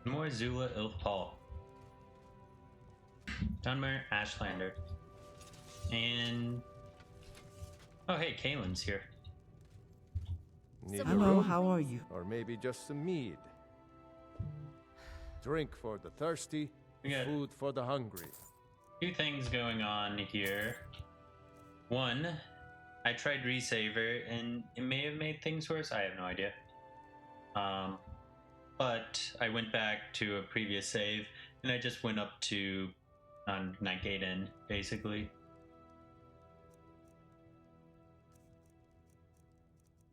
More Zula, Ilath-Pal. Dunmer, Ashlander. And... oh, hey, Kaylin's here. Need a Hello, room? how are you? Or maybe just some mead. Drink for the thirsty, We got food for the hungry. two things going on here. One, I tried resaver and it may have made things worse. I have no idea. But I went back to a previous save and I just went up to Nightgate Inn, basically.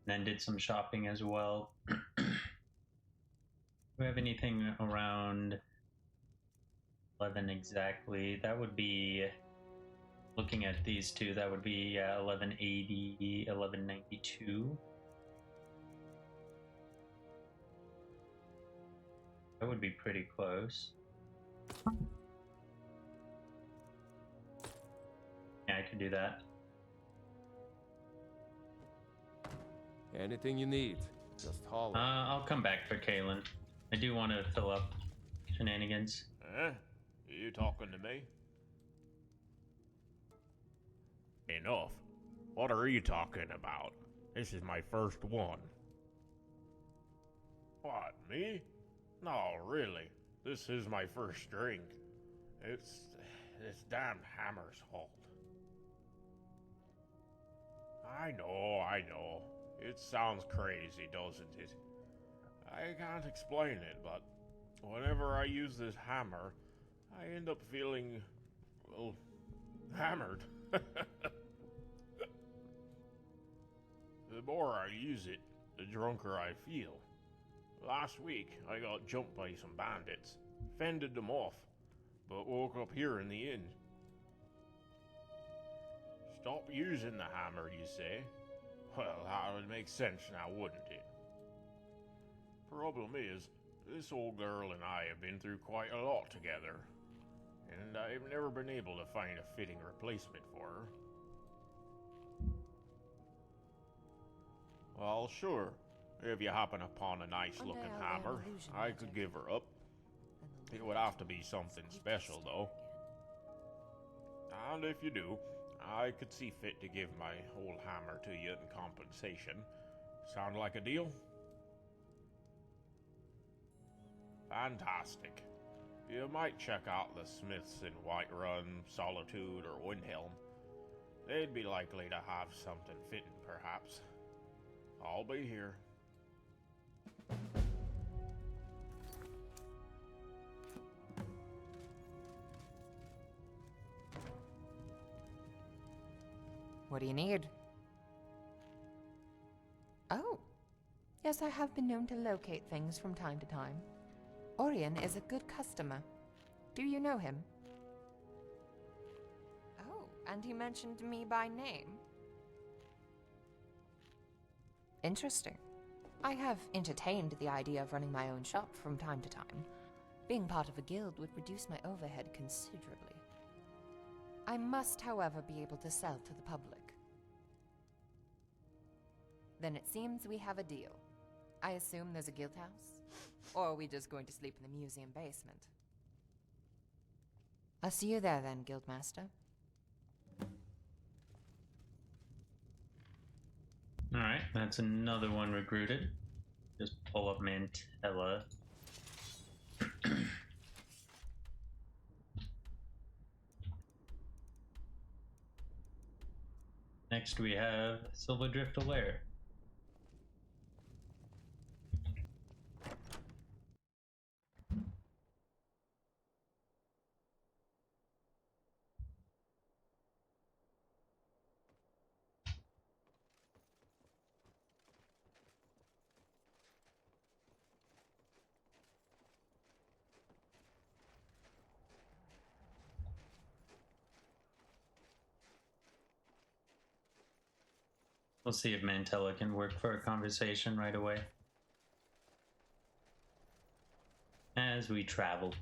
Then did some shopping as well. Do we have anything around 11 exactly? That would be, looking at these two, that would be 1180, 1192. That would be pretty close. Yeah, I could do that. Anything you need, just holler. I'll come back for Kaylin. I do want to fill up shenanigans. Are you talking to me? Enough. What are you talking about? This is my first one. What, me? No, really. This is my first drink. It's this damn hammer's fault. I know. It sounds crazy, doesn't it? I can't explain it, but whenever I use this hammer, I end up feeling, well, hammered. The more I use it, the drunker I feel. Last week, I got jumped by some bandits, fended them off, but woke up here in the inn. Stop using the hammer, you say? Well, that would make sense now, wouldn't it? Problem is, this old girl and I have been through quite a lot together, and I've never been able to find a fitting replacement for her. Well, sure. If you happen upon a nice-looking hammer, I could give her up. It would have to be something special, though. And if you do, I could see fit to give my old hammer to you in compensation. Sound like a deal? Fantastic. You might check out the smiths in Whiterun, Solitude, or Windhelm. They'd be likely to have something fitting, perhaps. I'll be here. What do you need? Oh. Yes, I have been known to locate things from time to time. Orion is a good customer. Do you know him? Oh, and he mentioned me by name. Interesting. I have entertained the idea of running my own shop from time to time. Being part of a guild would reduce my overhead considerably. I must, however, be able to sell to the public. Then it seems we have a deal. I assume there's a guild house? Or are we just going to sleep in the museum basement? I'll see you there then, Guildmaster. Alright, that's another one recruited. Just pull up Mantella. Next we have Silverdrift Alair. We'll see if Mantella can work for a conversation right away. As we travel.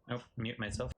Oh, mute myself.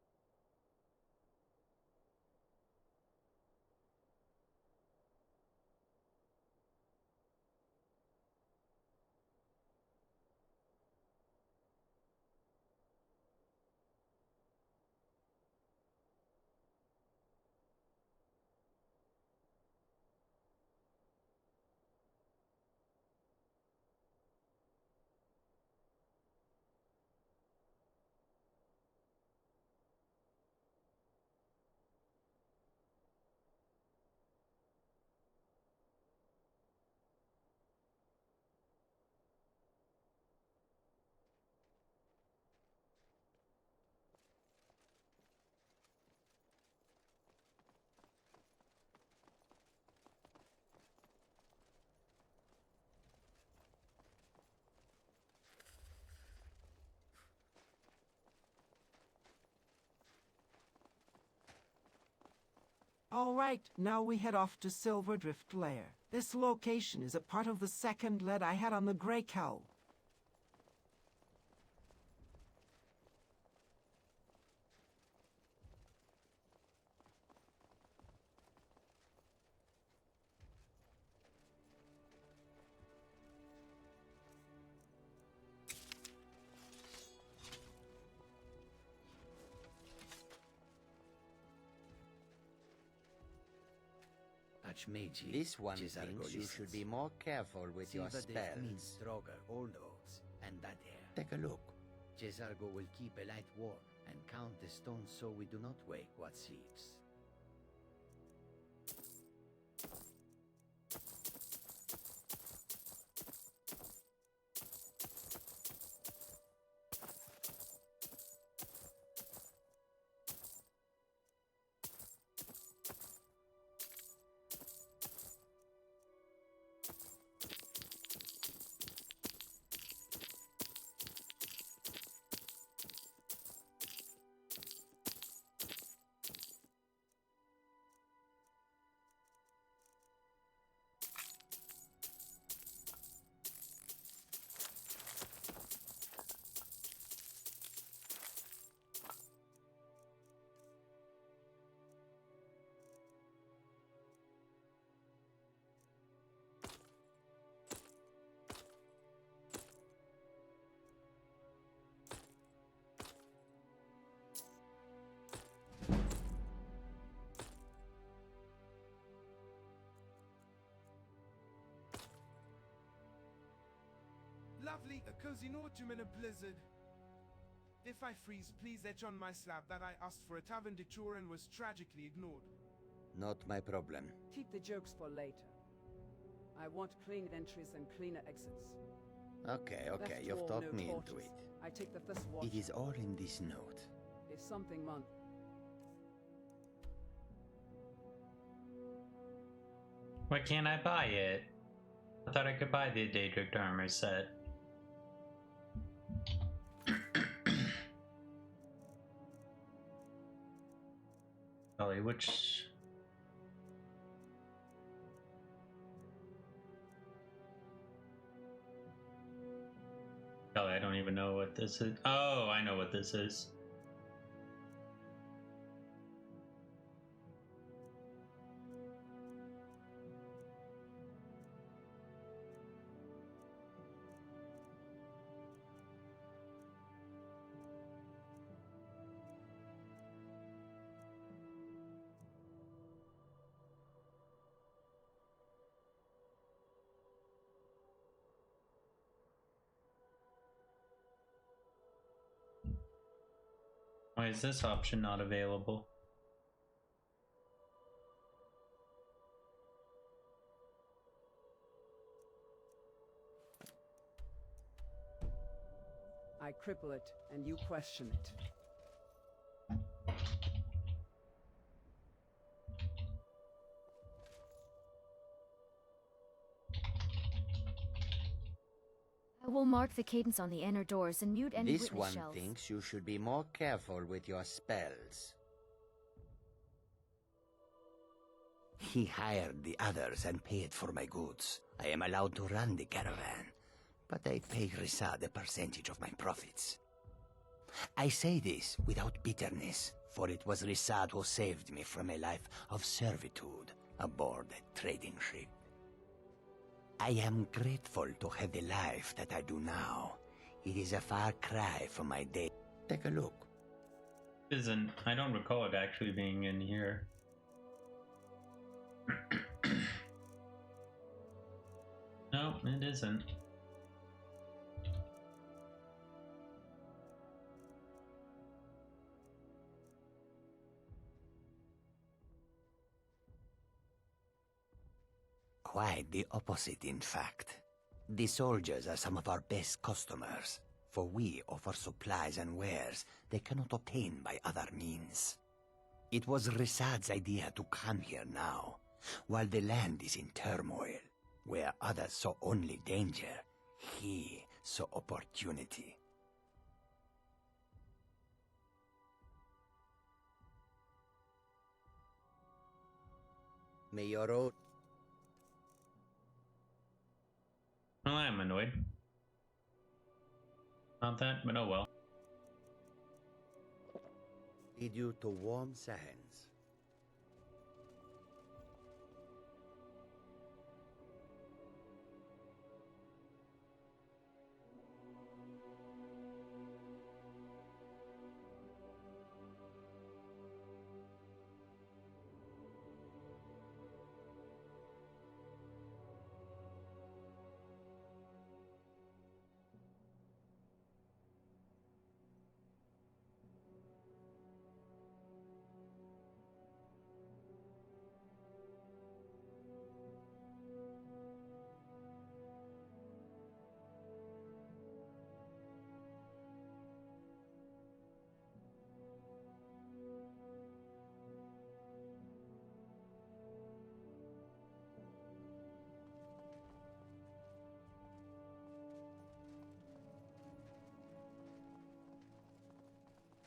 All right, now we head off to Silver Drift Lair. This location is a part of the second lead I had on the Grey Cow. This one thinks you should be more careful with your spells. Take a look. Cesargo will keep a light warm and count the stones so we do not wake what sleeps. Lovely, a cozy autumn in a blizzard. If I freeze, please etch on my slab that I asked for a tavern detour and was tragically ignored. Not my problem. Keep the jokes for later. I want clean entries and cleaner exits. Okay, Left you've wall, talked no me torches. into it. I take the first watch. It is all in this note. If something month. Why can't I buy it? I thought I could buy the Daedric armor set. Golly, which... Golly, I don't even know what this is. Oh, I know what this is. Why is this option not available? I cripple it, and you question it. I will mark the cadence on the inner doors and mute any This witness one shells. thinks you should be more careful with your spells. He hired the others and paid for my goods. I am allowed to run the caravan, but I pay Rissad a percentage of my profits. I say this without bitterness, for it was Risad who saved me from a life of servitude aboard a trading ship. I am grateful to have the life that I do now. It is a far cry from my day. Take a look. Isn't, I don't recall it actually being in here. No, it isn't. Quite the opposite, in fact. The soldiers are some of our best customers, for we offer supplies and wares they cannot obtain by other means. It was Risad's idea to come here now, while the land is in turmoil. Where others saw only danger, he saw opportunity. May your own... Well, I'm annoyed. Not that, but oh well. lead you to warm sands.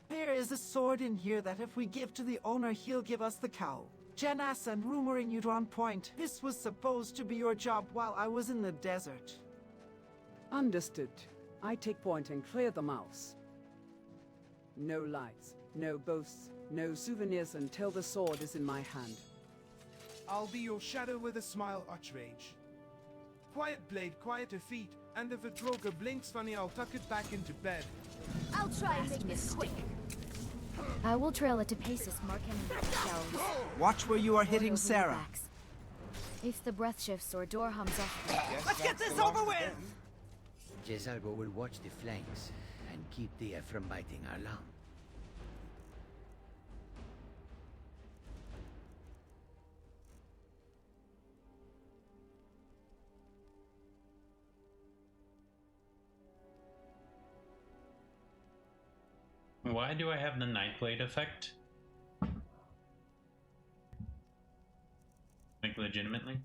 There is a sword in here that if we give to the owner, he'll give us the cow. Jenas and rumoring you'd on point. This was supposed to be your job while I was in the desert. Understood. I take point and clear the mouse. No lies, no boasts, no souvenirs until the sword is in my hand. I'll be your shadow with a smile, Archrage. Quiet blade, quieter feet, and if a droger blinks funny, I'll tuck it back into bed. I'll try and make this quick. I will trail it to paces, mark him in the shells. Watch where you are hitting Sarah. If the breath shifts or door hums off. Let's get this over with! Jezalgo will watch the flanks and keep the air from biting our lung. Why do I have the Nightblade effect? Like, legitimately?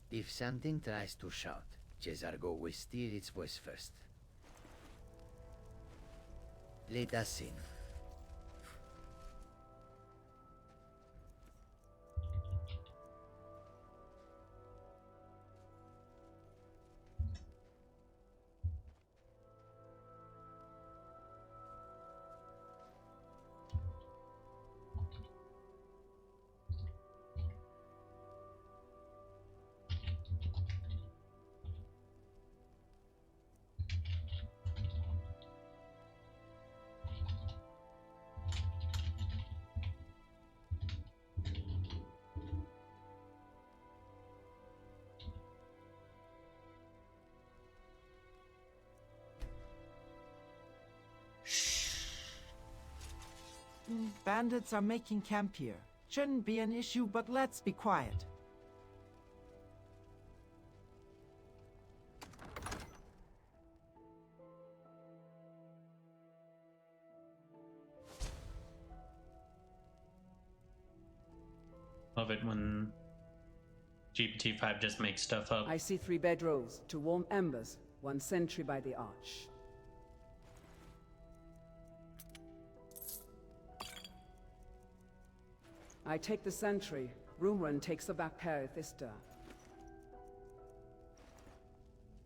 If something tries to shout, Jezalgo will steer its voice first. Let us in. Bandits are making camp here. Shouldn't be an issue, but let's be quiet. Love it when GPT-5 just makes stuff up. I see 3 bedrolls, 2 warm embers, 1 sentry by the arch. I take the sentry. Rumrun takes the back pair if this stir.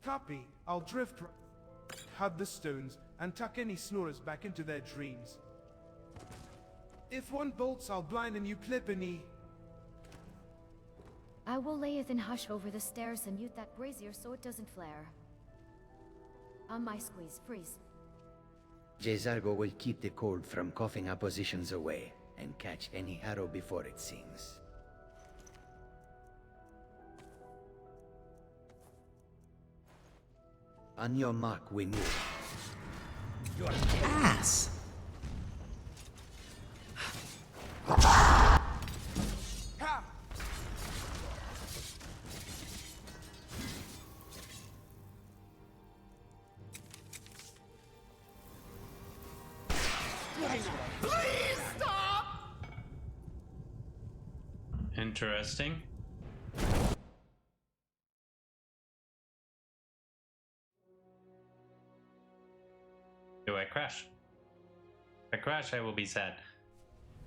Copy. I'll drift, hug the stones, and tuck any snorers back into their dreams. If one bolts, I'll blind and you clip a knee. I will layeth in hush over the stairs and mute that brazier so it doesn't flare. On my squeeze, freeze. Jezargo will keep the cold from coughing oppositions away, and catch any arrow before it sings. On your mark, we move. You're an ass! Please stop! Interesting. Do I crash? If I crash, I will be sad.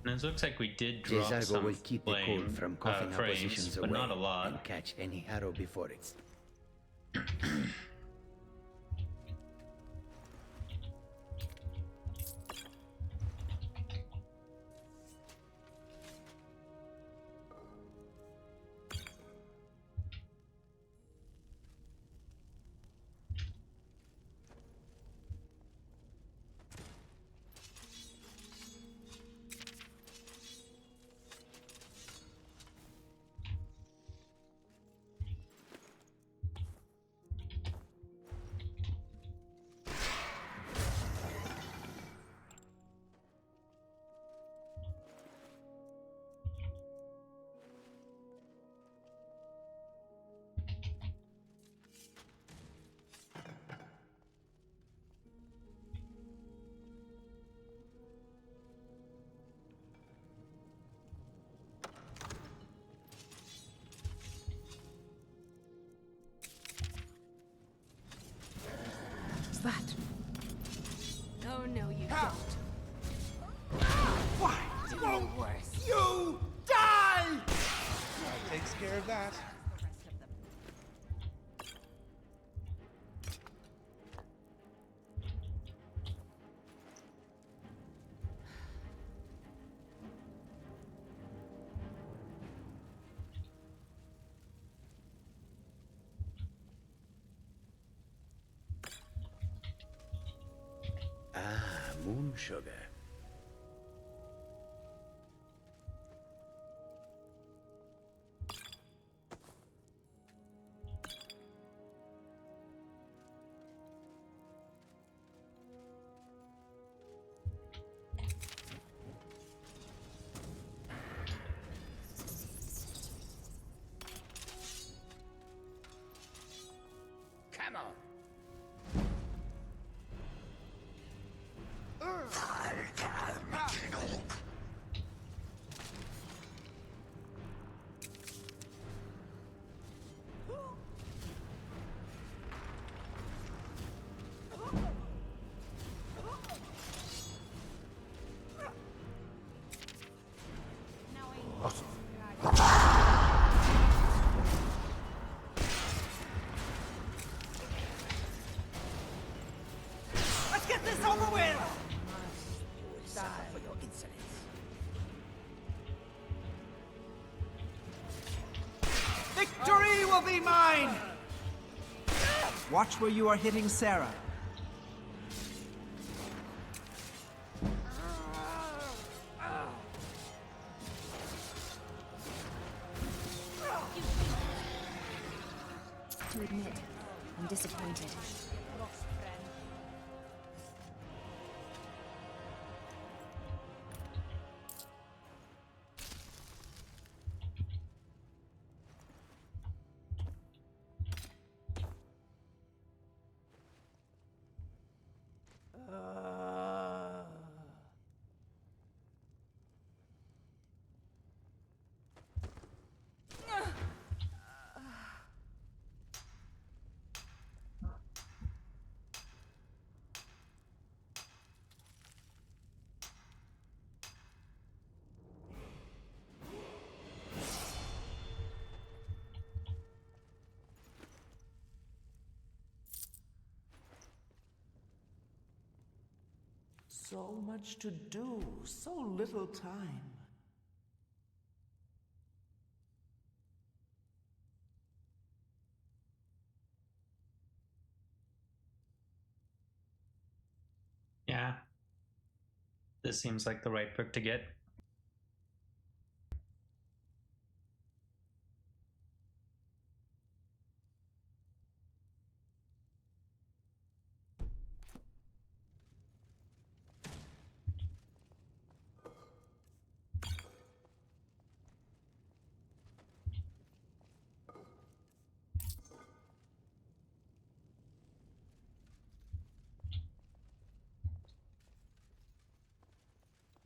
And it looks like we did drop Jezargo some will keep the cold from coughing frames, oppositions but away, not a lot. and catch any arrow before it's... That. Oh no, you don't. Why won't you die? That takes care of that. Ah, moon sugar. Come on. Let's get this over with! For your insolence. Victory will be mine! Watch where you are hitting Sarah. To admit, I'm disappointed. So much to do, so little time. Yeah. This seems like the right book to get.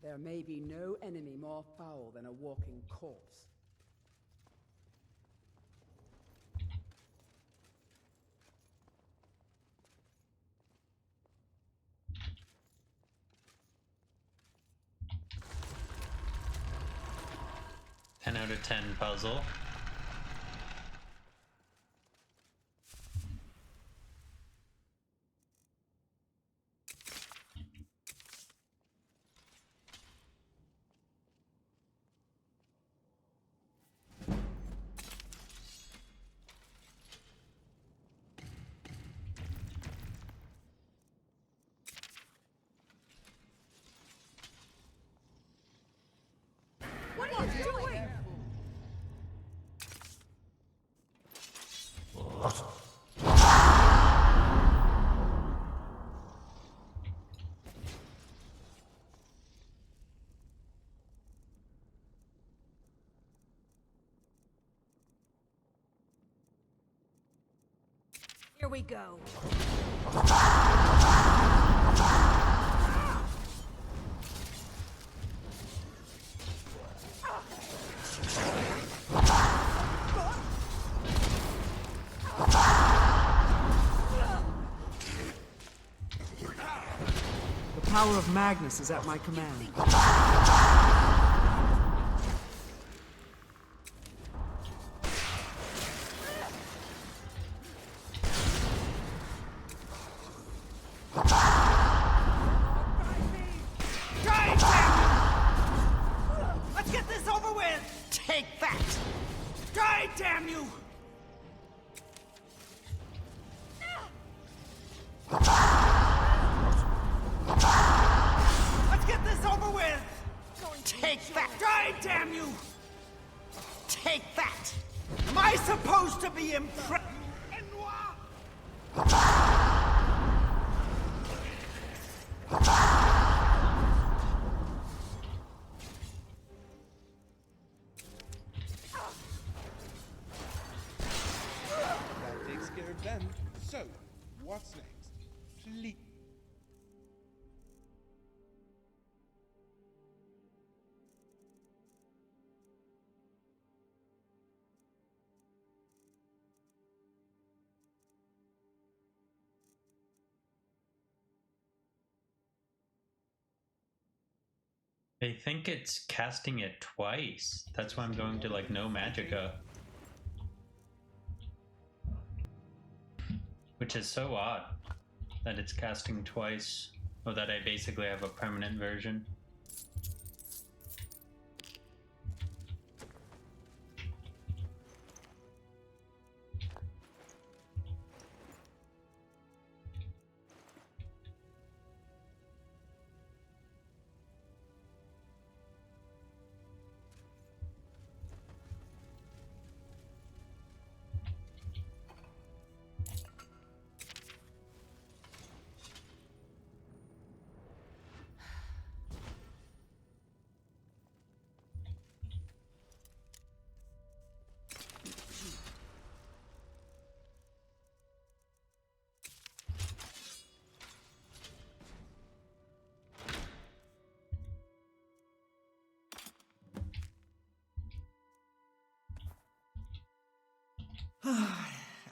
There may be no enemy more foul than a walking corpse. Ten out of 10 puzzle. What are you doing? Here we go. The power of Magnus is at my command. Let's get this over with! Take that! Die, damn you! Let's get this over with! Take that! Die, damn you! Take that! Am I supposed to be impressed? That takes care of them. So, what's next? Please. I think it's casting it twice. That's why I'm going to like no magicka. Which is so odd that it's casting twice, or that I basically have a permanent version.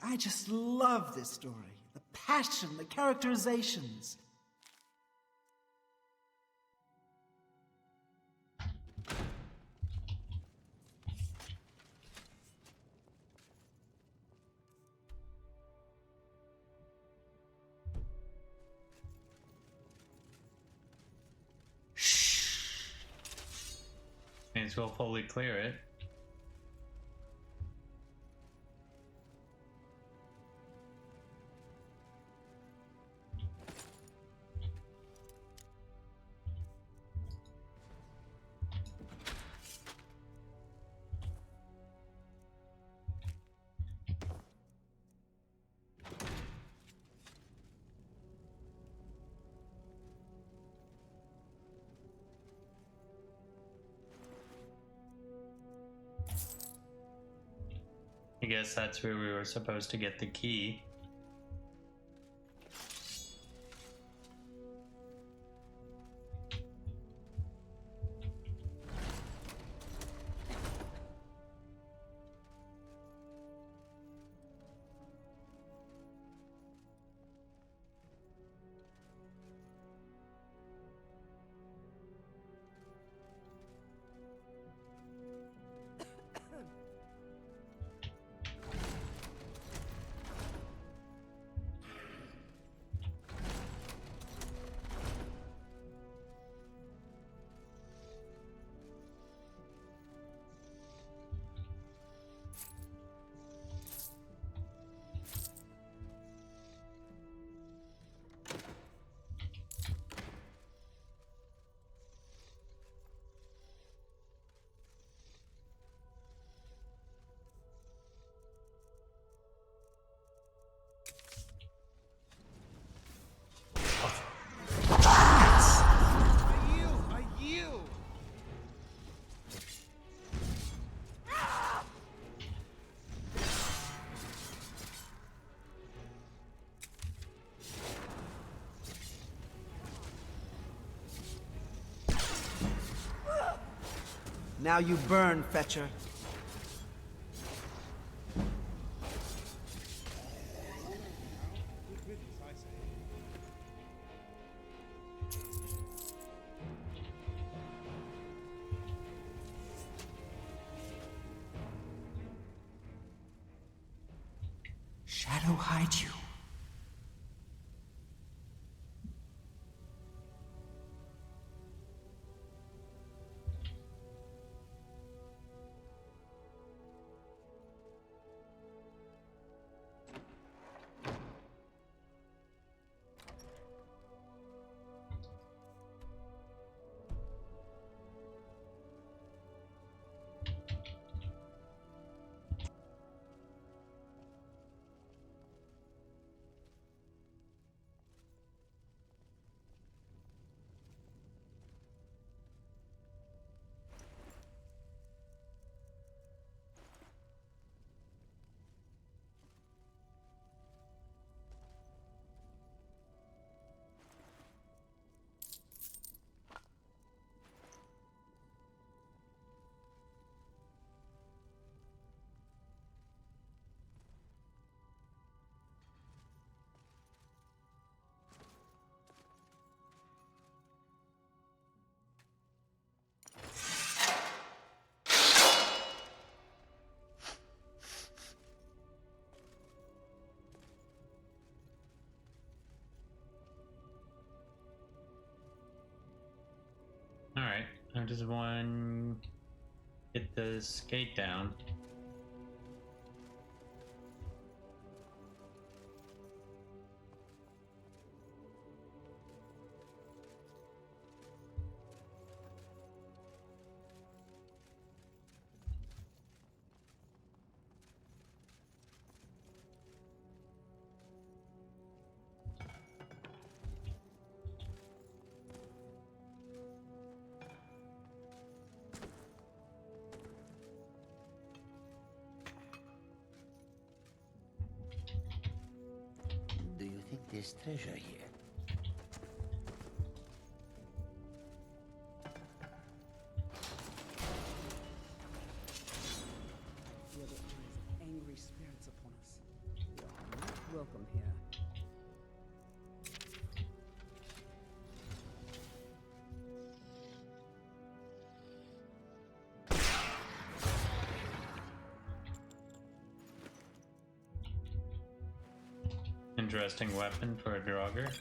I just love this story. The passion, the characterizations. as well fully clear it. I guess that's where we were supposed to get the key. Now you burn, Fetcher. Shadow hide you. Alright, how does one get the skate down? Do you think there's treasure here? Feel the eyes of angry spirits upon us. You are not welcome here. Interesting weapon for a Draugr.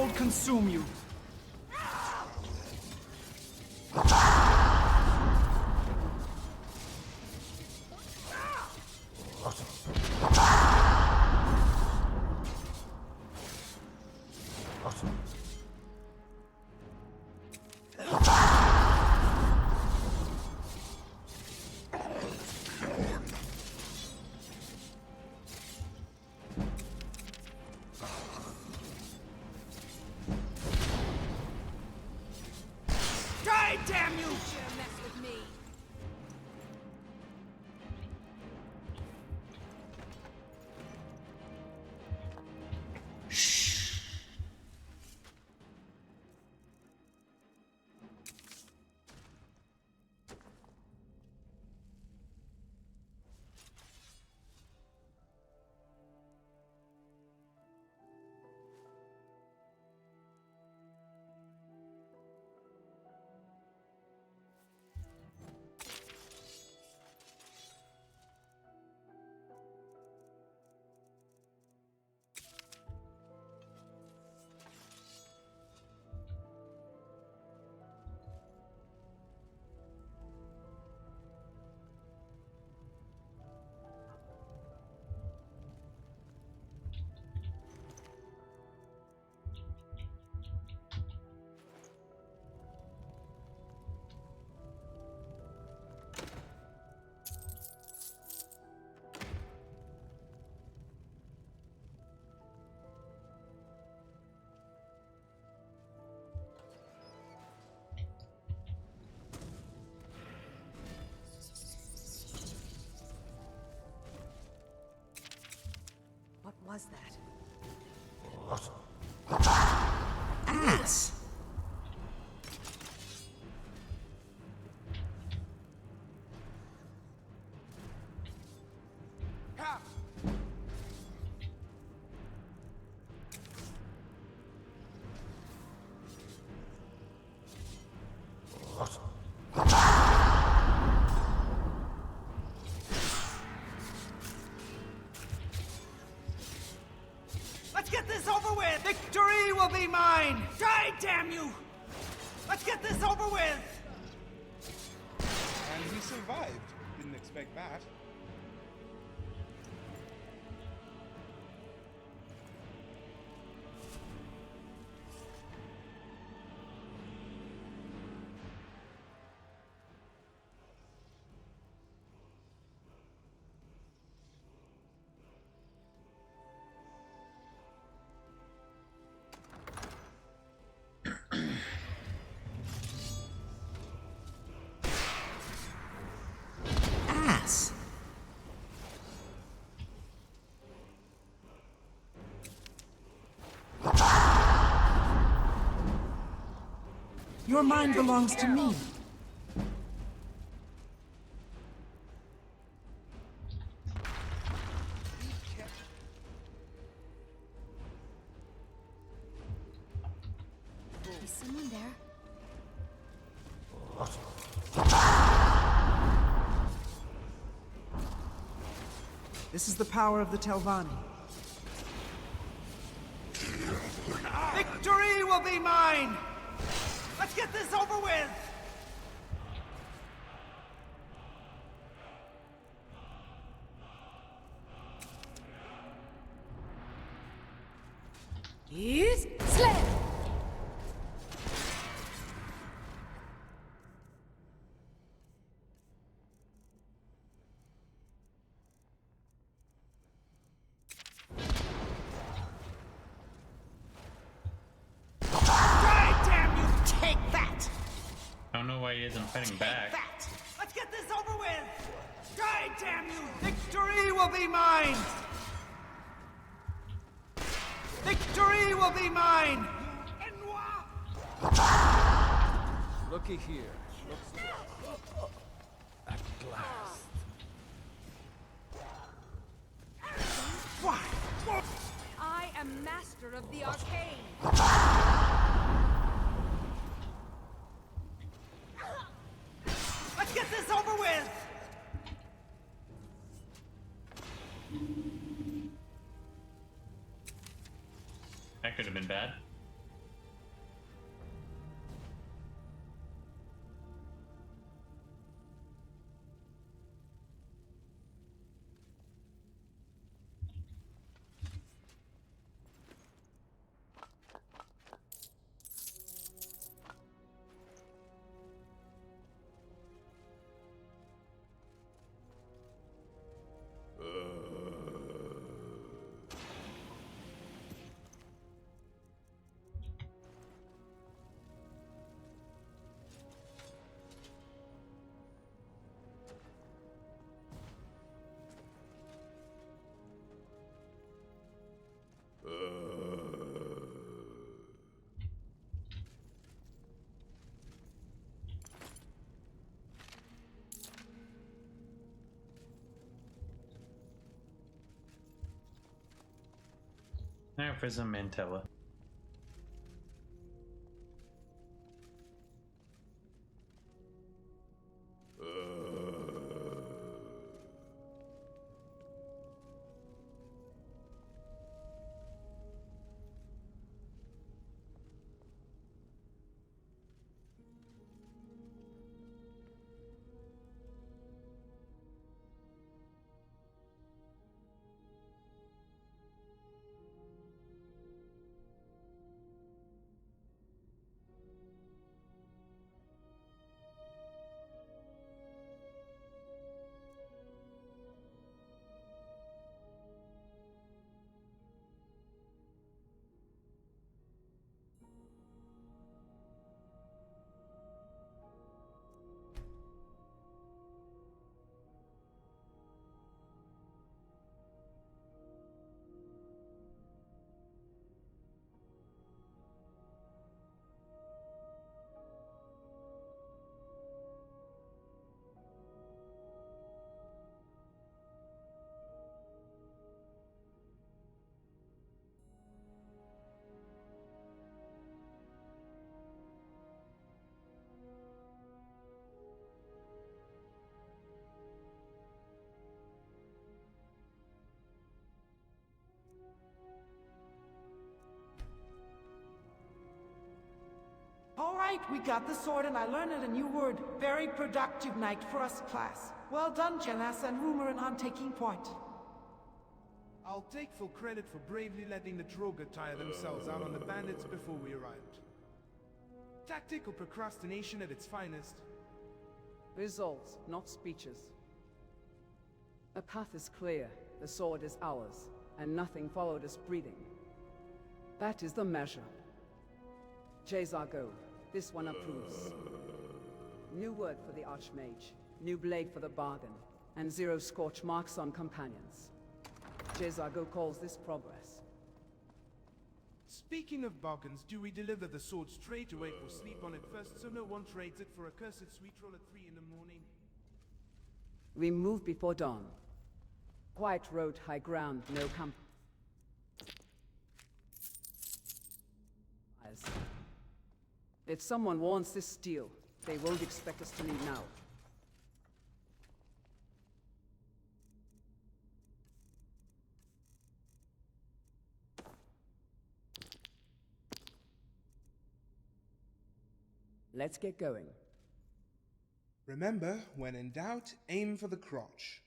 world consume you! Die, damn you! Mess with me. What was that? Ass! Let's get this over with! Victory will be mine! Die, damn you! Let's get this over with! And he survived. Didn't expect that. Ass! Your mind belongs to me. Is someone there? This is the power of the Telvanni. Victory will be mine! Let's get this over with! Yes, slay! Die, damn you! Take that! I don't know why he isn't fighting back. That! Let's get this over with! Die, damn you! Victory will be mine! Victory will be mine! Looky here. At last. Why? I am master of the arcane. Let's get this over with! That could have been bad. Now for some Mantella. Alright, we got the sword and I learned a new word. Very productive night for us, class. Well done, Jenas and Rumorin on taking point. I'll take full credit for bravely letting the Droga tire themselves out on the bandits before we arrived. Tactical procrastination at its finest. Results, not speeches. A path is clear, the sword is ours, and nothing followed us breathing. That is the measure. Jezargo, this one approves. New word for the Archmage, new blade for the bargain, and 0 scorch marks on companions. Jezargo calls this progress. Speaking of bargains, do we deliver the sword straight away or sleep on it first so no one trades it for a cursed sweet roll at 3 in the morning? We move before dawn. Quiet road, high ground, no camp. If someone wants this steel, they won't expect us to leave now. Let's get going. Remember, when in doubt, aim for the crotch.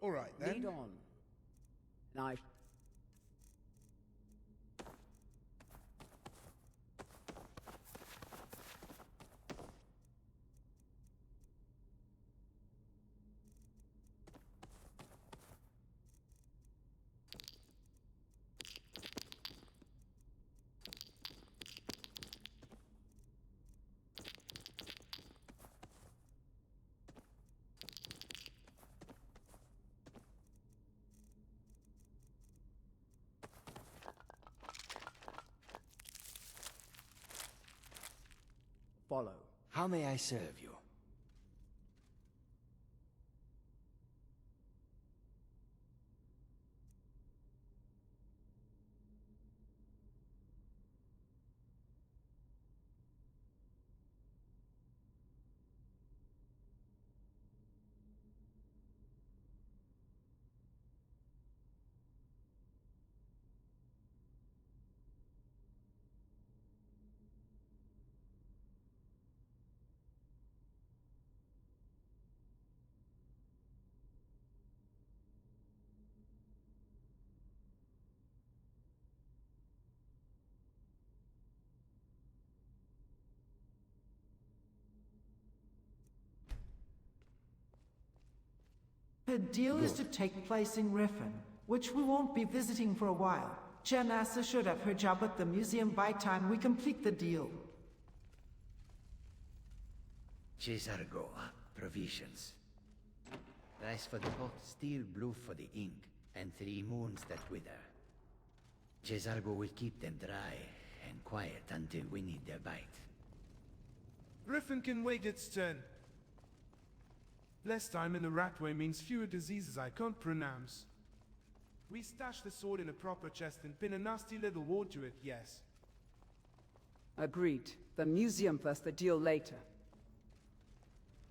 All right, then. Lead on. Knife. Follow. How may I serve you? The deal is to take place in Riffin, which we won't be visiting for a while. Janassa should have her job at the museum by time we complete the deal. Jezargo, provisions. Rice for the pot, steel blue for the ink, and 3 moons that wither. Jezargo will keep them dry and quiet until we need their bite. Griffin can wait its turn. Less time in the Ratway means fewer diseases I can't pronounce. We stash the sword in a proper chest and pin a nasty little ward to it, yes. Agreed. The museum first, the deal later.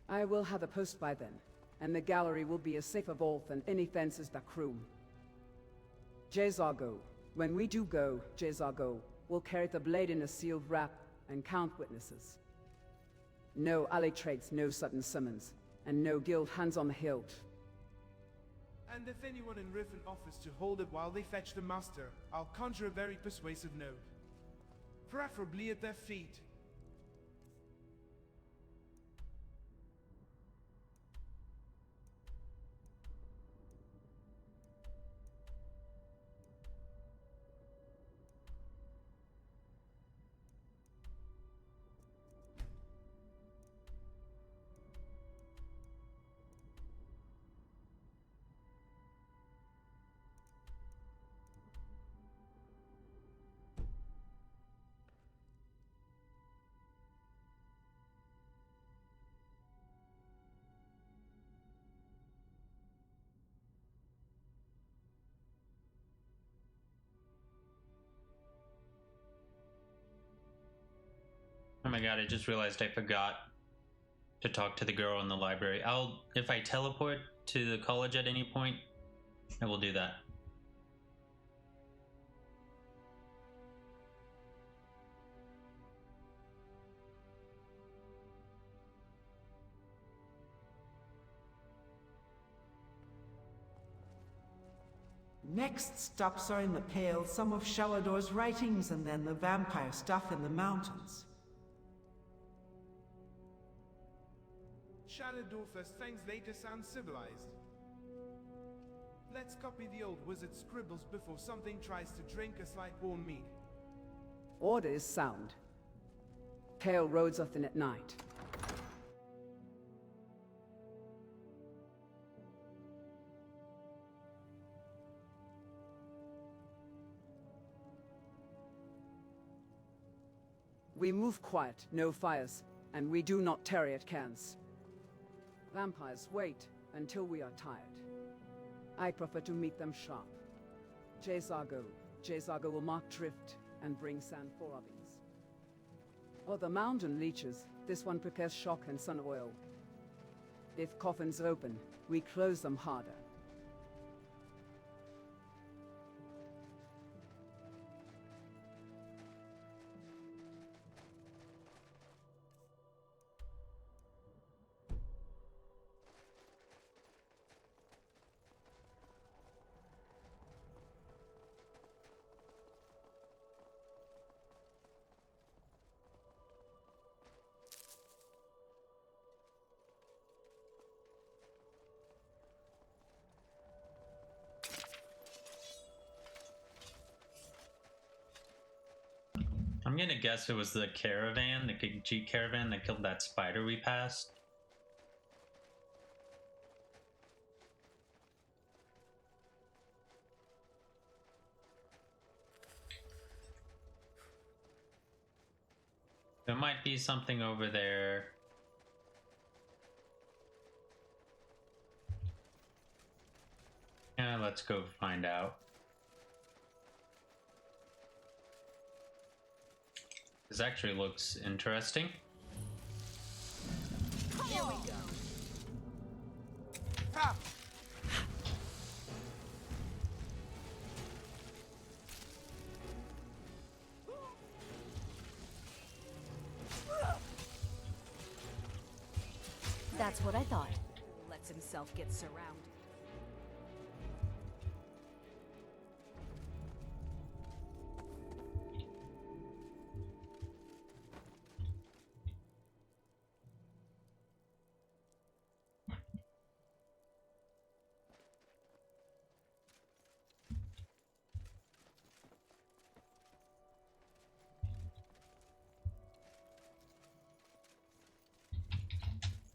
I will have a post by then, and the gallery will be as safe a vault than any fences back room. Jezargo. When we do go, Jezargo will carry the blade in a sealed wrap and count witnesses. No alley trades, no sudden summons, and no guild hands on the hilt. And if anyone in Riffin offers to hold it while they fetch the master, I'll conjure a very persuasive note. Preferably at their feet. Oh my god, I just realized I forgot to talk to the girl in the library. If I teleport to the college at any point, I will do that. Next stops are in the Pale, some of Shalador's writings, and then the vampire stuff in the mountains. Shalador first things later sounds civilized. Let's copy the old wizard's scribbles before something tries to drink us like warm mead. Order is sound. Pale roads are thin at night. We move quiet, no fires, and we do not tarry at cairns. Vampires wait until we are tired. I prefer to meet them sharp. Jezargo will mark drift and bring sand for ovens. For the mountain leeches, this one prepares shock and sun oil. If coffins open, we close them harder. I'm gonna guess it was the caravan, the Khajiit caravan that killed that spider we passed. There might be something over there. Yeah, let's go find out. This actually looks interesting. Here we go. Ah. That's what I thought. Lets himself get surrounded.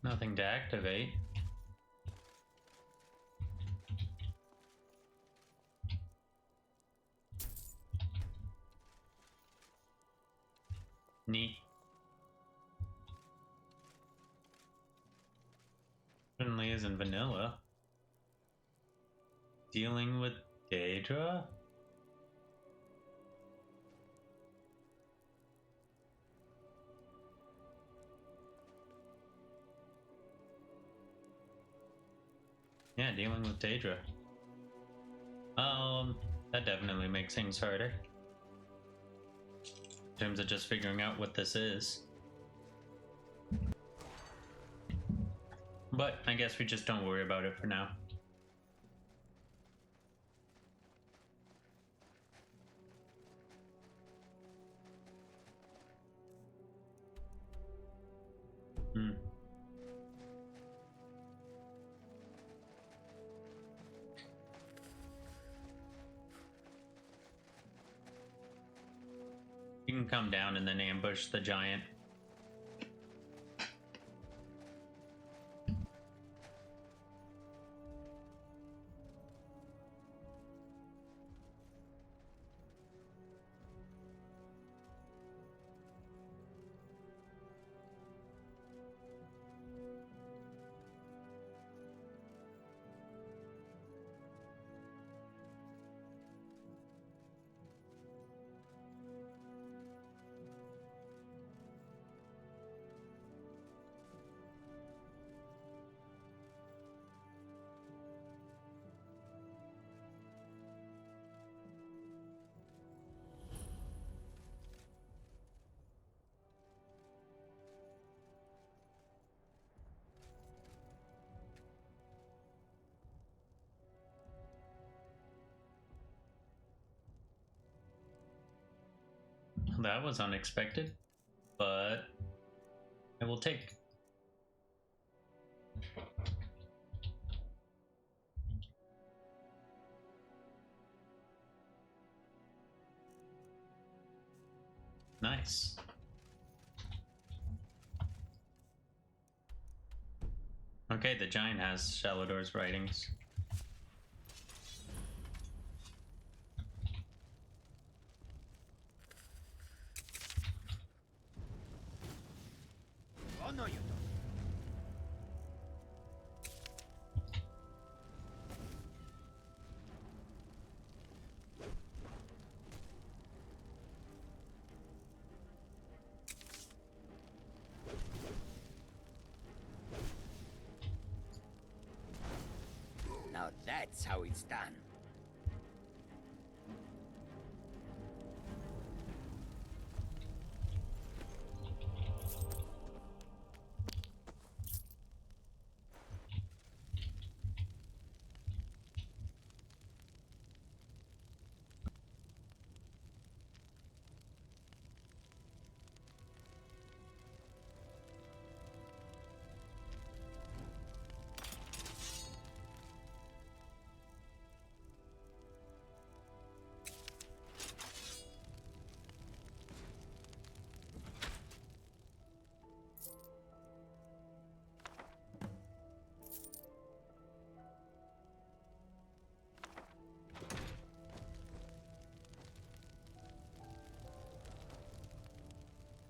Nothing to activate. Neat. Certainly isn't vanilla. Dealing with Daedra? Yeah, dealing with Daedra. That definitely makes things harder. In terms of just figuring out what this is. But I guess we just don't worry about it for now. You can come down and then ambush the giant. That was unexpected, but I will take. Nice. Okay, the giant has Shalador's writings. Oh, no, you don't. Now that's how it's done.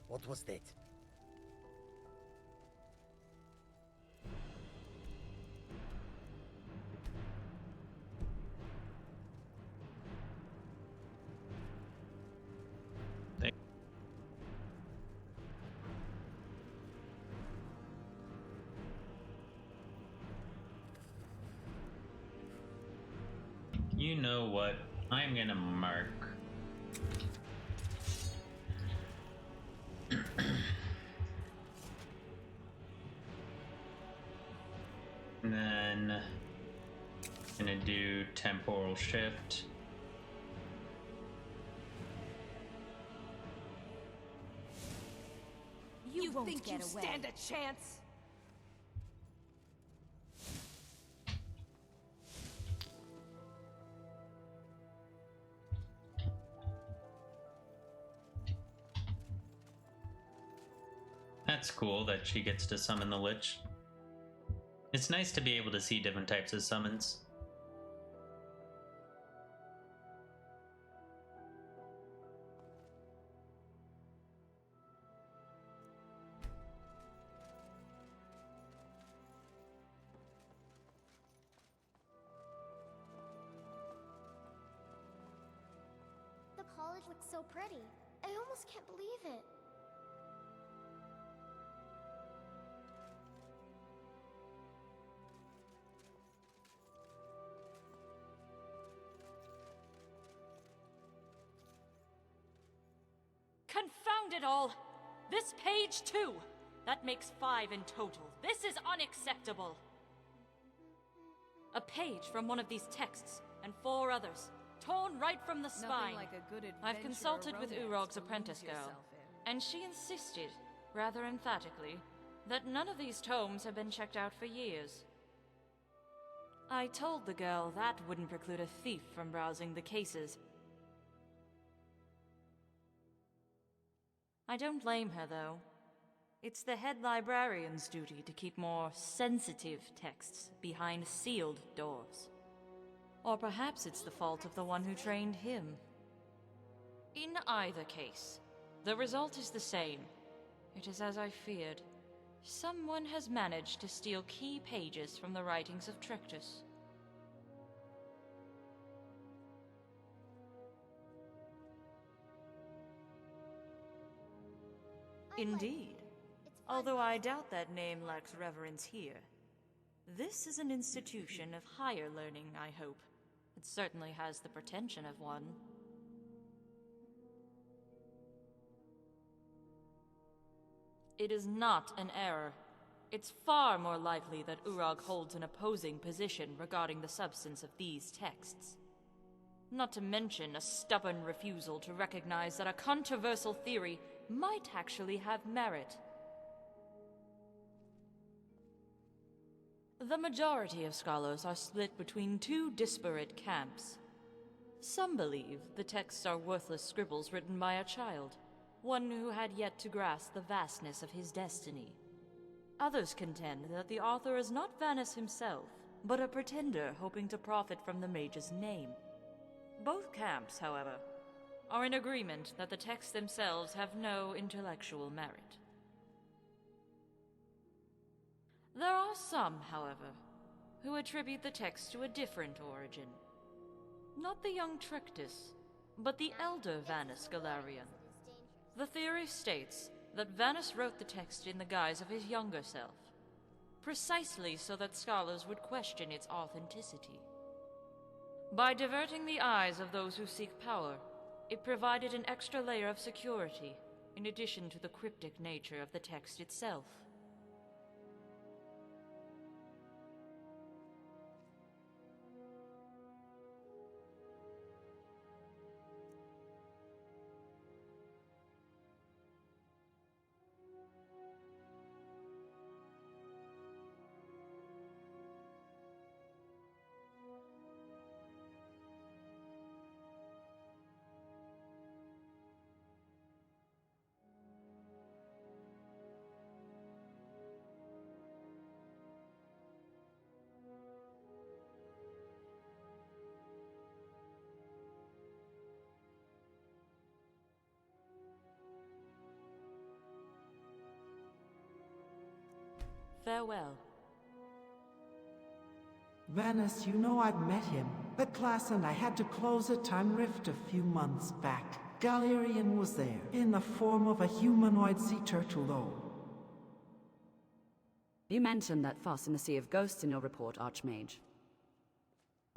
What was that? You know what? I'm gonna mark. And then gonna do temporal shift. You won't think get you away. stand a chance? That's cool that she gets to summon the Lich. It's nice to be able to see different types of summons. looks so pretty. I almost can't believe it. Confound it all! This page too! That makes 5 in total. This is unacceptable! A page from one of these texts, and 4 others, torn right from the spine. Like a good I've consulted with Urog's apprentice girl, and she insisted, rather emphatically, that none of these tomes have been checked out for years. I told the girl that wouldn't preclude a thief from browsing the cases. I don't blame her, though. It's the head librarian's duty to keep more sensitive texts behind sealed doors. Or perhaps it's the fault of the one who trained him. In either case, the result is the same. It is as I feared. Someone has managed to steal key pages from the writings of Trictus. Indeed. Although I doubt that name lacks reverence here. This is an institution of higher learning, I hope. It certainly has the pretension of one. It is not an error. It's far more likely that Urog holds an opposing position regarding the substance of these texts. Not to mention a stubborn refusal to recognize that a controversial theory might actually have merit. The majority of scholars are split between 2 disparate camps. Some believe the texts are worthless scribbles written by a child, one who had yet to grasp the vastness of his destiny. Others contend that the author is not Vanus himself, but a pretender hoping to profit from the mage's name. Both camps, however, are in agreement that the texts themselves have no intellectual merit. There are some, however, who attribute the text to a different origin. Not the young Trictus, but the elder Vanus Galarian. The theory states that Vanus wrote the text in the guise of his younger self, precisely so that scholars would question its authenticity. By diverting the eyes of those who seek power, it provided an extra layer of security, in addition to the cryptic nature of the text itself. Farewell. Vanus, you know I'd met him. The class and I had to close a time rift a few months back. Galarian was there, in the form of a humanoid sea turtle though. You mentioned that fuss in the Sea of Ghosts in your report, Archmage.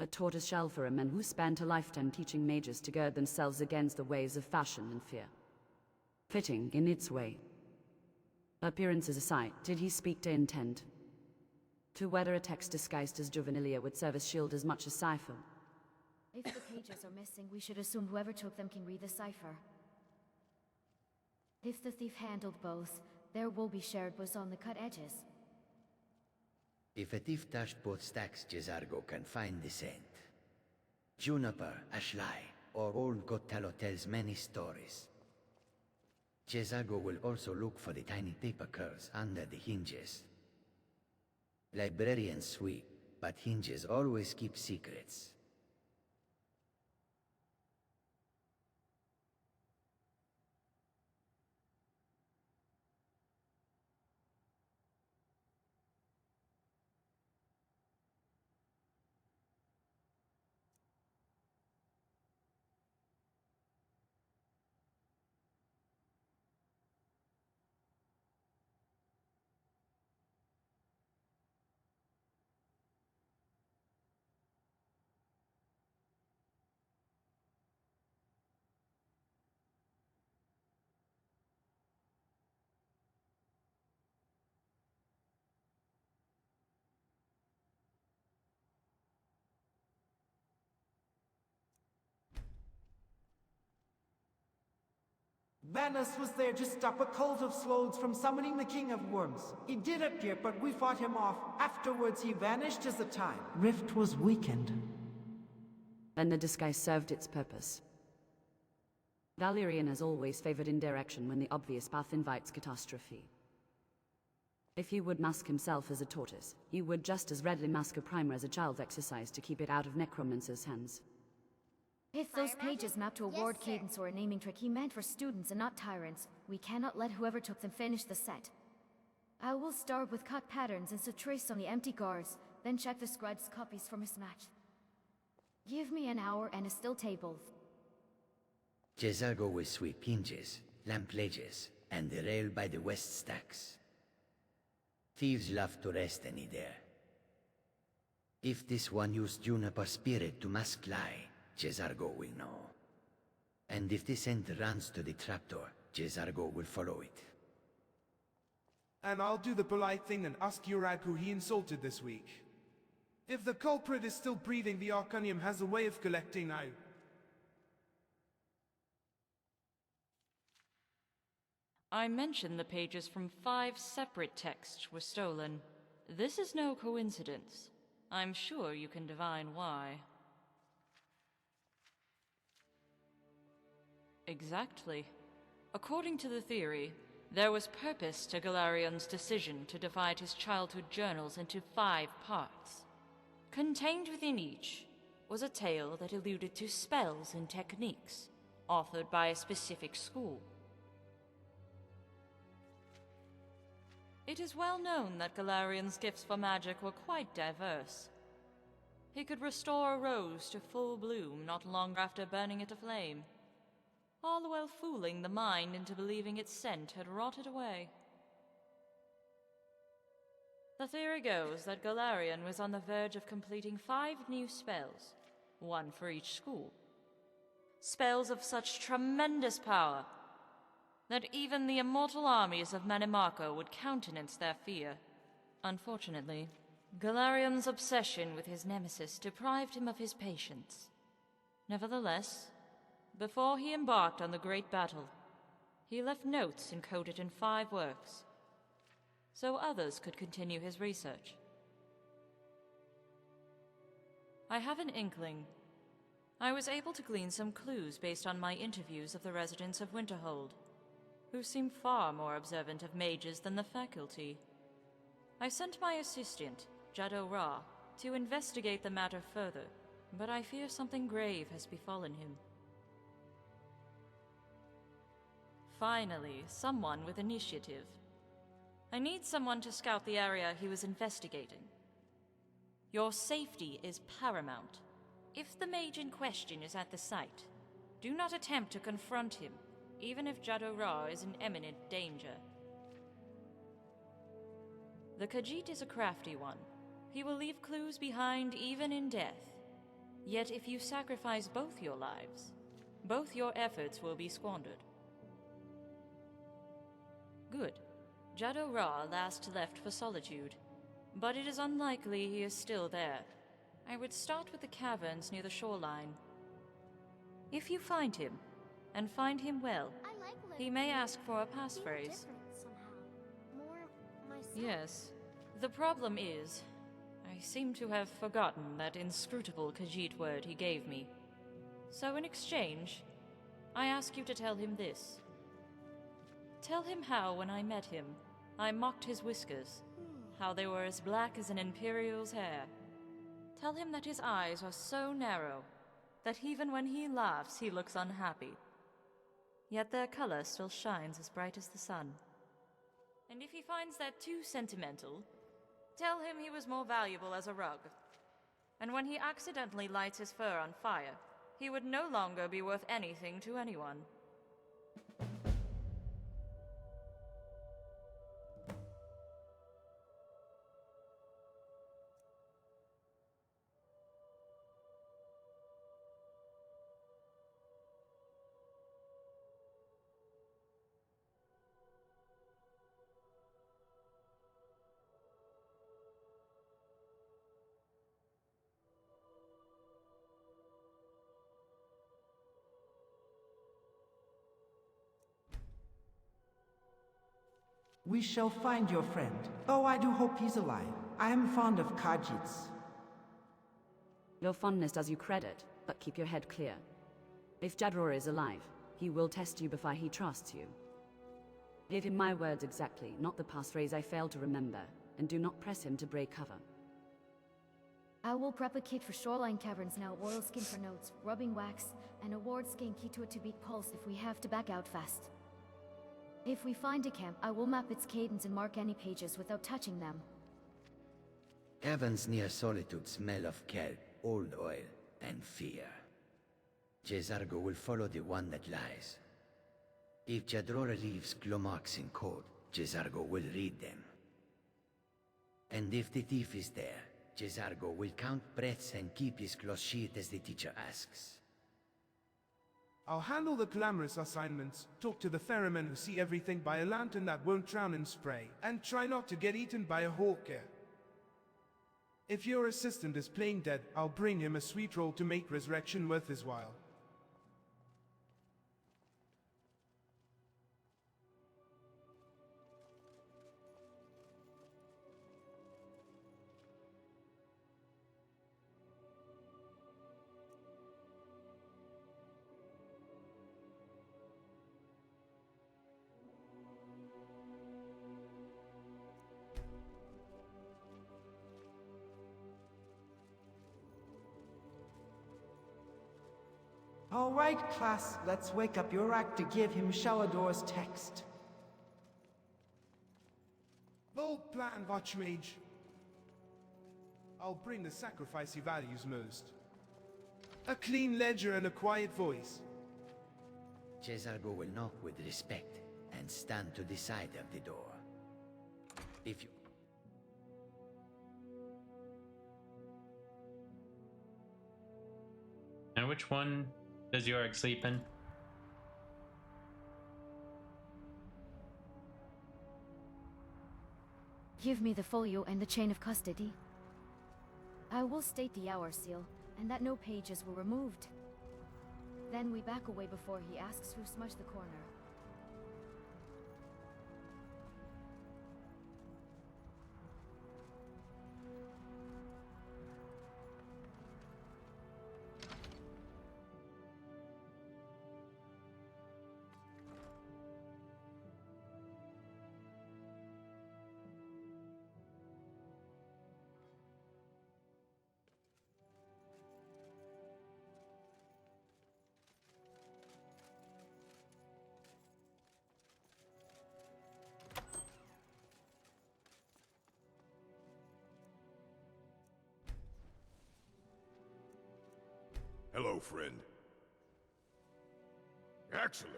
A tortoise shell for a man who spent a lifetime teaching mages to gird themselves against the waves of fashion and fear. Fitting in its way. Appearances aside, did he speak to intent? To whether a text disguised as juvenilia would serve as shield as much as cipher? If the pages are missing, we should assume whoever took them can read the cipher. If the thief handled both, there will be shared was on the cut edges. If a thief touched both stacks, Jezargo can find the scent. Juniper, Ashlai, or old Gotello tells many stories. Jezargo will also look for the tiny paper curls under the hinges. Librarians sweep, but hinges always keep secrets. Vanis was there to stop a cult of Slodes from summoning the King of Worms. He did appear, but we fought him off. Afterwards, he vanished as the time. Rift was weakened. Then the disguise served its purpose. Valerian has always favored indirection when the obvious path invites catastrophe. If he would mask himself as a tortoise, he would just as readily mask a primer as a child exercise to keep it out of necromancer's hands. If those pages map to a ward cadence or a naming trick he meant for students and not tyrants, we cannot let whoever took them finish the set. I will start with cut patterns and trace on the empty guards, then check the scribe's copies for mismatch. Give me an hour and a still table. Jezargo will sweep hinges, lamp ledges, and the rail by the west stacks. Thieves love to rest any there. If this one used Juniper spirit to mask lie, Jezargo will know. And if this end runs to the trapdoor, Jezargo will follow it. And I'll do the polite thing and ask Urag who he insulted this week. If the culprit is still breathing, the Arcanium has a way of collecting now. I mentioned the pages from 5 separate texts were stolen. This is no coincidence. I'm sure you can divine why. Exactly. According to the theory, there was purpose to Galarian's decision to divide his childhood journals into 5 parts. Contained within each was a tale that alluded to spells and techniques, authored by a specific school. It is well known that Galarian's gifts for magic were quite diverse. He could restore a rose to full bloom not long after burning it aflame, all the while fooling the mind into believing its scent had rotted away. The theory goes that Galarian was on the verge of completing 5 new spells, one for each school. Spells of such tremendous power that even the immortal armies of Manimarco would countenance their fear. Unfortunately, Galarian's obsession with his nemesis deprived him of his patience. Nevertheless, before he embarked on the great battle, he left notes encoded in 5 works, so others could continue his research. I have an inkling. I was able to glean some clues based on my interviews of the residents of Winterhold, who seem far more observant of mages than the faculty. I sent my assistant, Jado Ra, to investigate the matter further, but I fear something grave has befallen him. Finally, someone with initiative. I need someone to scout the area he was investigating. Your safety is paramount. If the mage in question is at the site, do not attempt to confront him, even if Jado Ra is in imminent danger. The Khajiit is a crafty one. He will leave clues behind even in death. Yet if you sacrifice both your lives, both your efforts will be squandered. Good. Jado Ra last left for Solitude, but it is unlikely he is still there. I would start with the caverns near the shoreline. If you find him, and find him well, he may ask for a passphrase. Yes. The problem is, I seem to have forgotten that inscrutable Khajiit word he gave me. So in exchange, I ask you to tell him this. Tell him how, when I met him, I mocked his whiskers, how they were as black as an Imperial's hair. Tell him that his eyes are so narrow that even when he laughs he looks unhappy. Yet their color still shines as bright as the sun. And if he finds that too sentimental, tell him he was more valuable as a rug. And when he accidentally lights his fur on fire, he would no longer be worth anything to anyone. We shall find your friend. Oh, I do hope he's alive. I am fond of Khajiits. Your fondness does you credit, but keep your head clear. If Jadror is alive, he will test you before he trusts you. Give him my words exactly, not the passphrase I failed to remember, and do not press him to break cover. I will prep a kit for shoreline caverns now, oil skin for notes, rubbing wax, and a ward skin key to it to beat pulse if we have to back out fast. If we find a camp, I will map its cadence and mark any pages without touching them. Caverns near Solitude smell of kelp, old oil, and fear. Jezargo will follow the one that lies. If Jadrora leaves glow marks in code, Jezargo will read them. And if the thief is there, Jezargo will count breaths and keep his close sheet as the teacher asks. I'll handle the glamorous assignments, talk to the ferrymen who see everything by a lantern that won't drown in spray, and try not to get eaten by a hawker. If your assistant is plain dead, I'll bring him a sweet roll to make resurrection worth his while. All right, class, let's wake up Yurak to give him Shalador's text. Bold plan, Watchmage. I'll bring the sacrifice he values most. A clean ledger and a quiet voice. Jezargo will knock with respect and stand to the side of the door. If you... Now, which one does Yorick sleep in? Give me the folio and the chain of custody. I will state the hour seal, and that no pages were removed. Then we back away before he asks who smudged the corner. Hello, friend. Excellent.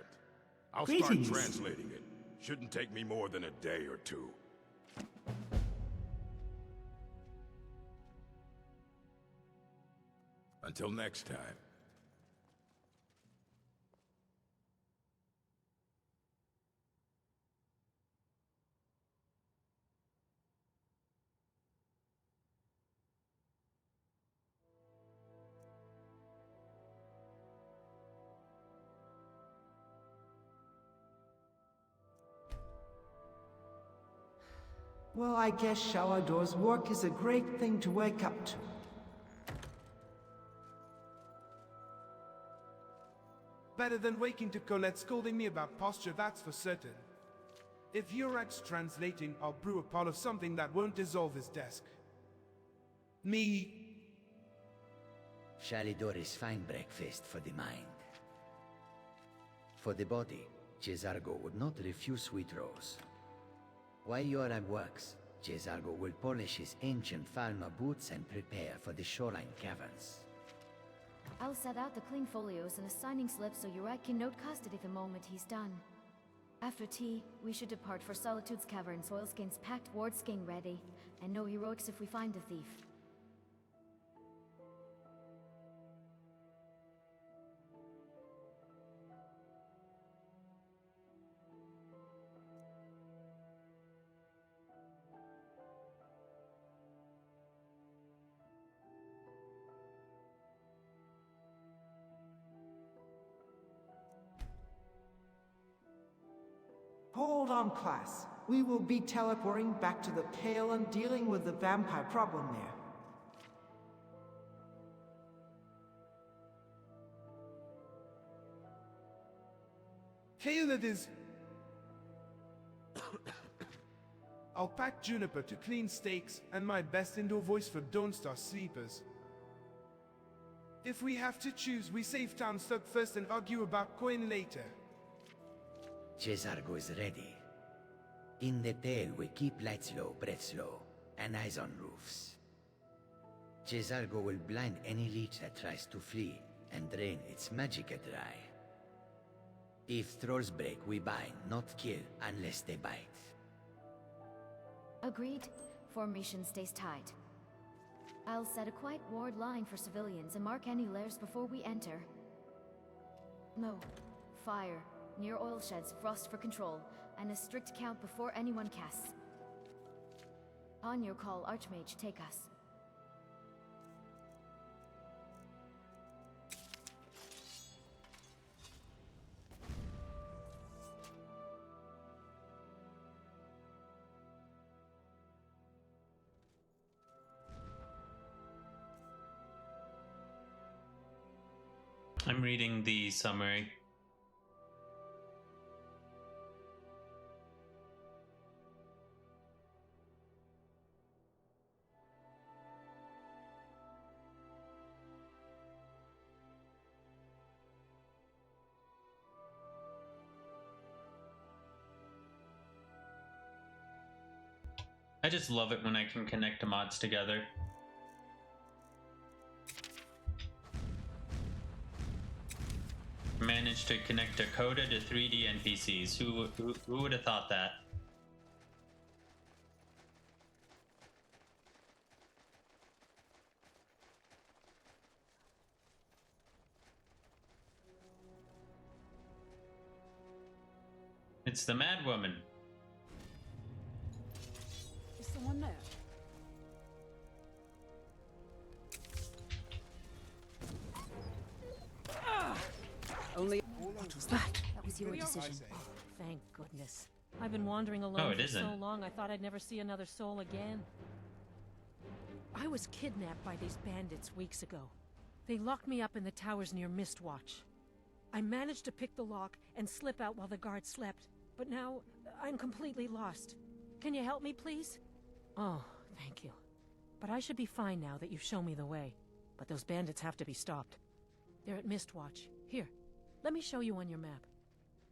I'll Greetings. start translating it. Shouldn't take me more than a day or two. Until next time. Well, I guess Shalador's work is a great thing to wake up to. Better than waking to Colette scolding me about posture, that's for certain. If Yurak's translating, I'll brew a pot of something that won't dissolve his desk. Me. Shalidor is fine breakfast for the mind. For the body, Jezargo would not refuse sweet rose. While Yoram works, Jezargo will polish his ancient Falma boots and prepare for the shoreline caverns. I'll set out the clean folios and a signing slip so Yurak can note custody the moment he's done. After tea, we should depart for Solitude's caverns, oilskins packed, ward skin ready, and no heroics if we find the thief. Hold on, class. We will be teleporting back to the Pale and dealing with the vampire problem there. Hail it is. I'll pack Juniper to clean steaks and my best indoor voice for Don't Star Sleepers. If we have to choose, we save town stuck first and argue about coin later. Cesargo is ready. In the Pale, we keep lights low, breaths low, and eyes on roofs. Cesargo will blind any leech that tries to flee and drain its magic dry. If trolls break, we bind, not kill, unless they bite. Agreed. Formation stays tight. I'll set a quiet ward line for civilians and mark any lairs before we enter. No. Fire. Near oil sheds, frost for control, and a strict count before anyone casts. On your call, Archmage, take us. I'm reading the summary. I just love it when I can connect the mods together. Managed to connect Dakota to 3D NPCs. Who would have thought that? It's the Mad Woman. Is someone there? Only. What was that? That was your decision. Oh, thank goodness. I've been wandering alone Oh, it for isn't. so long I thought I'd never see another soul again. I was kidnapped by these bandits weeks ago. They locked me up in the towers near Mistwatch. I managed to pick the lock and slip out while the guards slept, but now I'm completely lost. Can you help me, please? Oh, thank you. But I should be fine now that you've shown me the way. But those bandits have to be stopped. They're at Mistwatch. Here, let me show you on your map.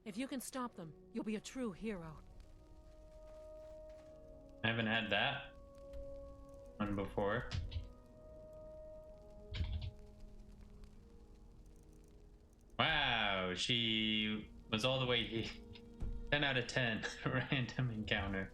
If you can stop them, you'll be a true hero. I haven't had that one before. Wow, she was all the way here. 10 out of 10. Random encounter.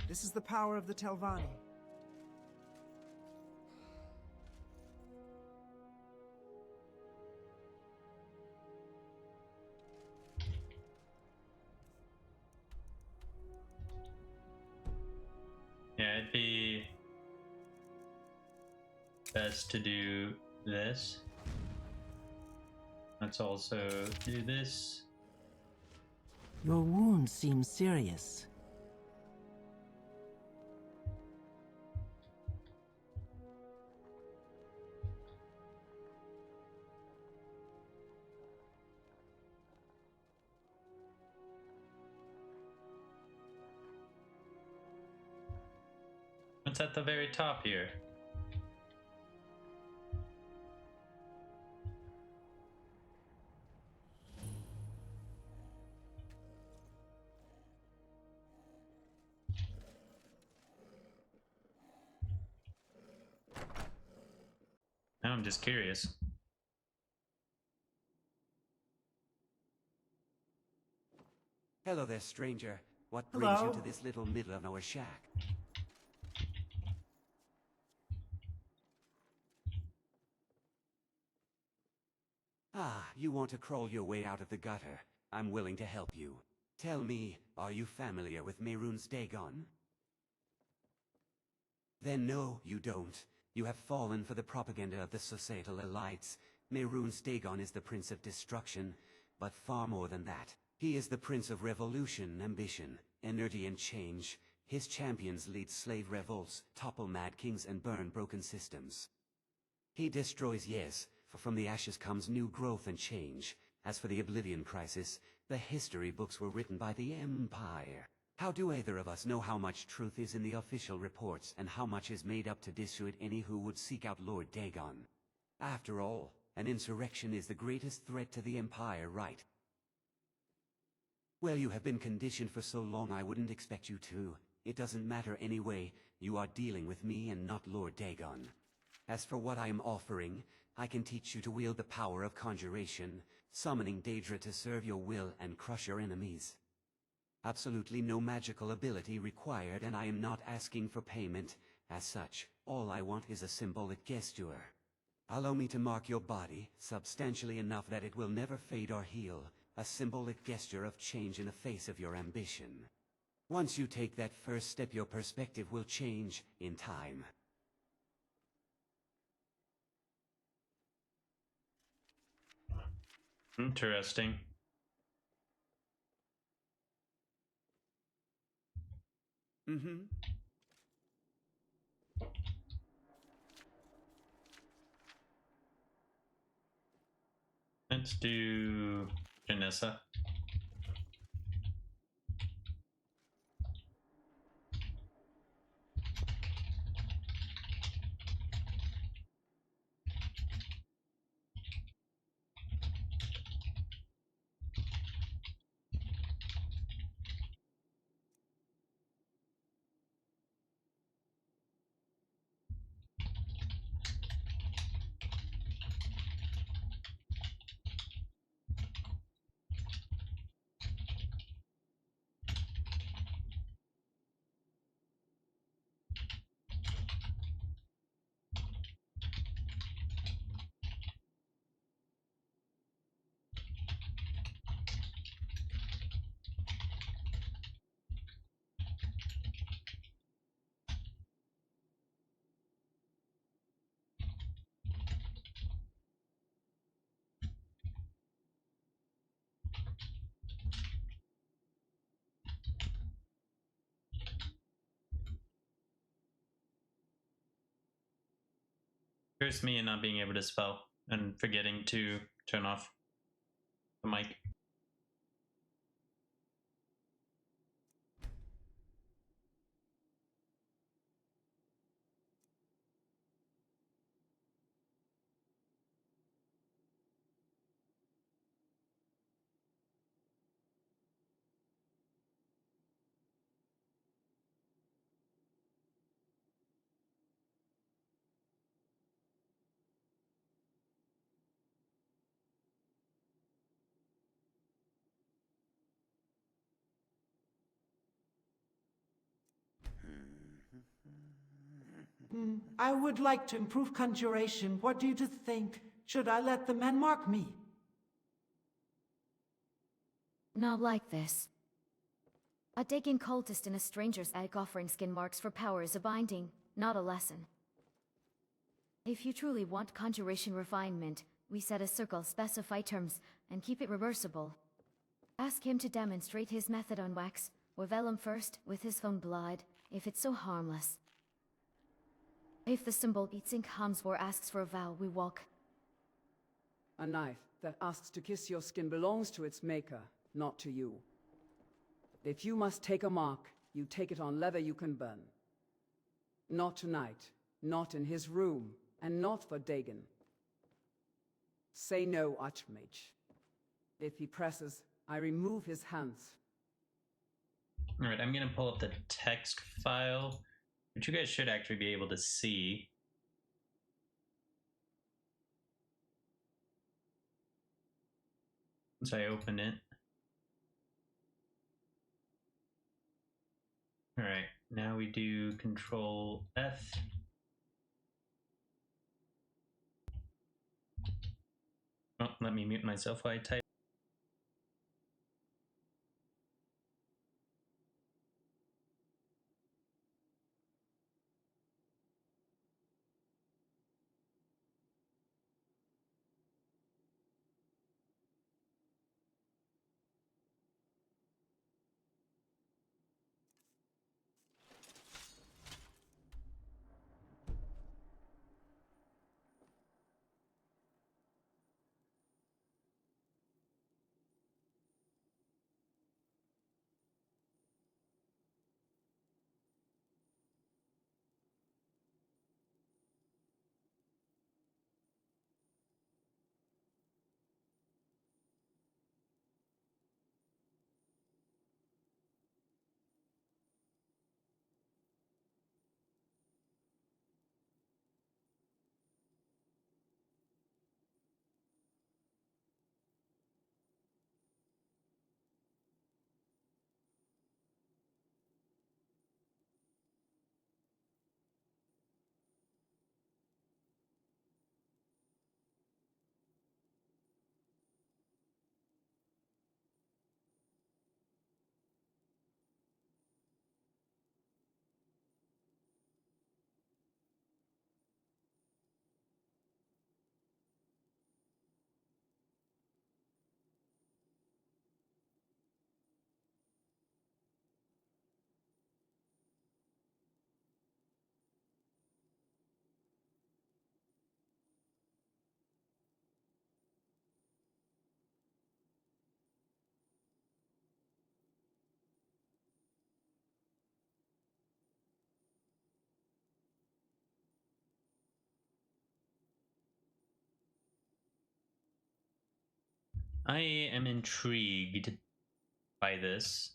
This is the power of the Telvanni. Yeah, it'd be best to do this. Let's also do this. Your wound seems serious. What's at the very top here? just curious. Hello there, stranger. What brings you Hello? to this little middle of nowhere shack? Ah, you want to crawl your way out of the gutter. I'm willing to help you. Tell me, are you familiar with Mehrunes Dagon? Then no, you don't. You have fallen for the propaganda of the societal elites. Mehrunes Dagon is the Prince of Destruction, but far more than that. He is the Prince of Revolution, Ambition, Energy and Change. His champions lead slave revolts, topple mad kings and burn broken systems. He destroys, yes, for from the ashes comes new growth and change. As for the Oblivion Crisis, the history books were written by the Empire. How do either of us know how much truth is in the official reports and how much is made up to dissuade any who would seek out Lord Dagon? After all, an insurrection is the greatest threat to the Empire, right? Well, you have been conditioned for so long I wouldn't expect you to. It doesn't matter anyway. You are dealing with me and not Lord Dagon. As for what I am offering, I can teach you to wield the power of conjuration, summoning Daedra to serve your will and crush your enemies. Absolutely no magical ability required, and I am not asking for payment. As such, all I want is a symbolic gesture. Allow me to mark your body, substantially enough that it will never fade or heal, a symbolic gesture of change in the face of your ambition. Once you take that first step, your perspective will change in time. Interesting. Mm-hmm. Let's do Janessa. Here's me not being able to spell and forgetting to turn off the mic. I would like to improve conjuration. What do you two think? Should I let the men mark me? Not like this. A Dagon cultist in a stranger's egg offering skin marks for power is a binding, not a lesson. If you truly want conjuration refinement, we set a circle, specify terms, and keep it reversible. Ask him to demonstrate his method on wax, or vellum first, with his own blood, if it's so harmless. If the symbol Itzink Hamswar asks for a vow, we walk. A knife that asks to kiss your skin belongs to its maker, not to you. If you must take a mark, you take it on leather you can burn. Not tonight, not in his room, and not for Dagon. Say no, Archmage. If he presses, I remove his hands. Alright, I'm gonna pull up the text file, which you guys should actually be able to see. once I open it. Alright, now we do Control F. Oh, let me mute myself while I type. I am intrigued by this.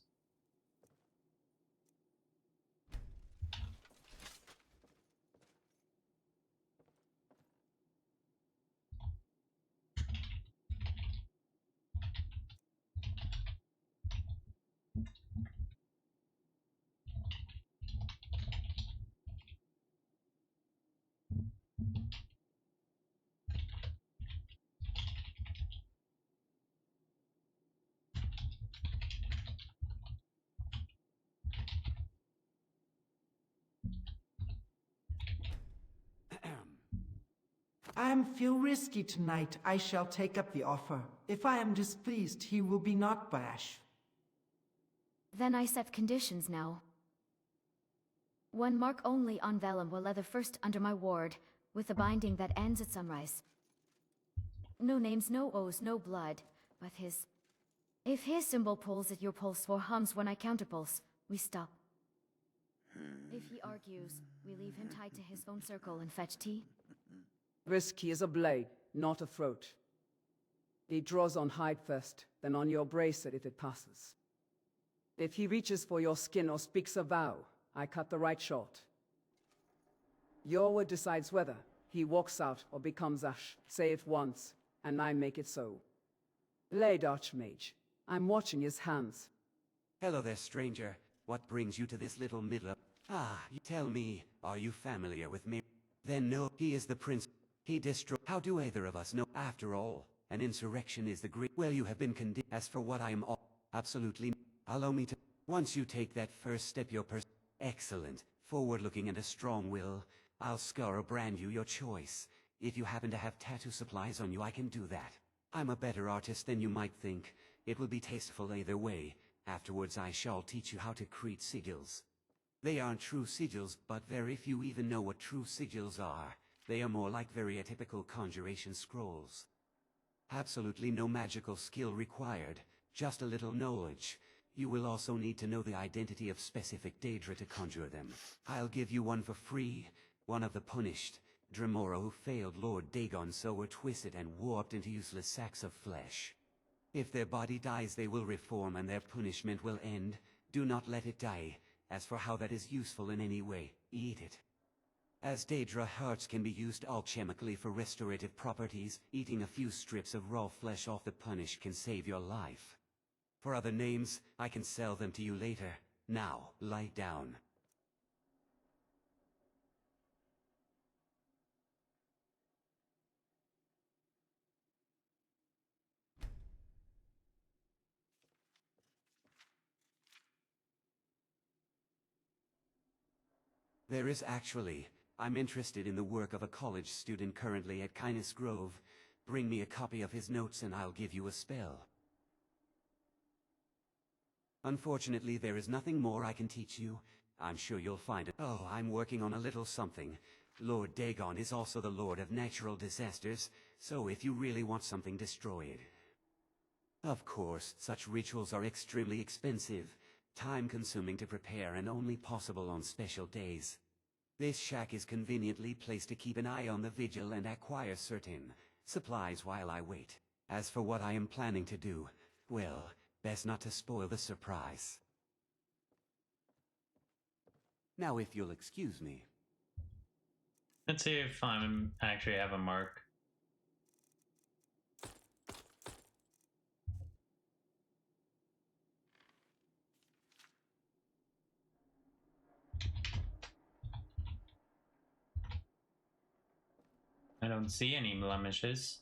I am feel risky tonight. I shall take up the offer. If I am displeased, he will be not bash. Then I set conditions now. One mark only on vellum will leather first under my ward, with a binding that ends at sunrise. No names, no oaths, no blood, but his. If his symbol pulls at your pulse or hums when I counterpulse, we stop. If he argues, we leave him tied to his own circle and fetch tea. Risky as a blade, not a throat. He draws on hide first, then on your bracelet if it passes. If he reaches for your skin or speaks a vow, I cut the right short. Your word decides whether he walks out or becomes ash. Say it once, and I make it so. Blade Archmage, I'm watching his hands. Hello there, stranger. What brings you to this little middle? Ah, you tell me, are you familiar with me? Then no, he is the prince. He destroyed. How do either of us know? After all, an insurrection is the great. Well, you have been condemned. As for what I am all, absolutely. Allow me to. Once you take that first step, your excellent, forward-looking and a strong will. I'll scar or brand you your choice. If you happen to have tattoo supplies on you, I can do that. I'm a better artist than you might think. It will be tasteful either way. Afterwards, I shall teach you how to create sigils. They aren't true sigils, but very few even know what true sigils are. They are more like very atypical conjuration scrolls. Absolutely no magical skill required, just a little knowledge. You will also need to know the identity of specific Daedra to conjure them. I'll give you one for free, one of the punished, Dremora who failed Lord Dagon, so were twisted and warped into useless sacks of flesh. If their body dies, they will reform and their punishment will end. Do not let it die. As for how that is useful in any way, eat it. As Daedra hearts can be used alchemically for restorative properties, eating a few strips of raw flesh off the punished can save your life. For other names, I can sell them to you later. Now, lie down. There is actually. I'm interested in the work of a college student currently at Kynus Grove. Bring me a copy of his notes and I'll give you a spell. Unfortunately, there is nothing more I can teach you. I'm sure you'll find it. Oh, I'm working on a little something. Lord Dagon is also the Lord of Natural Disasters, so if you really want something destroyed. Of course, such rituals are extremely expensive, time-consuming to prepare and only possible on special days. This shack is conveniently placed to keep an eye on the vigil and acquire certain supplies while I wait. As for what I am planning to do, well, best not to spoil the surprise. Now if you'll excuse me. Let's see if I actually have a mark. I don't see any blemishes.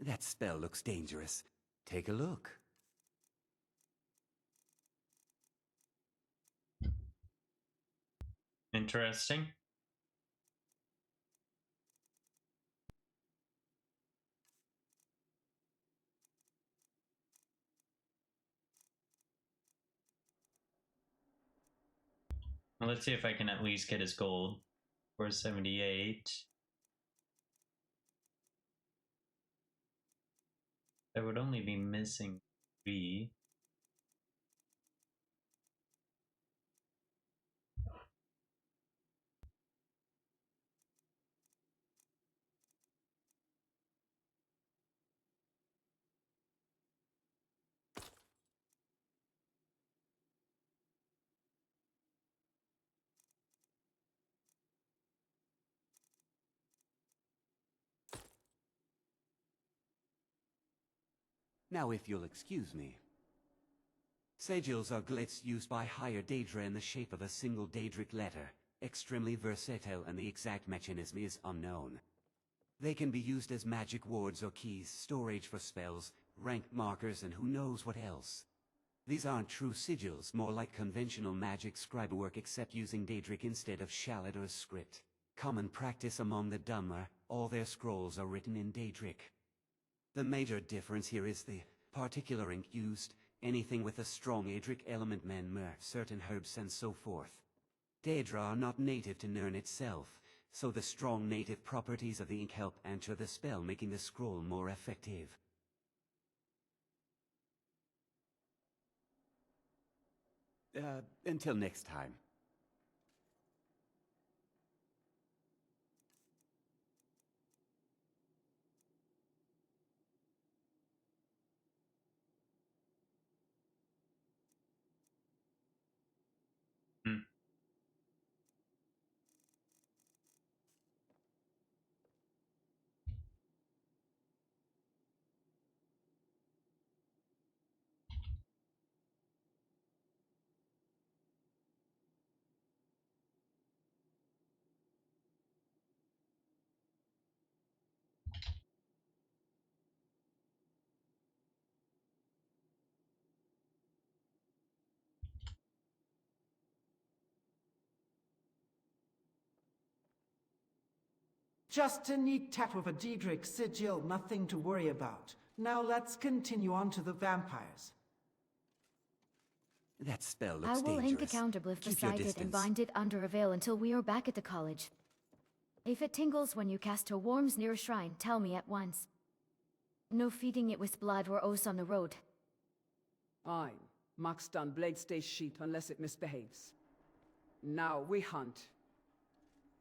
That spell looks dangerous. Take a look. Interesting. Well, let's see if I can at least get his gold. 478. I would only be missing 3. Now if you'll excuse me. Sigils are glitz used by higher Daedra in the shape of a single Daedric letter. Extremely versatile and the exact mechanism is unknown. They can be used as magic wards or keys, storage for spells, rank markers, and who knows what else. These aren't true sigils, more like conventional magic scribe work except using Daedric instead of shallot or script. Common practice among the Dunmer, all their scrolls are written in Daedric. The major difference here is the particular ink used. Anything with a strong Daedric element, Dunmer, certain herbs and so forth. Daedra are not native to Nirn itself, so the strong native properties of the ink help enter the spell, making the scroll more effective. Until next time. Just a neat tap of a Daedric sigil, nothing to worry about. Now let's continue on to the vampires. That spell looks I will dangerous. ink a counterglyph Keep your beside it and distance. bind it under a veil until we are back at the college. If it tingles when you cast her worms near a shrine, tell me at once. No feeding it with blood or oaths on the road. Aye. Max done blade stays sheet unless it misbehaves. Now we hunt.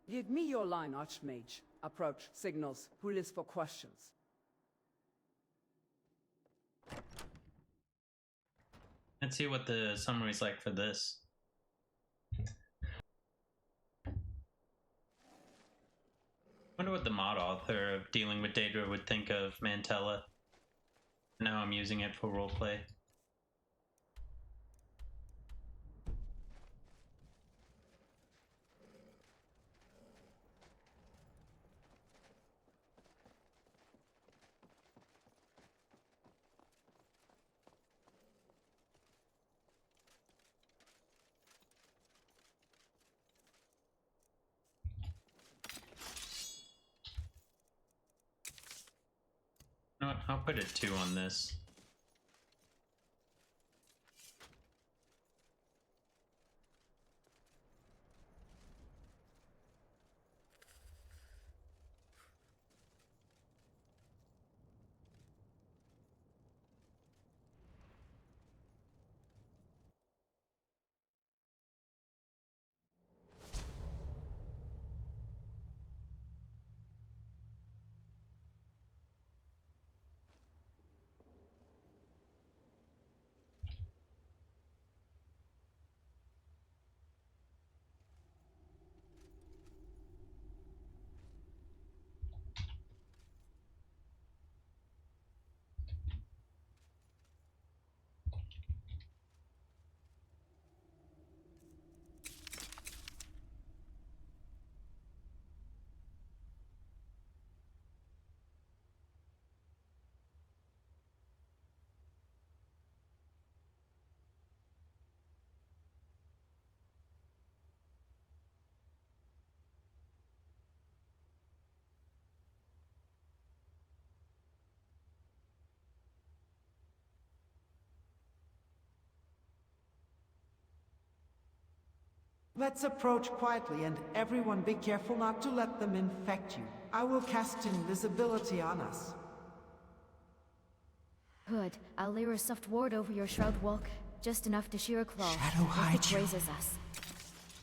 Give me your line, Archmage. Approach, signals, who lives for questions. Let's see what the summary's like for this. Wonder what the mod author of Dealing with Daedra would think of Mantella. Now I'm using it for roleplay. No, I'll put a 2 on this. Let's approach quietly and everyone be careful not to let them infect you. I will cast invisibility on us. Good. I'll layer a soft ward over your shroud walk, just enough to shear a claw. Shadow if hide it you. raises us.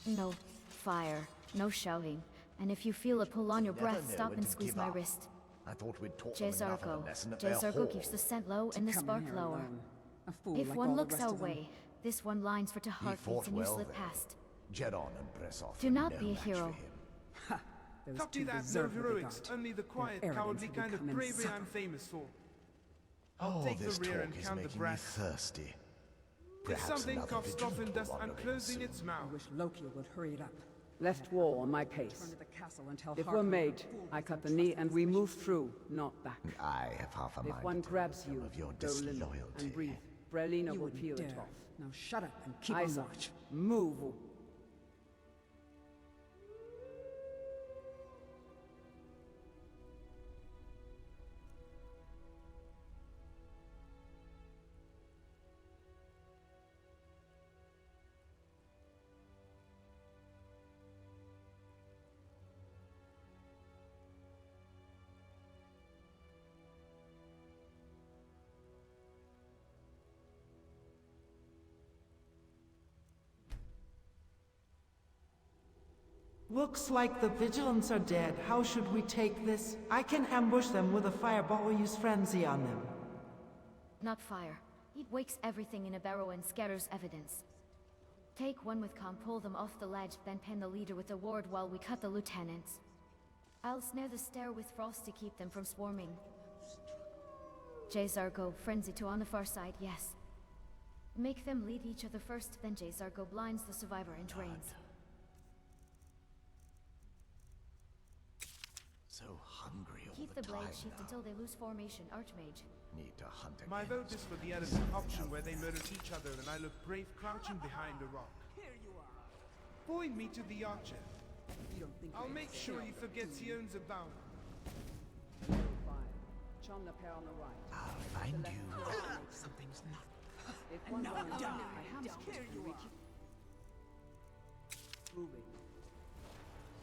No fire, no shouting. And if you feel a pull on your breath, stop and squeeze my wrist. I thought we'd taught them enough of Jezargo. a lesson at their Jezargo hall. keeps the scent low and the Come spark here lower. alone. A fool If like one all the looks rest our of them. way, this one lines for to He heartbeats fought and you well slip then. past. Jet on and press off. Do and not no be a match for hero. him. Those Copy two that, no deserve what they heroics. got. Only the quiet, arrogance cowardly will kind of become bravery I'm insufferable. famous for. I'll All take this the rear talk and is count the making me breath. thirsty. If Perhaps something another coughs vigil off in will dust, I'm wander in closing soon. its mouth. I wish Loki would hurry it up. Left wall on my pace. Return to the castle and tell If Harker we're what a made, fool I he cut the can knee trust and in we his move wishes. through, not back. I have half a If mind one to grabs tell you, of your go limp disloyalty. and breathe. Brelina You will wouldn't peel it dare. off. Now shut up and keep Eyes a up. watch. Move. Looks like the Vigilants are dead. How should we take this? I can ambush them with a fireball or use frenzy on them. Not fire. It wakes everything in a barrow and scatters evidence. Take one with calm, pull them off the ledge, then pin the leader with a ward while we cut the lieutenants. I'll snare the stair with frost to keep them from swarming. Jezargo, frenzy to on the far side, yes. Make them lead each other first, then Jezargo blinds the survivor and drains. So hungry all Keep the the time blade sheathed now. until they lose formation, Archmage. Need to hunt again. My vote is for the Edison option where they murder each other and I look brave crouching behind a rock. Point me to the archer. You don't think I'll make sure he forgets he owns a bound. Ashlander on the right. I'll find you. Something's not. If one wrong, I have there you are. Moving.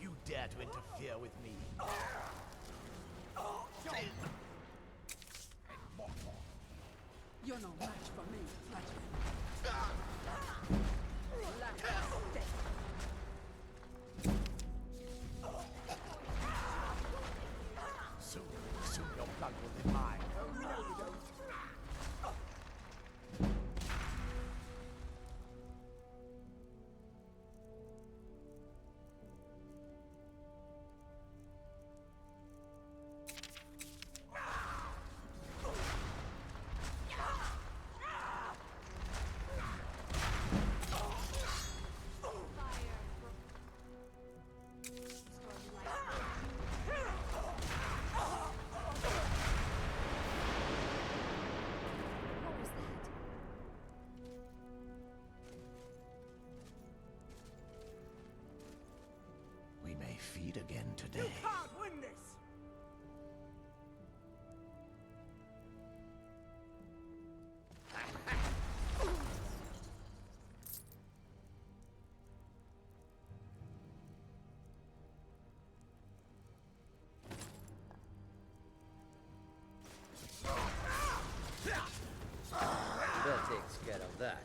You dare to interfere with me? You're no match for me, Flatman. Soon your blood will be mine. We may feed again today. You can't win this! That takes care of that.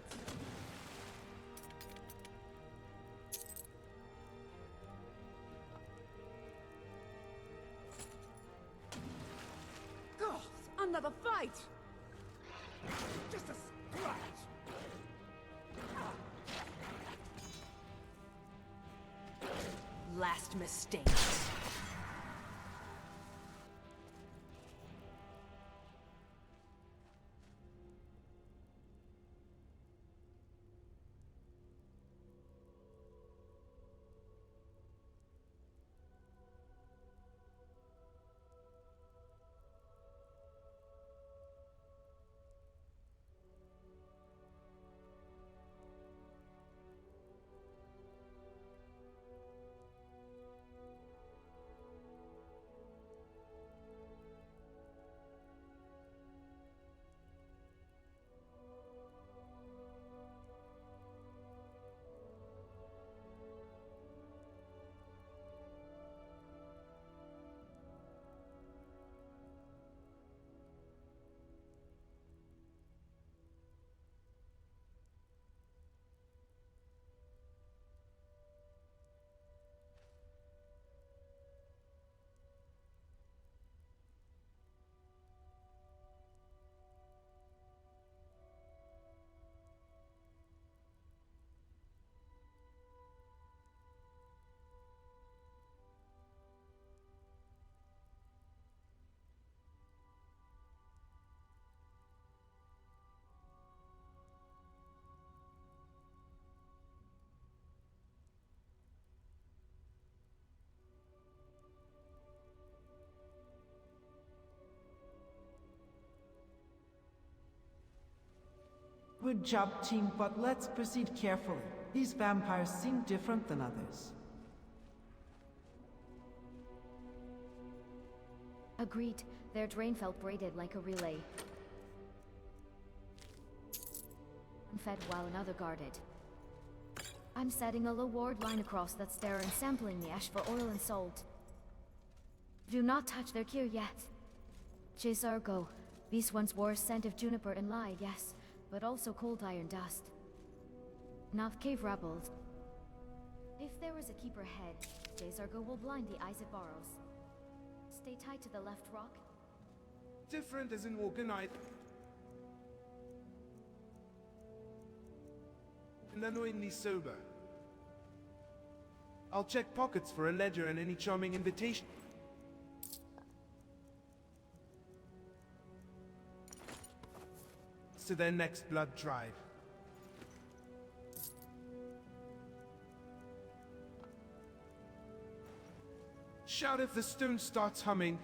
God, another fight! Just a scratch! Last mistake. Good job, team, but let's proceed carefully. These vampires seem different than others. Agreed. Their drain felt braided like a relay. One fed while another guarded. I'm setting a low ward line across that's there and sampling the ash for oil and salt. Do not touch their gear yet. Jezargo. These ones wore a scent of juniper and lye, yes, but also cold iron dust. Not cave rabbles. If there is a keeper ahead, Jezargo will blind the eyes it borrows. Stay tight to the left rock. Different as in organized. And annoyingly sober. I'll check pockets for a ledger and any charming invitation. To their next blood drive. Shout if the stone starts humming.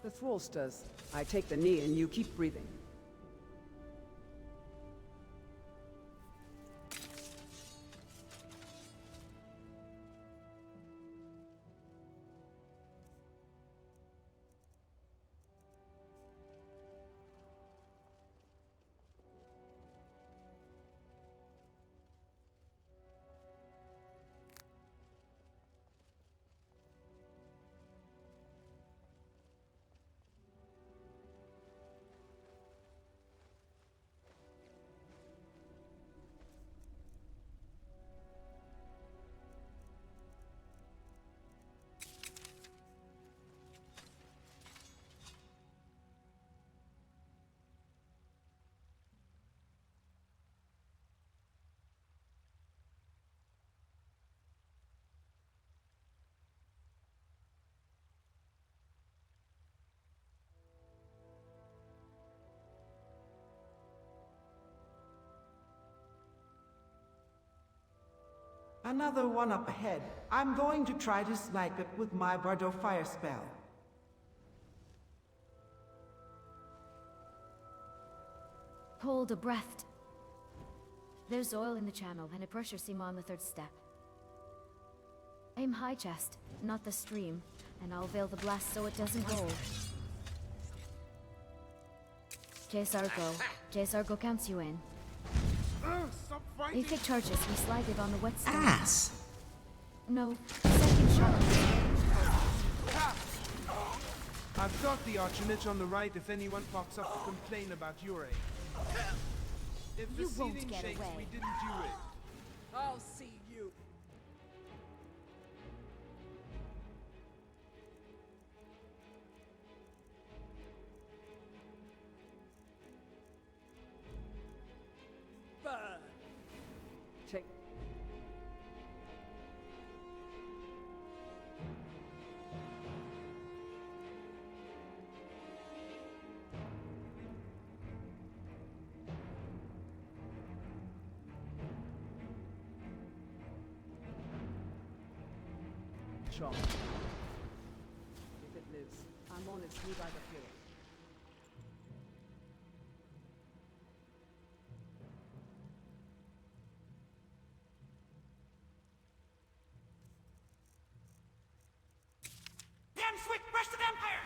The thrallsters. I take the knee and you keep breathing. Another one up ahead. I'm going to try to snipe it with my Bardo fire spell. Hold a breath. There's oil in the channel and a pressure seam on the third step. Aim high, chest, not the stream, and I'll veil the blast so it doesn't roll. J-Sargo counts you in. If it charges, we slide it on the wet stone. Ass! No, second shot. I've got the Archonich on the right if anyone pops up to complain about your aim. If the You won't ceiling get shakes, away. we didn't do it. I'll see you. Burn. Take. Chop. If it lives, I'm on its knee by the hill. Damn swift breasted Empire!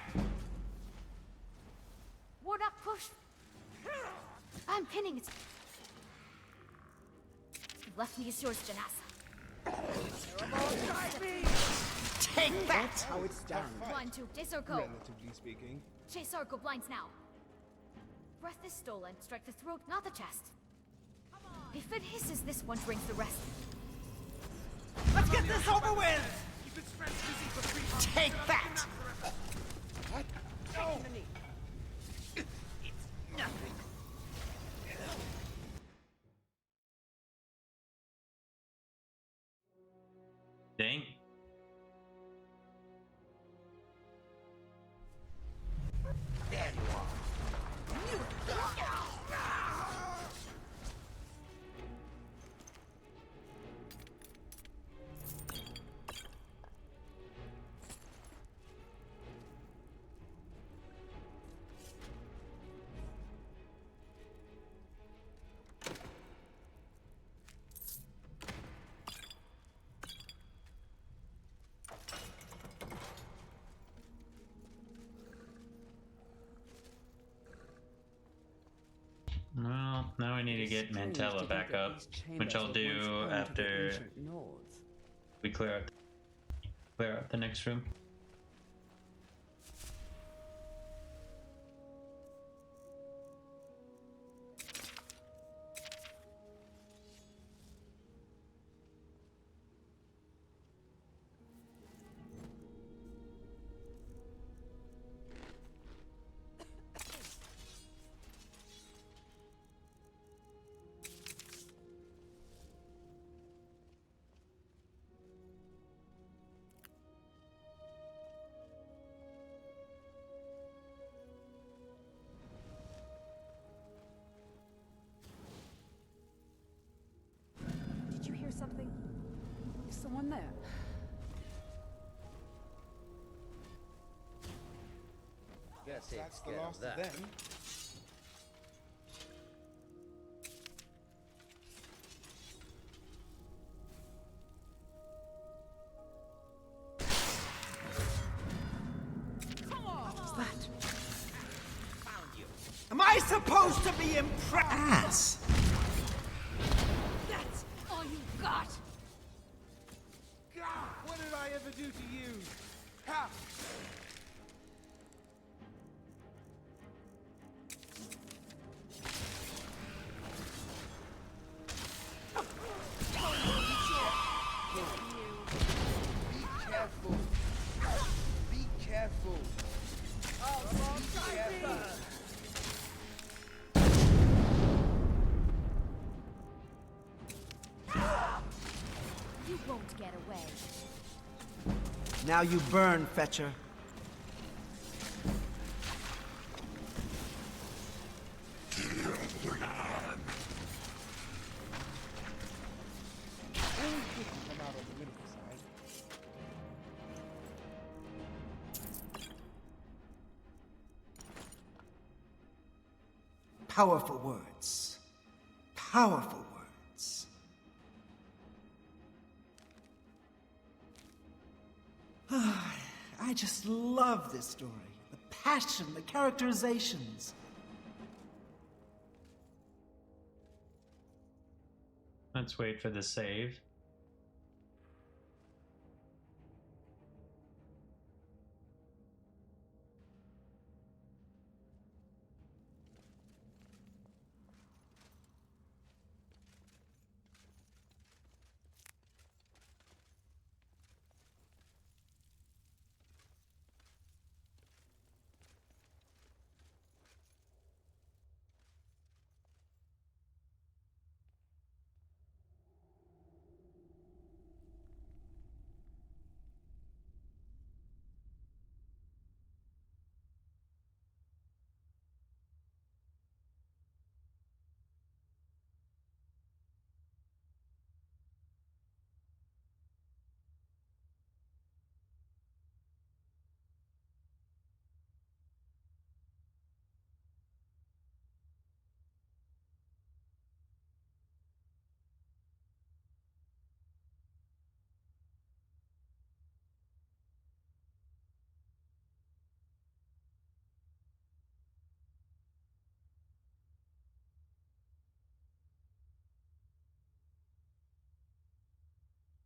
Ward up, push! I'm pinning it. Left me is yours, Janasa. Take that! How it's done. Blind to J-Sargo. Relatively speaking. J-Sargo blinds now. Breath is stolen. Strike the throat, not the chest. If it hisses, this one drinks the rest. Let's get this over with! Take that! What? No! It's nothing. Dang. There you are. Well, now I need to get Mantella back up, which I'll do after we clear out the next room. Did you hear something? Is someone there? Guess That's the last of them. Am I supposed to be impressed? Ass! That's all you got! God, what did I ever do to you? Ha! Be careful. Be careful. Be careful. You won't get away. Now you burn, Fetcher. Powerful words. Powerful words. I just love this story. The passion, the characterizations. Let's wait for the save.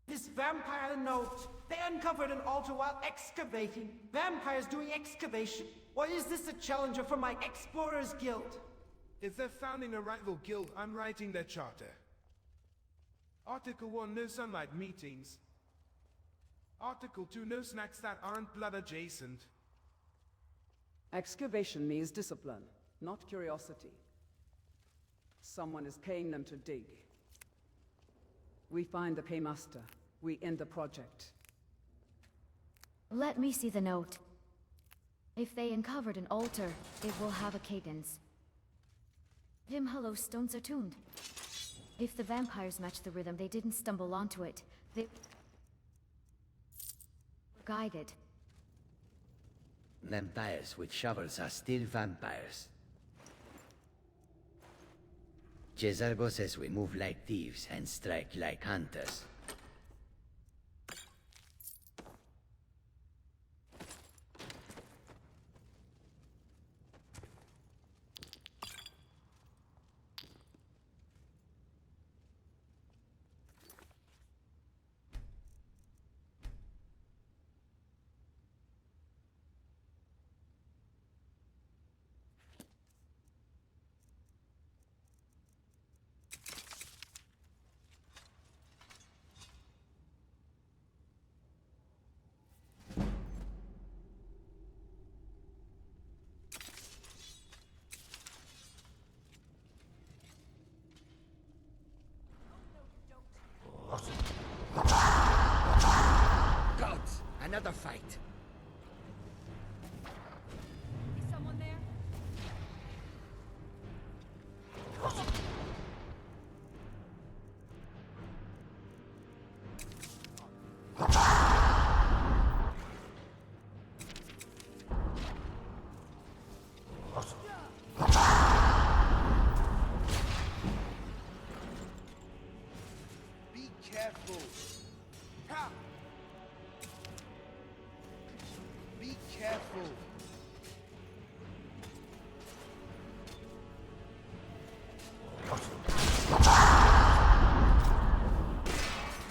This vampire note. They uncovered an altar while excavating. Vampires doing excavation? Or is this a challenger for my Explorers Guild? If they're founding a rival guild, I'm writing their charter. Article 1, no sunlight meetings. Article 2, no snacks that aren't blood adjacent. Excavation means discipline, not curiosity. Someone is paying them to dig. We find the paymaster. We end the project. Let me see the note. If they uncovered an altar, it will have a cadence. Him hollow stones are tuned. If the vampires match the rhythm, they didn't stumble onto it. They were guided. Vampires with shovels are still vampires. Jezargo says we move like thieves and strike like hunters. Gods! Another fight! Is someone there? Be careful. Ha! Be careful.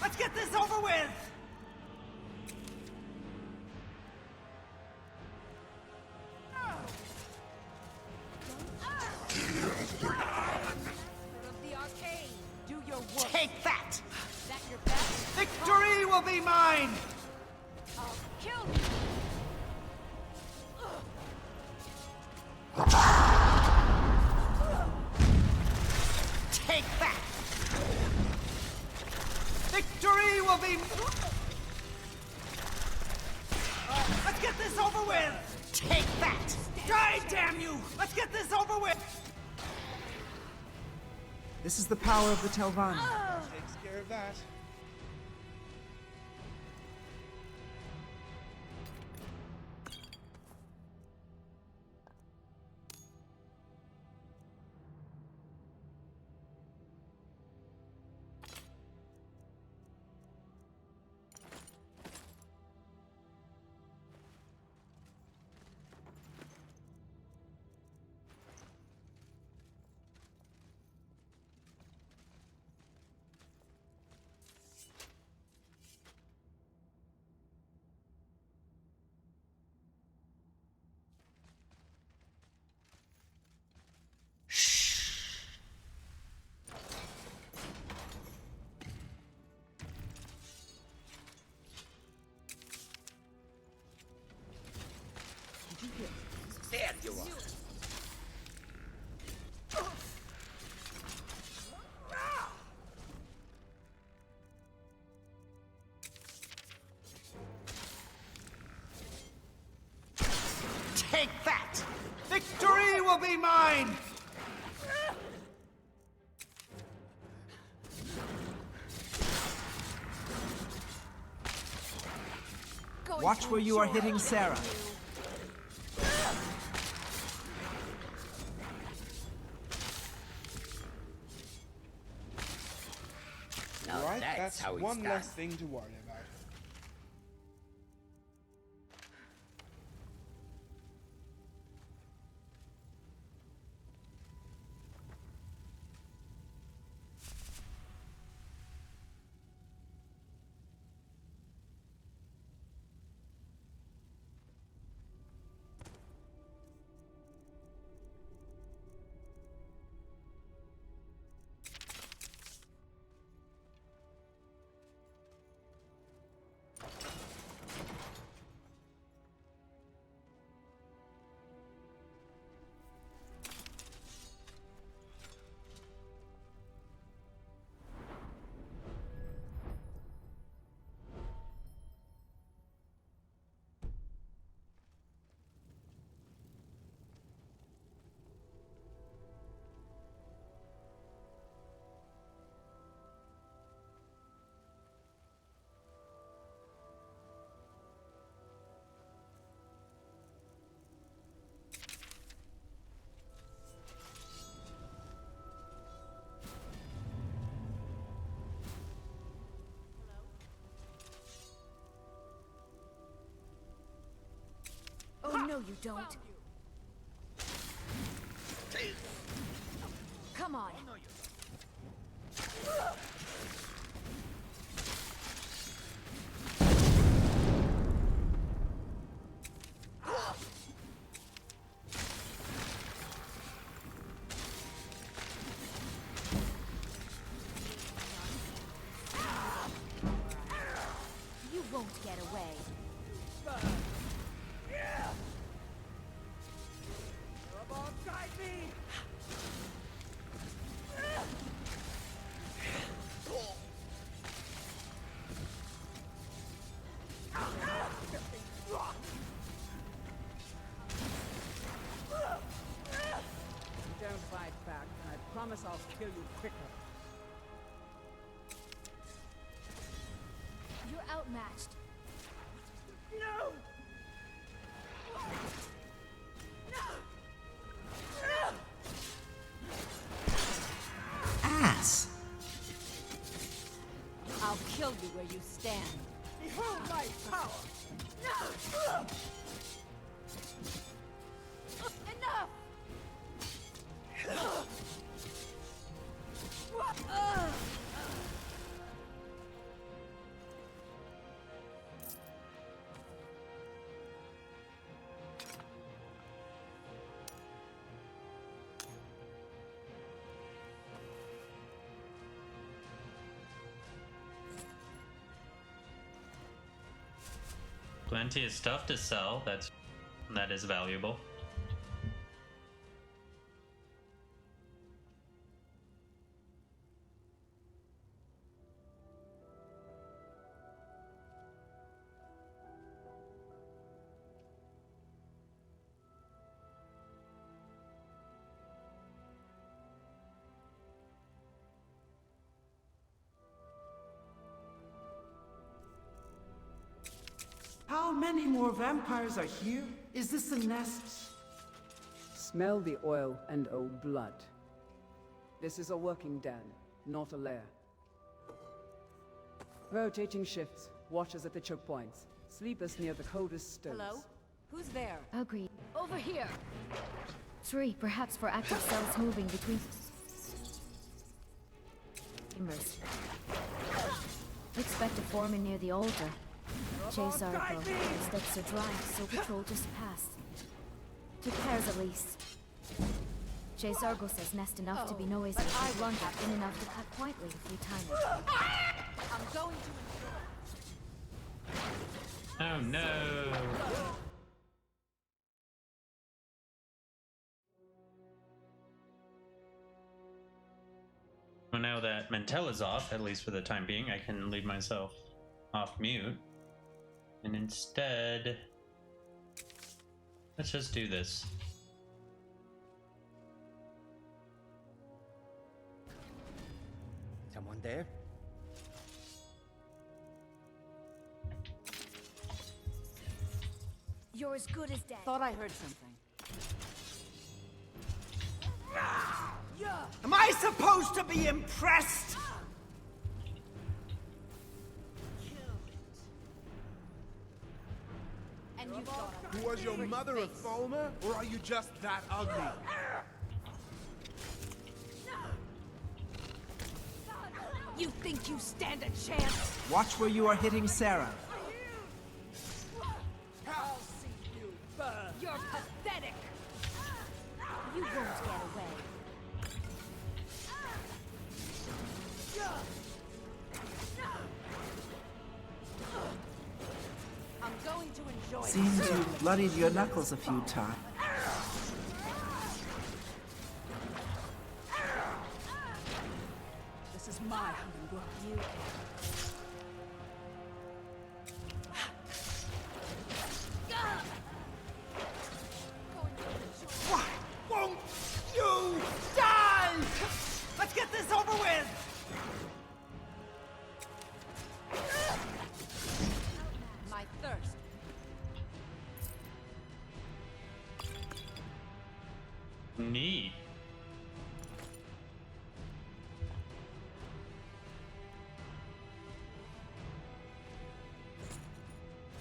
Let's get this over with! Take that! That your best? Victory will be mine! I'll kill you! Take that! Victory will be... Let's get this over with! Take that! Die, damn you! Let's get this over with! This is the power of the Telvanni. Takes care of that. You are. Take that! Victory will be mine! Watch where you are hitting Sarah. Now Right, that's that's how it's one done. less thing to worry about. Oh, no, you don't. Come on. You won't get away. Don't fight back, and I promise I'll kill you quicker. You're outmatched. No! Ass! I'll kill you where you stand. Behold my power! Enough! Plenty of stuff to sell. That is valuable. How many more vampires are here? Is this a nest? Smell the oil and old blood. This is a working den, not a lair. Rotating shifts, watchers at the choke points, sleepers near the coldest stones. Hello? Who's there? Agreed. Over here. 3, perhaps for active cells moving between chambers. Expect a foreman near the altar. Chase Arco. Steps are dry, so patrol just passed. 2 pairs at least. Chase Argo says nest enough to be noisy, but blunt thin enough to cut quietly if we time it. I'm going to... Oh no! that Mantella's off, at least for the time being, I can leave myself off mute. And instead, let's just do this. Someone there? You're as good as dead. Thought I heard something. Am I supposed to be impressed? And you thought Who was your mother, a Fulmer? Or are you just that ugly? You think you stand a chance? Watch where you are hitting Sarah. I'll see you burn. You're pathetic. you won't get away. I'm going to enjoy Seems you bloodied your knuckles a few times. This is my hunting ground. You Why won't you die? Let's get this over with! My thirst. Neat.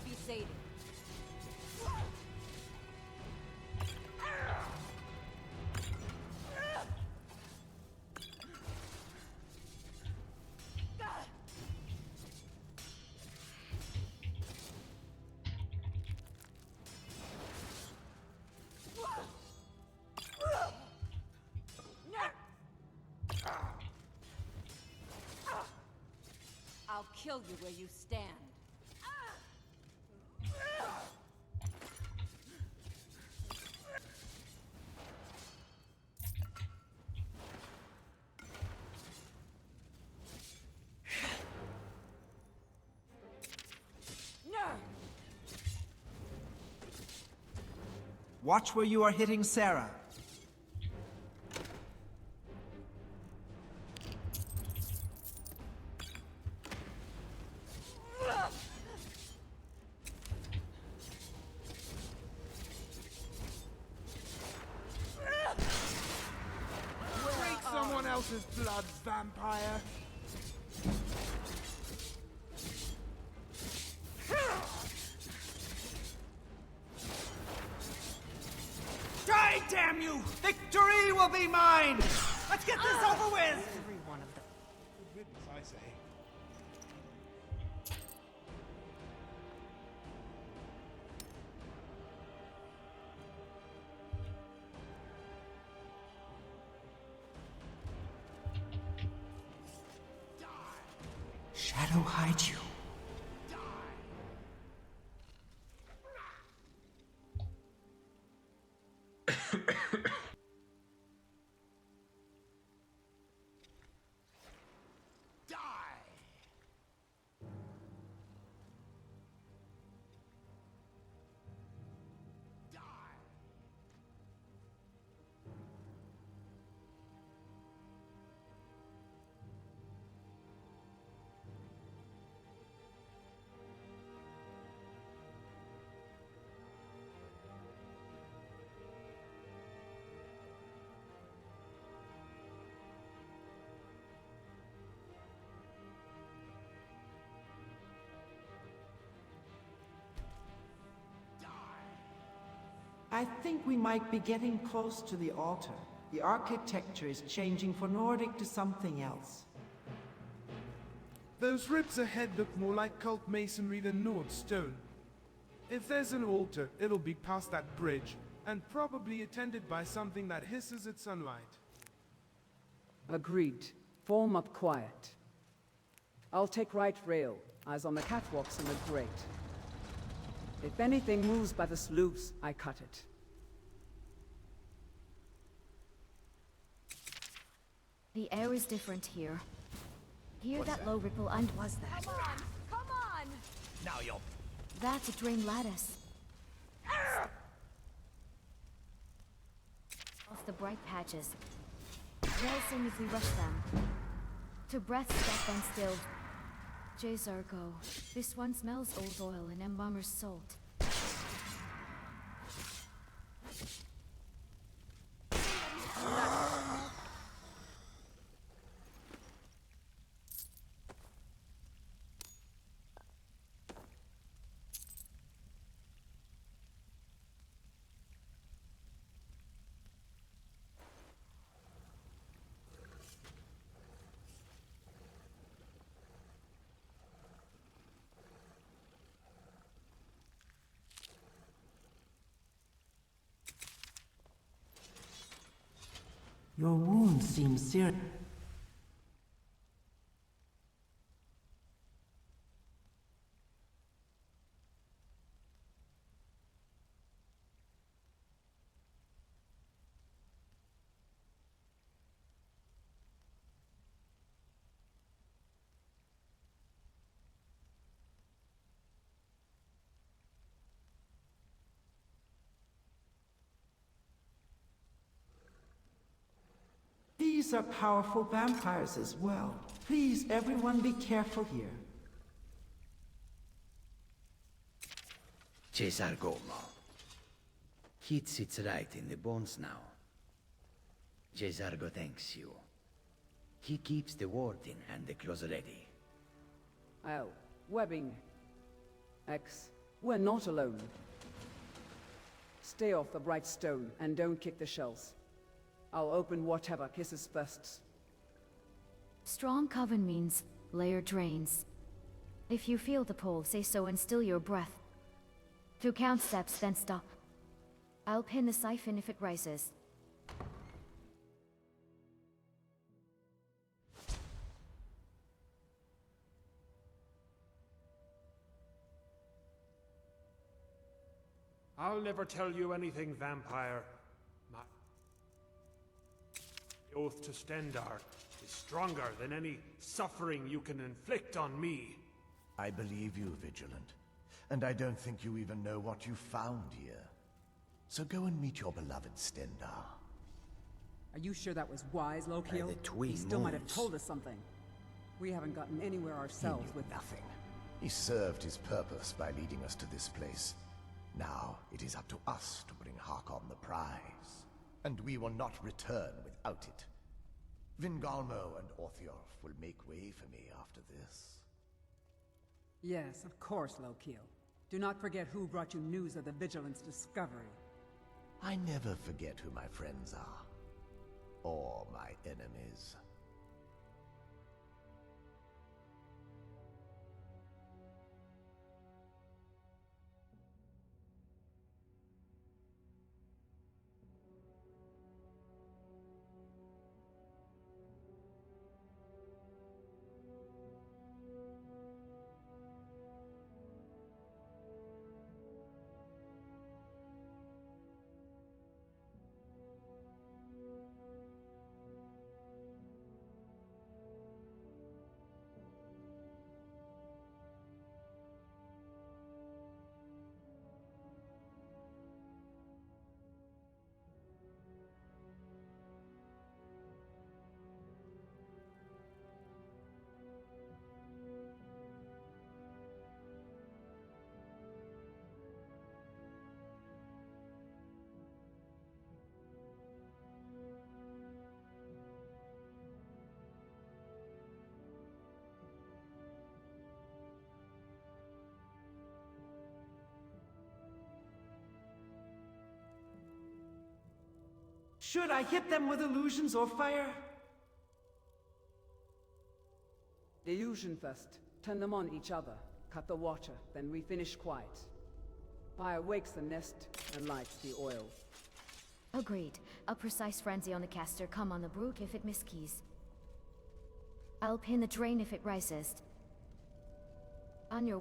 Be sated. I'll kill you where you stand. Watch where you are hitting Sarah. Drink someone else's blood, vampire. Die, damn you! Victory will be mine! Let's get this over with! Every one of them. Good riddance, I say. Shadow hide you. I think we might be getting close to the altar. The architecture is changing from Nordic to something else. Those ribs ahead look more like cult masonry than Nord stone. If there's an altar, it'll be past that bridge, and probably attended by something that hisses at sunlight. Agreed. Form up quiet. I'll take right rail, eyes on the catwalks and the grate. If anything moves by the sluice, I cut it. The air is different here. Hear that low ripple and was that? Come on! Come on! Now you're... That's a drain lattice. Off the bright patches. They'll sing if we rush them. To breath step and still. Jezargo. This one smells old oil and embalmer's salt. Your wound seems serious. These are powerful vampires as well. Please, everyone, be careful here. Jezargomo. Heat sits right in the bones now. Jezargo thanks you. He keeps the warden and the clothes ready. Oh, webbing. X, we're not alone. Stay off the bright stone and don't kick the shells. I'll open whatever kisses first. Strong coven means layer drains. If you feel the pull, say so and still your breath. 2 count steps, then stop. I'll pin the siphon if it rises. I'll never tell you anything, vampire. My oath to Stendar is stronger than any suffering you can inflict on me. I believe you, Vigilant. And I don't think you even know what you found here. So go and meet your beloved Stendar. Are you sure that was wise, Lokiel? By the twin He still might have moons. told us something. We haven't gotten anywhere ourselves He knew with nothing. He served his purpose by leading us to this place. Now it is up to us to bring Harkon the prize. And we will not return without it. Vingalmo and Orthiorf will make way for me after this. Yes, of course, Lokiel. Do not forget who brought you news of the Vigilant's discovery. I never forget who my friends are. Or my enemies. Should I hit them with illusions or fire? Delusion first. Turn them on each other. Cut the water, then refinish quiet. Fire wakes the nest and lights the oil. Agreed. A precise frenzy on the caster, come on the brook if it miskeys. I'll pin the drain if it rises. On your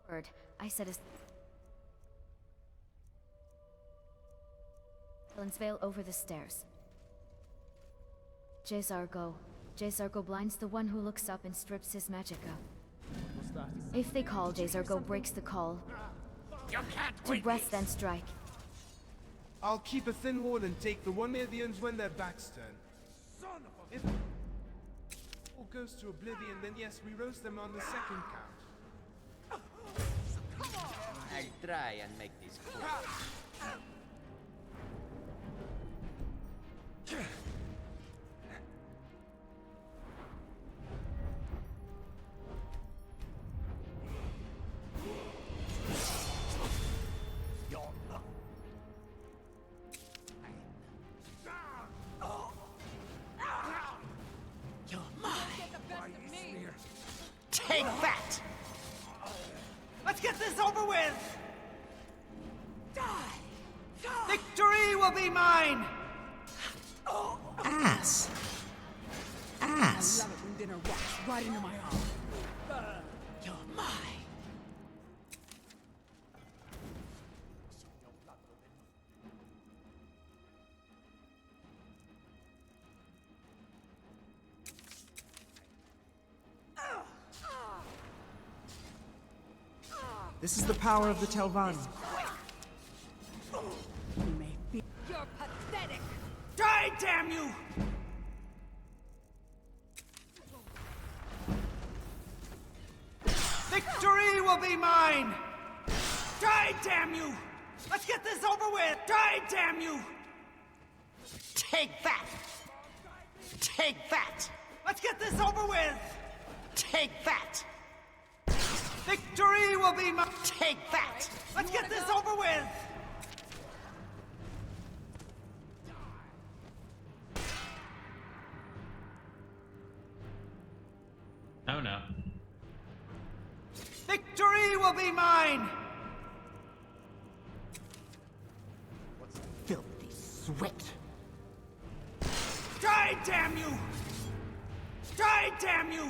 word, I said a Veil over the stairs. Jezargo. Jezargo blinds the one who looks up and strips his magicka. If they call, Jezargo breaks the call. To breath, then strike. I'll keep a thin wall and take the one near the ends when their backs turn. If all goes to oblivion, then yes, we roast them on the second count. I'll try and make this quick. Take that! Let's get this over with! Victory will be mine! Ass. Ass. I love it when dinner walks right into my arm. You're mine. This is the power of the Telvan. You're pathetic! Die, damn you! Victory will be mine! Die, damn you! Let's get this over with! Die, damn you! Take that! Take that! Let's get this over with! Take that! Victory will be mine! Take that! Let's get this over with! Oh no. Victory will be mine! Filthy sweat. Die, damn you! Die, damn you!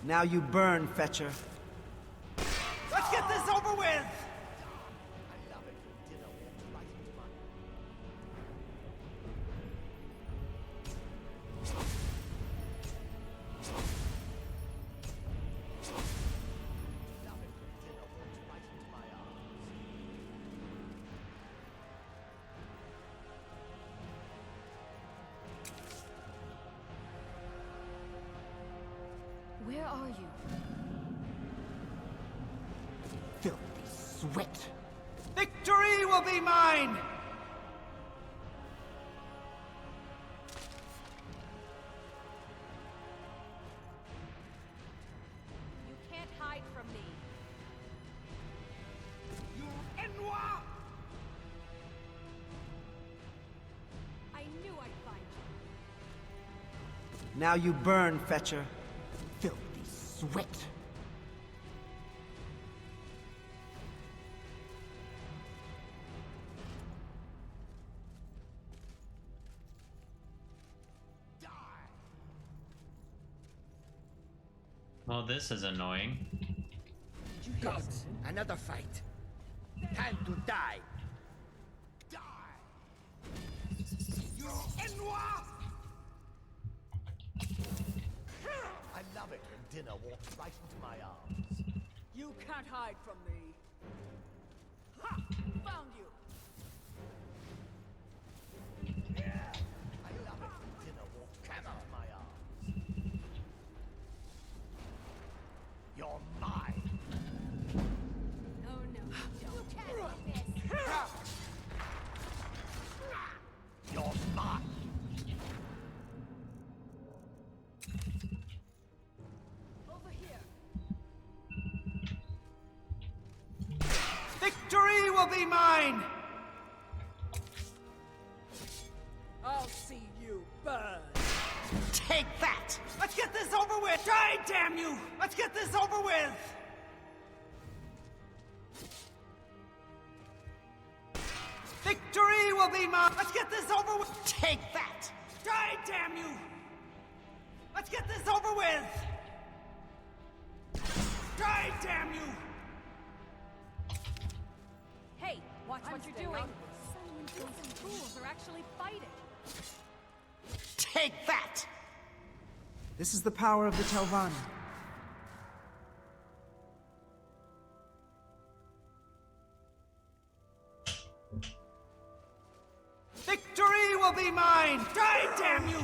Now you burn, Fetcher. Let's get this over with! Where are you? Filthy sweat. Victory will be mine! You can't hide from me. You Enwa! I knew I'd find you. Now you burn, Fetcher. Filthy sweat. Well, this is annoying. Gods, another fight. Time to die. You Enwa! I love it when dinner walks right into my arms. You can't hide from me. Ha! Found you. I love it when dinner walks right into my arms. You're mine. Oh no, you can't do this. You're mine. Over here. Victory will be mine! I'll see you burn. Take that! Let's get this over with! Die, damn you! Let's get this over with! Victory will be mine! Let's get this over with! Take that! Die, damn you! Let's get this over with! Die, damn you! Hey, watch what you're doing. Some fools are actually fighting. Take that! This is the power of the Telvanni. Victory will be mine! Die, damn you!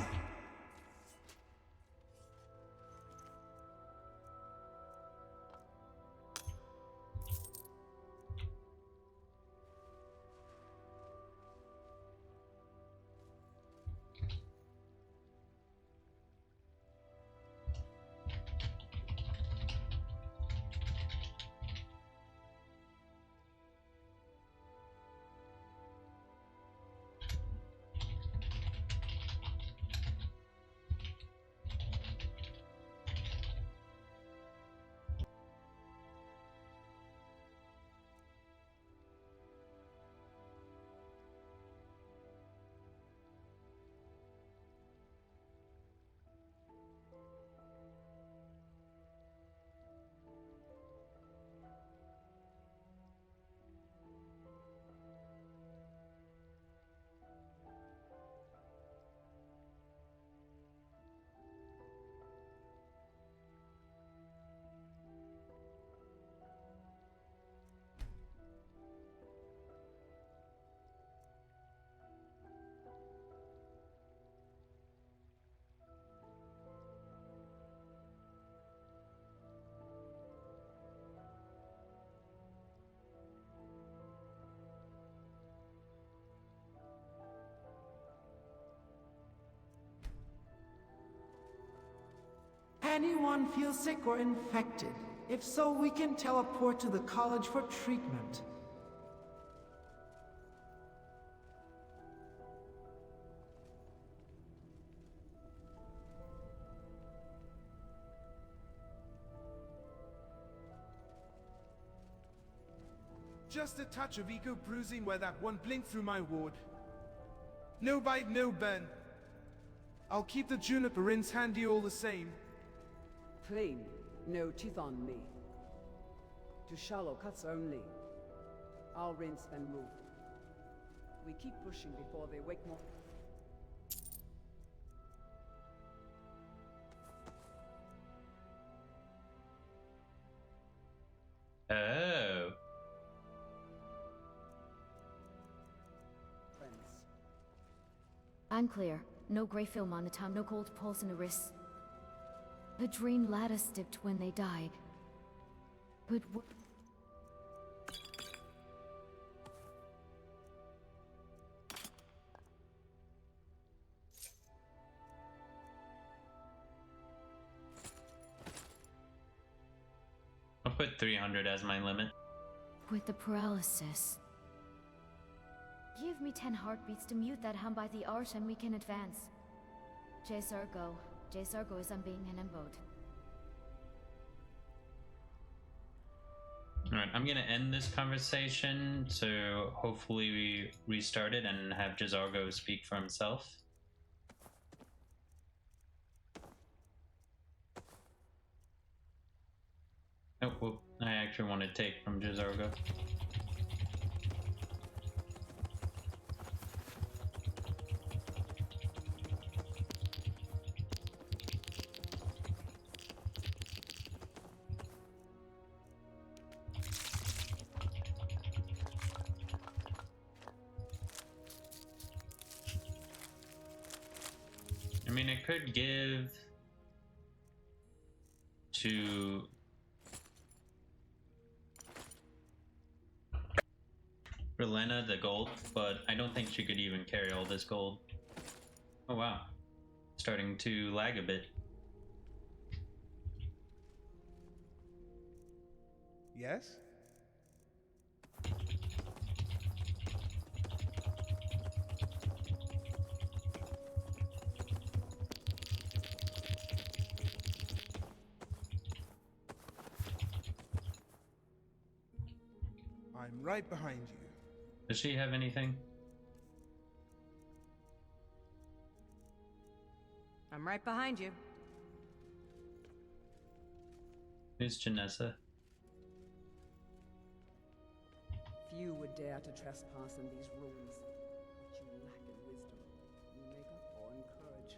Anyone feel sick or infected? If so, we can teleport to the college for treatment. Just a touch of eco-bruising where that one blinked through my ward. No bite, no burn. I'll keep the juniper rinse handy all the same. Clean, no teeth on me. To shallow cuts only. I'll rinse then move. We keep pushing before they wake more. Oh. Unclear. No gray film on the tongue, no cold pulse in the wrists. The dream lattice dipped when they died. But what? I'll put 300 as my limit. With the paralysis. Give me 10 heartbeats to mute that hum by the arch and we can advance. J. Sargo. J. Sargo is on being an embode. Alright, I'm gonna end this conversation, so hopefully we restart it and have Jazargo speak for himself. Oh, whoop. I actually want to take from Jazargo. I mean, I could give to Relena the gold, but I don't think she could even carry all this gold. Oh wow, starting to lag a bit. Yes? I'm right behind you. Does she have anything? I'm right behind you. Who's Janessa? Few would dare to trespass in these ruins. What you lack in wisdom, you make up for in courage.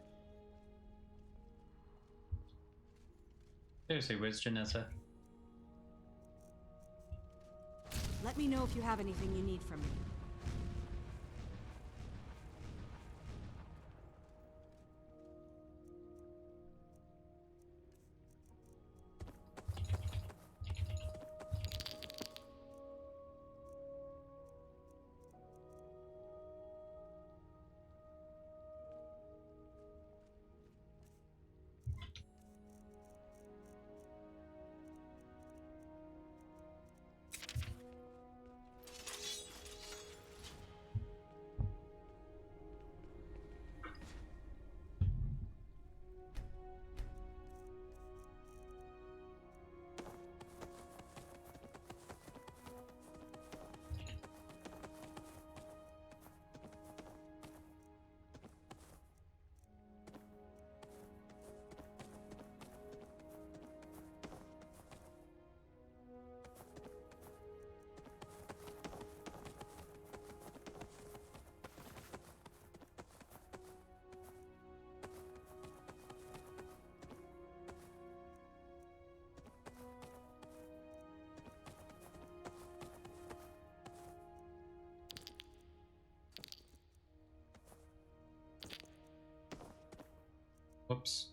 Seriously, where's Janessa? Let me know if you have anything you need from me. Whoops.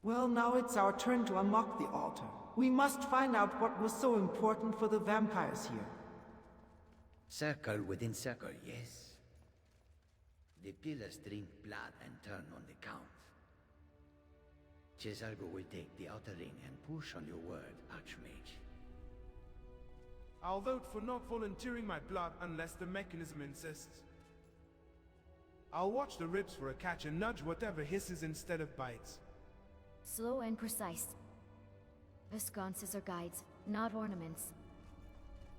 Well, now it's our turn to unlock the altar. We must find out what was so important for the vampires here. Circle within circle, yes. The pillars drink blood and turn on the count. Cesargo will take the outer ring and push on your word, Archmage. I'll vote for not volunteering my blood unless the mechanism insists. I'll watch the ribs for a catch and nudge whatever hisses instead of bites. Slow and precise. The sconces are guides, not ornaments.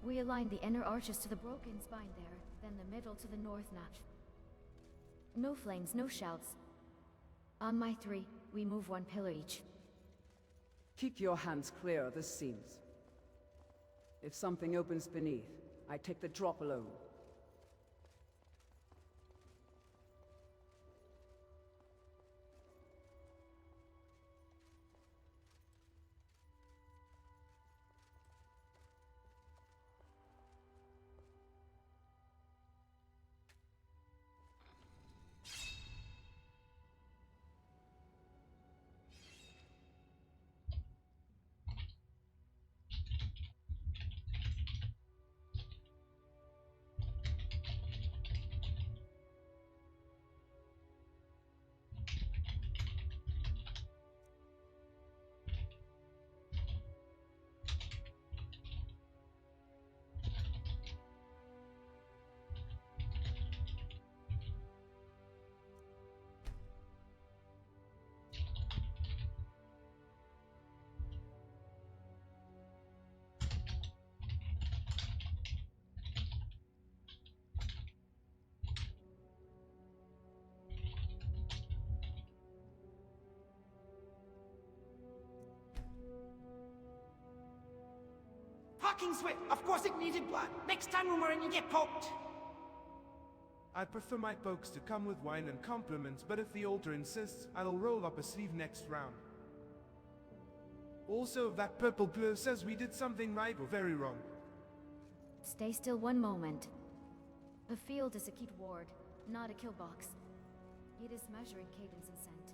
We align the inner arches to the broken spine there, then the middle to the north notch. No flames, no shouts. On my 3, we move 1 pillar each. Keep your hands clear of the seams. If something opens beneath, I take the drop alone. Fucking sweat! Of course it needed blood! Next time, Rumorin, you get poked! I'd prefer my pokes to come with wine and compliments, but if the altar insists, I'll roll up a sleeve next round. Also, if that purple blur says we did something right or very wrong. Stay still 1 moment. The field is a key ward, not a kill box. It is measuring cadence and scent.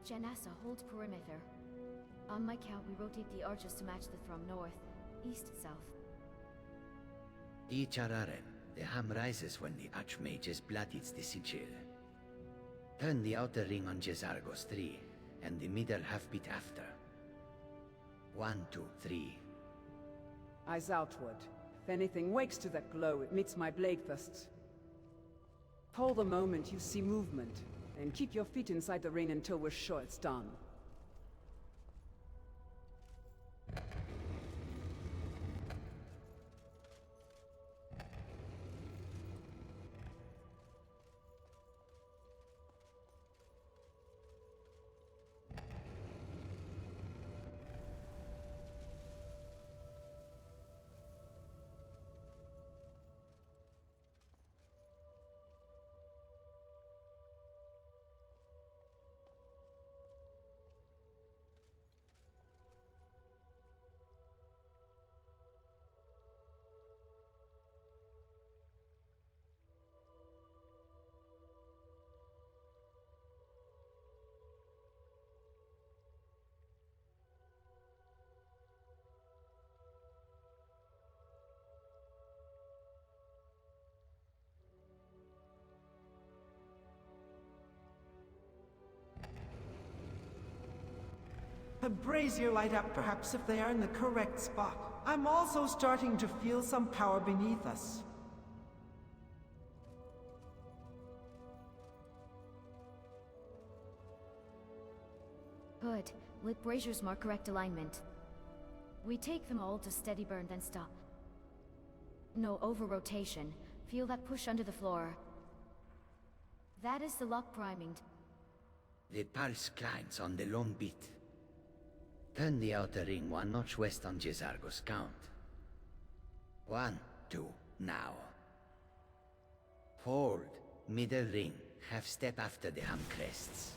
Janassa, hold perimeter. On my count, we rotate the arches to match the from north, east, south. Ichararen, the ham rises when the Archmage's blood hits the sigil. Turn the outer ring on Jezargos 3, and the middle half beat after. 1, 2, 3. Eyes outward. If anything wakes to that glow, it meets my blade thrusts. Pull the moment you see movement, and keep your feet inside the ring until we're sure it's done. The brazier light up, perhaps, if they are in the correct spot. I'm also starting to feel some power beneath us. Good. Lit braziers mark correct alignment. We take them all to steady burn, then stop. No over-rotation. Feel that push under the floor. That is the lock priming. The pulse climbs on the long beat. Turn the outer ring 1 notch west on Jezargos count. 1, 2, now. Hold. Middle ring. Half step after the ham crests.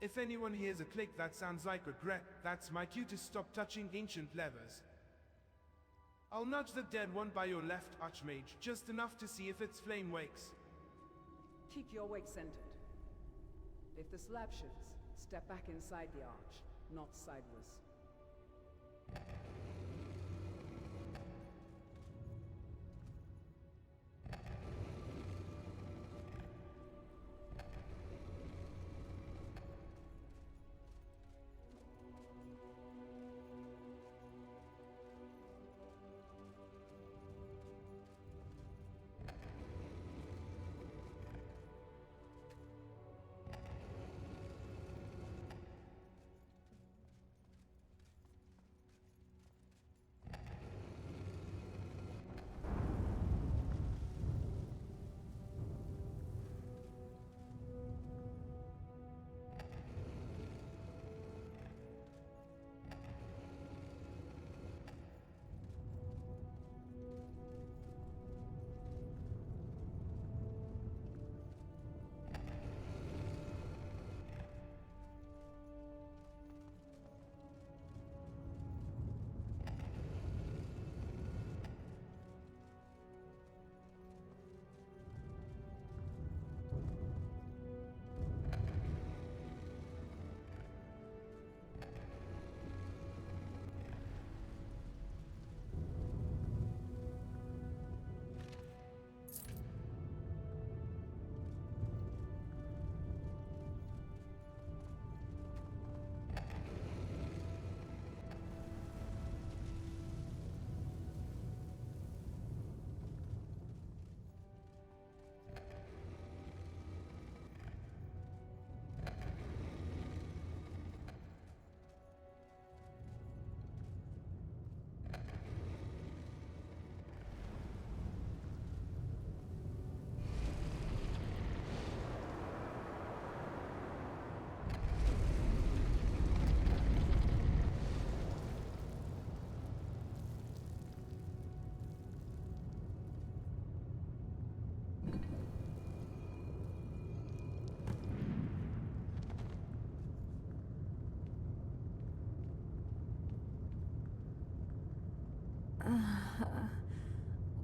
If anyone hears a click that sounds like regret, that's my cue to stop touching ancient levers. I'll nudge the dead one by your left, Archmage, just enough to see if its flame wakes. Keep your wake centered. If the slab shifts, step back inside the arch, not sideways.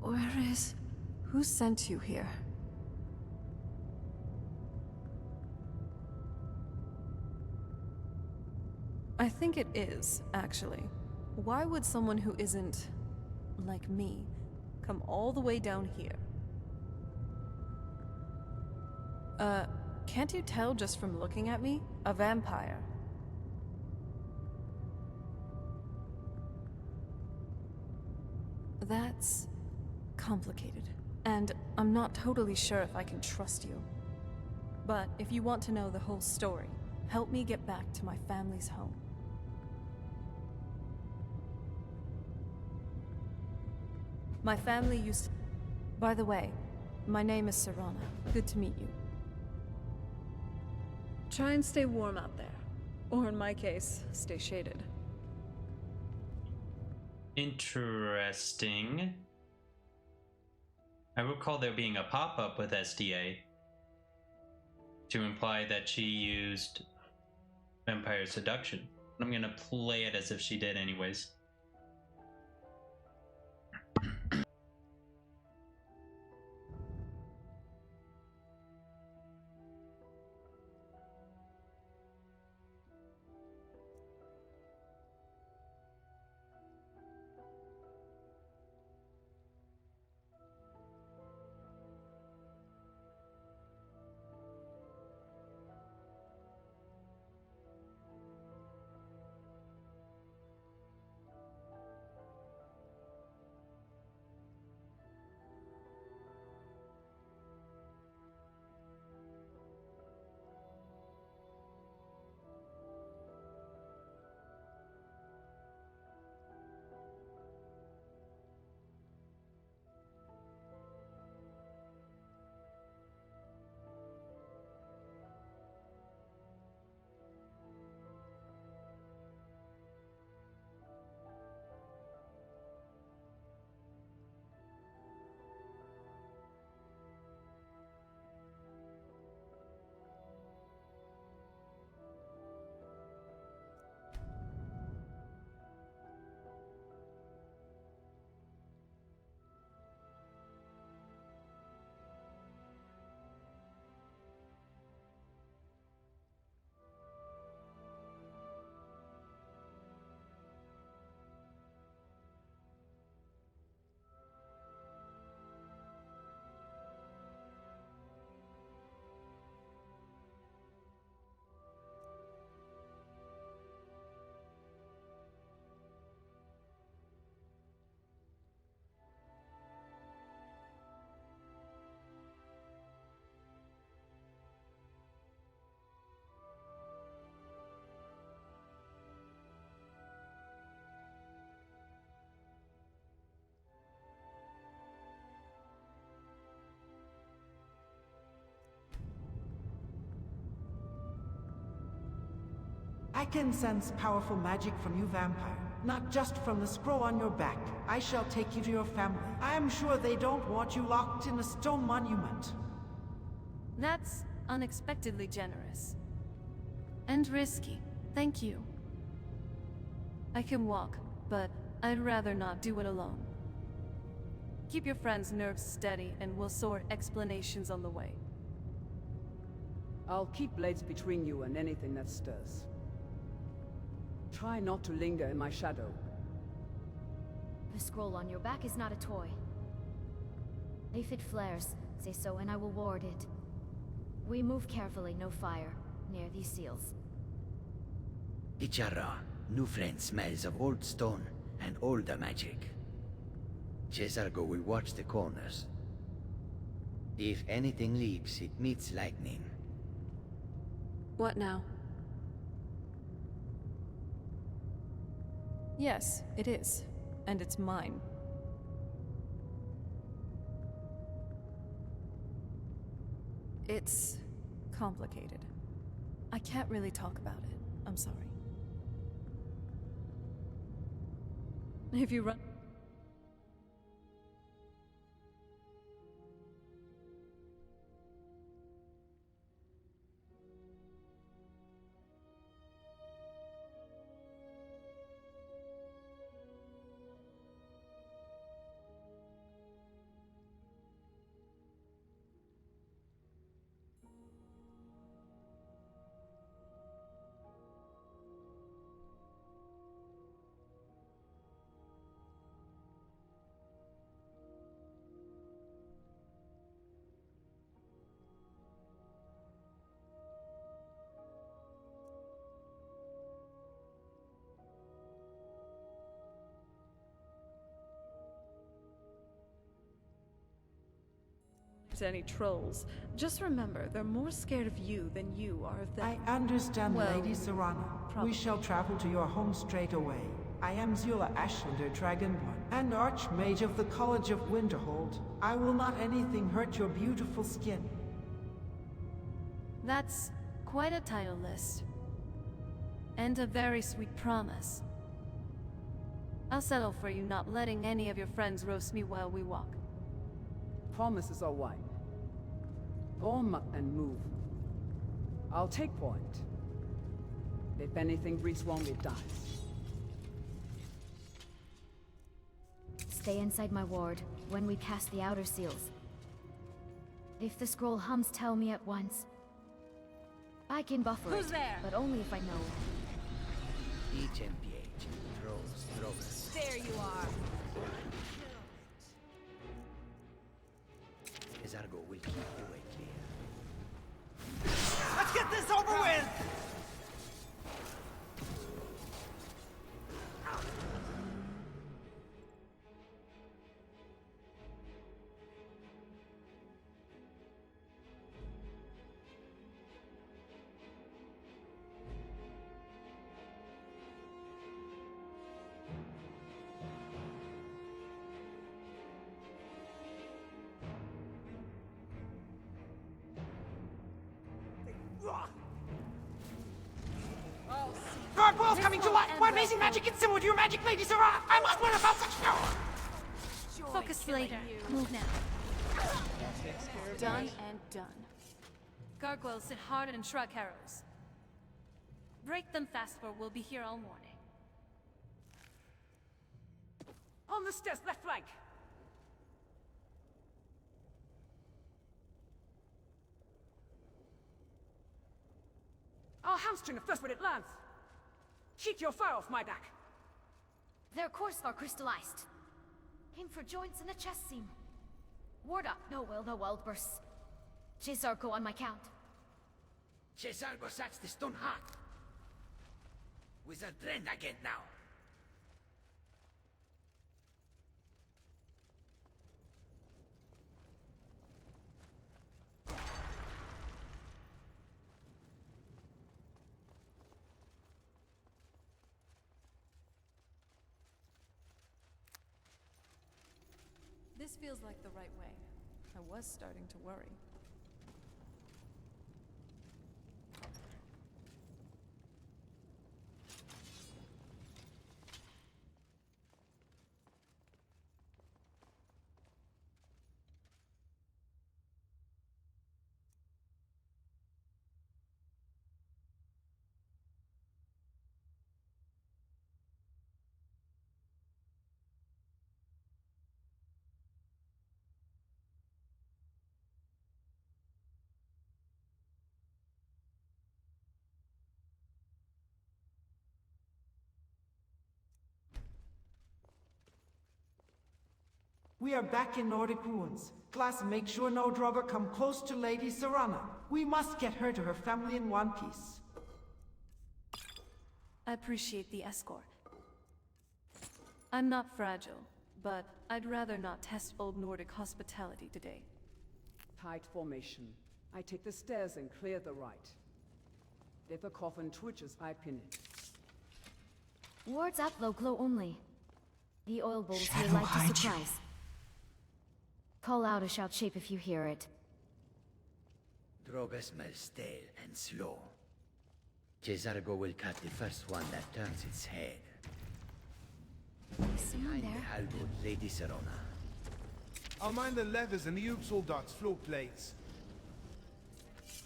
Where is... Who sent you here? I think it is, actually. Why would someone who isn't... like me, come all the way down here? Can't you tell just from looking at me? A vampire. That's... complicated. And I'm not totally sure if I can trust you. But if you want to know the whole story, help me get back to my family's home. My family used to... By the way, my name is Serana. Good to meet you. Try and stay warm out there. Or in my case, stay shaded. Interesting. I recall there being a pop-up with SDA to imply that she used vampire seduction. I'm gonna play it as if she did anyways. I can sense powerful magic from you, vampire. Not just from the scroll on your back. I shall take you to your family. I am sure they don't want you locked in a stone monument. That's unexpectedly generous. And risky. Thank you. I can walk, but I'd rather not do it alone. Keep your friend's nerves steady, and we'll sort explanations on the way. I'll keep blades between you and anything that stirs. Try not to linger in my shadow. The scroll on your back is not a toy. If it flares, say so and I will ward it. We move carefully, no fire, near these seals. Ichara, new friend smells of old stone and older magic. Cesargo will watch the corners. If anything leaps, it meets lightning. What now? Yes, it is. And it's mine. It's complicated. I can't really talk about it. I'm sorry. If you run... to any trolls. Just remember, they're more scared of you than you are of them. I understand, Well, Lady Serana. probably. We shall travel to your home straight away. I am Zula Ashlander, Dragonborn, and Archmage of the College of Winterhold. I will not anything hurt your beautiful skin. That's quite a title list. And a very sweet promise. I'll settle for you not letting any of your friends roast me while we walk. Promises are wine. Gorm and move. I'll take point. If anything breeds wrong, it dies. Stay inside my ward when we pass the outer seals. If the scroll hums, tell me at once. I can buffer Who's it, there? but only if I know. HMPH. Trolls. There you are. Jezargo will keep the way clear. Let's get this over with! Dark World's coming to life! What amazing magic is similar to your magic, Lady Sarah! I must learn about such power! Focus later. Move now. Done and done. Gargoyles sit hard and shrug arrows. Break them fast, for we'll be here all morning. On the stairs, left flank! I'll hamstring it first when it lands! Keep your fire off my back! Their cores are crystallized. Aim for joints in the chest seam. Ward up, no will the world bursts. Jezargo on my count. Jezargo sacks the stone heart. Wizard Brand again now. This feels like the right way. I was starting to worry. We are back in Nordic ruins. Glass, make sure no Draugr come close to Lady Serana. We must get her to her family in one piece. I appreciate the escort. I'm not fragile, but I'd rather not test old Nordic hospitality today. Tight formation. I take the stairs and clear the right. If the coffin twitches, I pin it. Wards up low glow only. The oil bowls here Shadow like to hide you. surprise. Call out a shout shape if you hear it. Droga smells stale and slow. Jezargo will cut the first one that turns its head. Someone Behind the there? halberd, Lady Serona. I'll mind the levers and the Upsaldot's floor plates.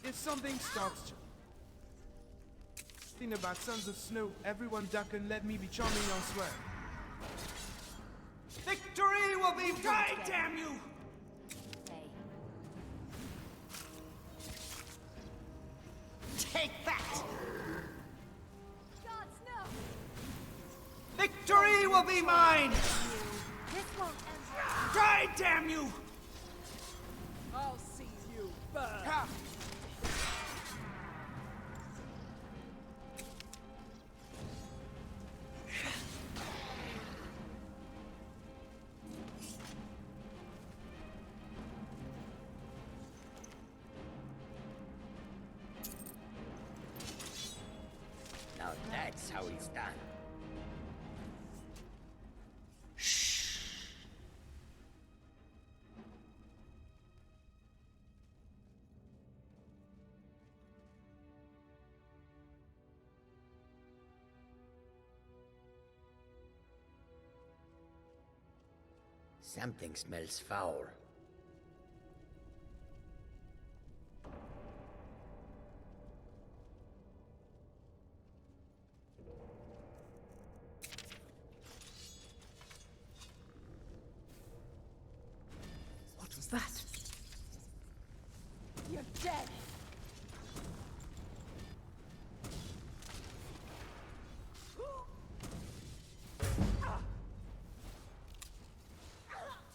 If something starts to... Think about Sons of Snow, everyone duck and let me be charming elsewhere. Victory will be mine, damn you! Take that! Gods, no! Victory will be mine! This won't end. Die, damn you! I'll see you burn! That's how it's done. Something smells foul. What was that? You're dead!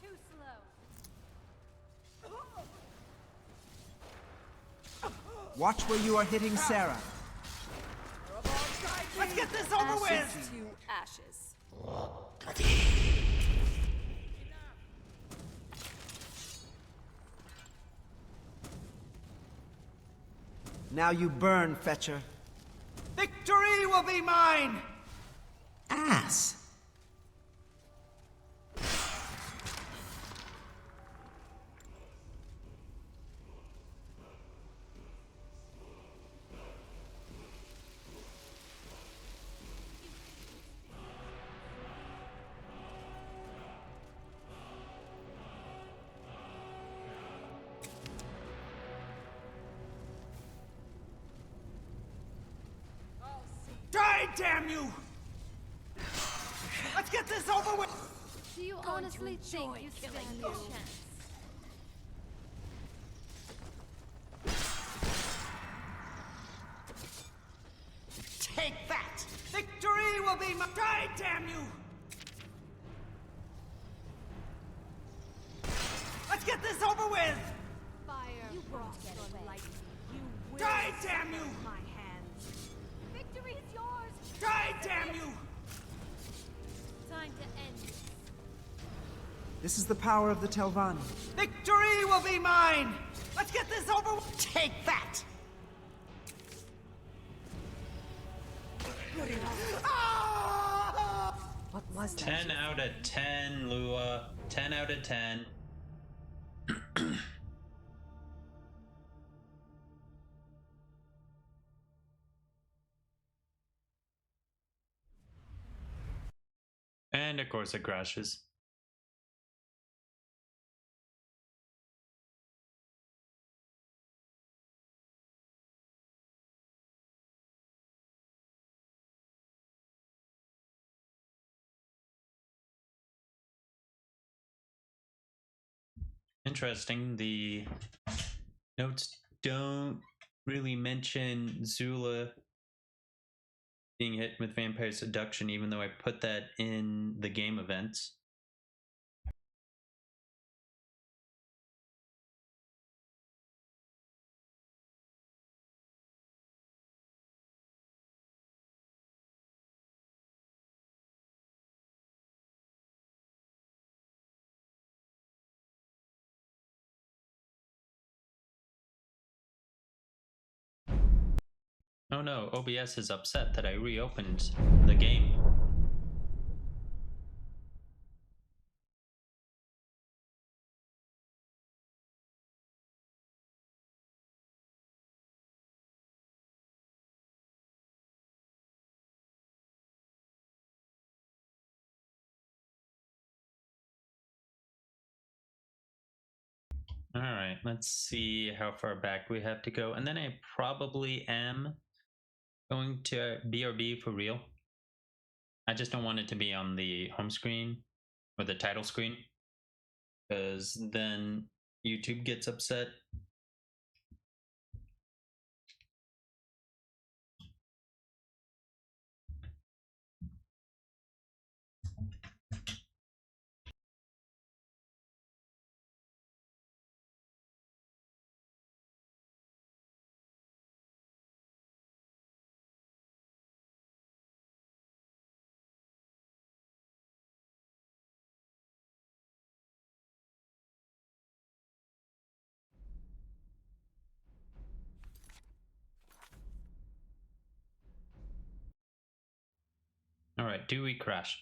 Too slow. Watch where you are hitting Sarah. Let's get this over with! Ashes to ashes. Now you burn, Fetcher. Victory will be mine! Ass! Die, damn you! Let's get this over with! Do you honestly think you stand a chance? Take that! Victory will be mine! Die, damn you! Let's get this over with! Fire. You brought lightning. You will Die, damn you! my hands. Victory is yours. Die, damn you! Time to end this. This is the power of the Telvanni. Victory will be mine! Let's get this over with! Take that! What was that? 10 out of 10, Lua. 10 out of 10. And of course it crashes. Interesting, the notes don't really mention Zula being hit with vampire seduction, even though I put that in the game events. Oh no, OBS is upset that I reopened the game. Alright, let's see how far back we have to go. And then I probably am going to BRB for real. I just don't want it to be on the home screen or the title screen, because then YouTube gets upset. Alright, do we crash?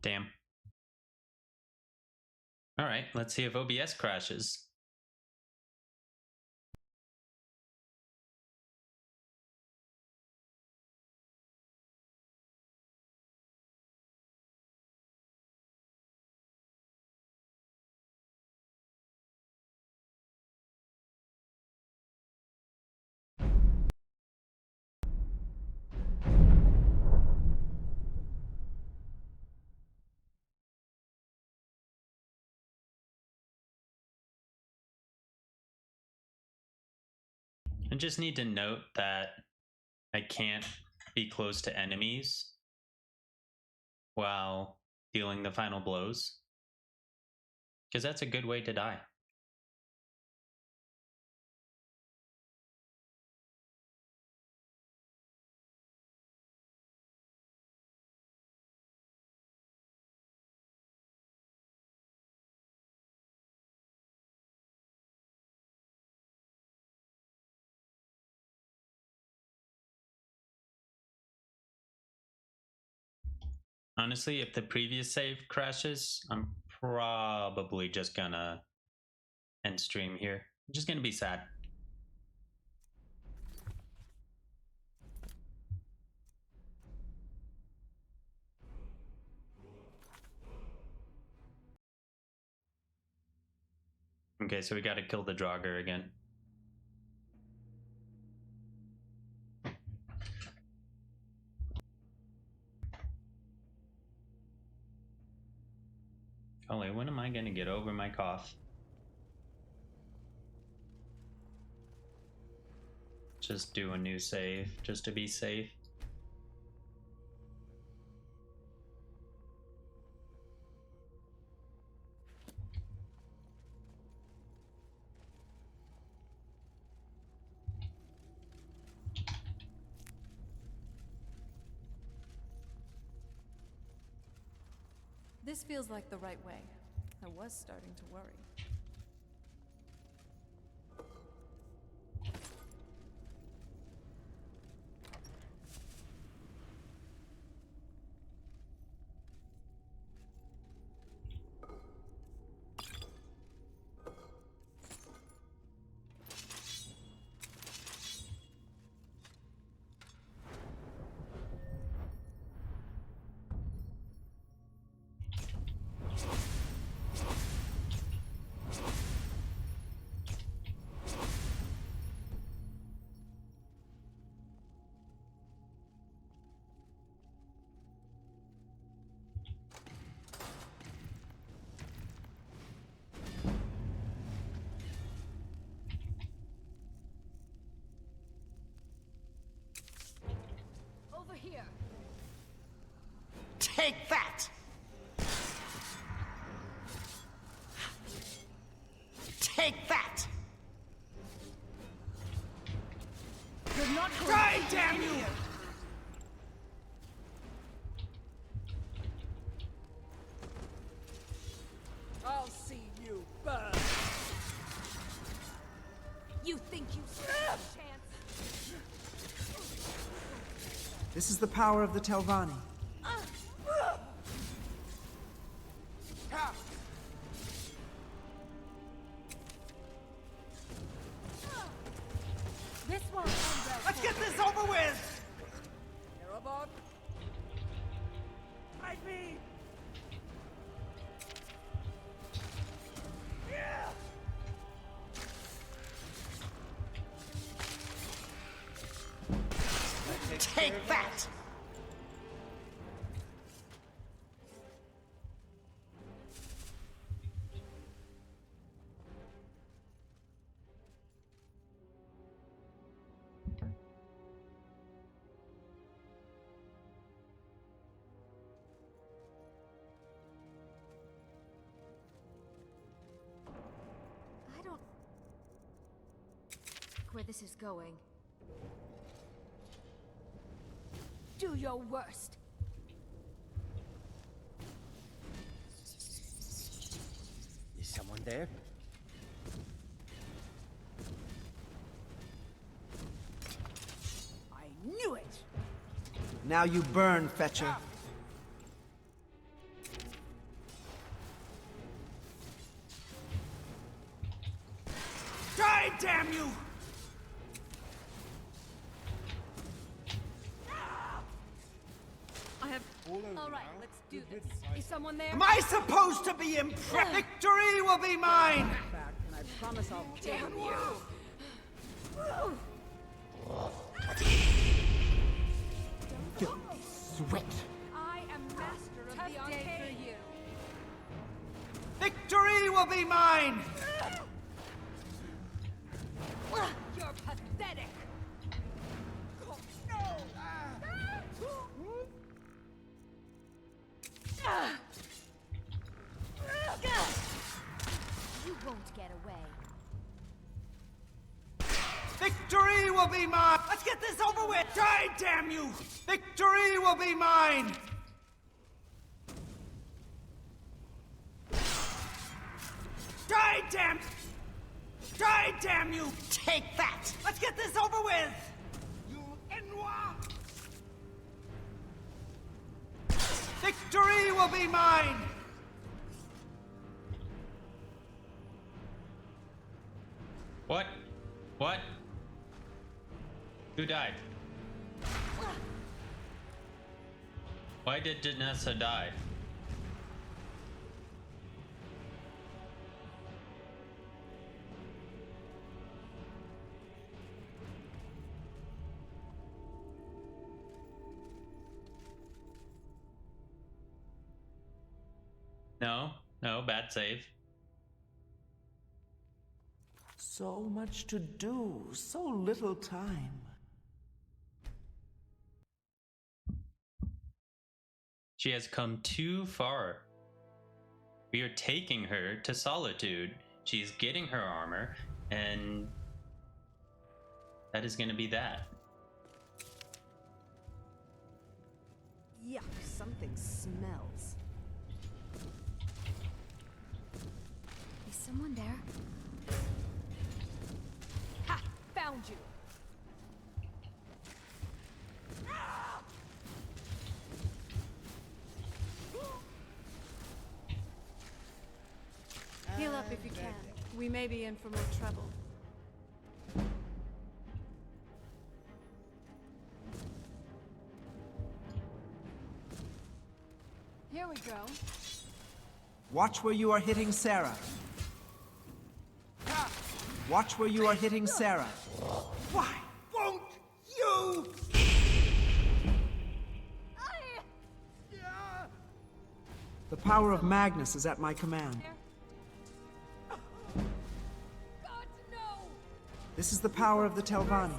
Damn. Alright, let's see if OBS crashes. I just need to note that I can't be close to enemies while dealing the final blows, because that's a good way to die. Honestly, if the previous save crashes, I'm probably just gonna end stream here. I'm just gonna be sad. Okay, so we gotta kill the Draugr again. Golly, when am I gonna get over my cough? Just do a new save, just to be safe. This feels like the right way. I was starting to worry. Over here. Take that! Take that! You're not going Die, to damn you! I'll see you burn. You think you stand a chance? This is the power of the Telvanni. This one. Let's get this over with! Erebon? Fight me! Take that! I don't... where this is going. Do your worst. Is someone there? I knew it! Now you burn, Fetcher. Die, damn you! I have... All right, let's do this. Is someone there? Am I supposed to be impressed? Victory will be mine! Back, and I promise I'll Damn damn you! Sweat. I am master of the arcade. For you. Victory will be mine! You're pathetic. You won't get away. Victory will be mine! Let's get this over with! Die, damn you! Victory will be mine! Die, damn... Die, damn you! Take that! Let's get this over with! You Enoir! Victory will be mine! What? What? Who died? Why did Janessa die? No, bad save. So much to do, so little time. She has come too far. We are taking her to Solitude. She's getting her armor, and that is going to be that. Yuck, something smells. Is someone there? Ha! Found you! Heal up if you can. We may be in for more trouble. Here we go. Watch where you are hitting Sarah. Watch where you are hitting Sarah. Why won't you? The power of Magnus is at my command. This is the power of the Telvanni.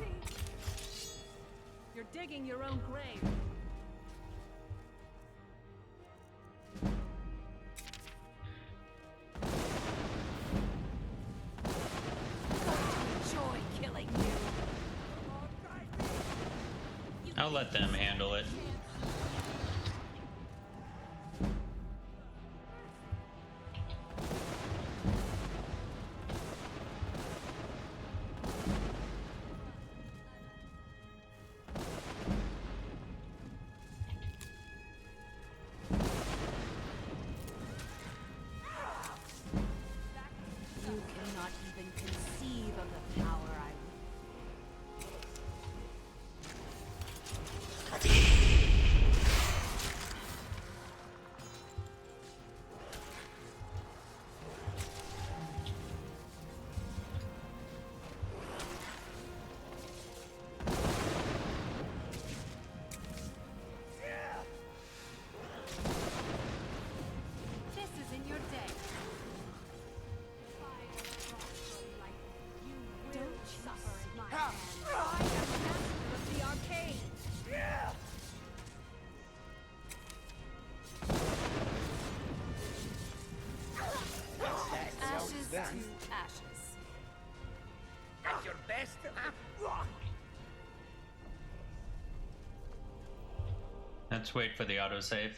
You're digging your own grave. Enjoy killing you. I'll let them handle it. You cannot even conceive of the power I Let's wait for the autosave.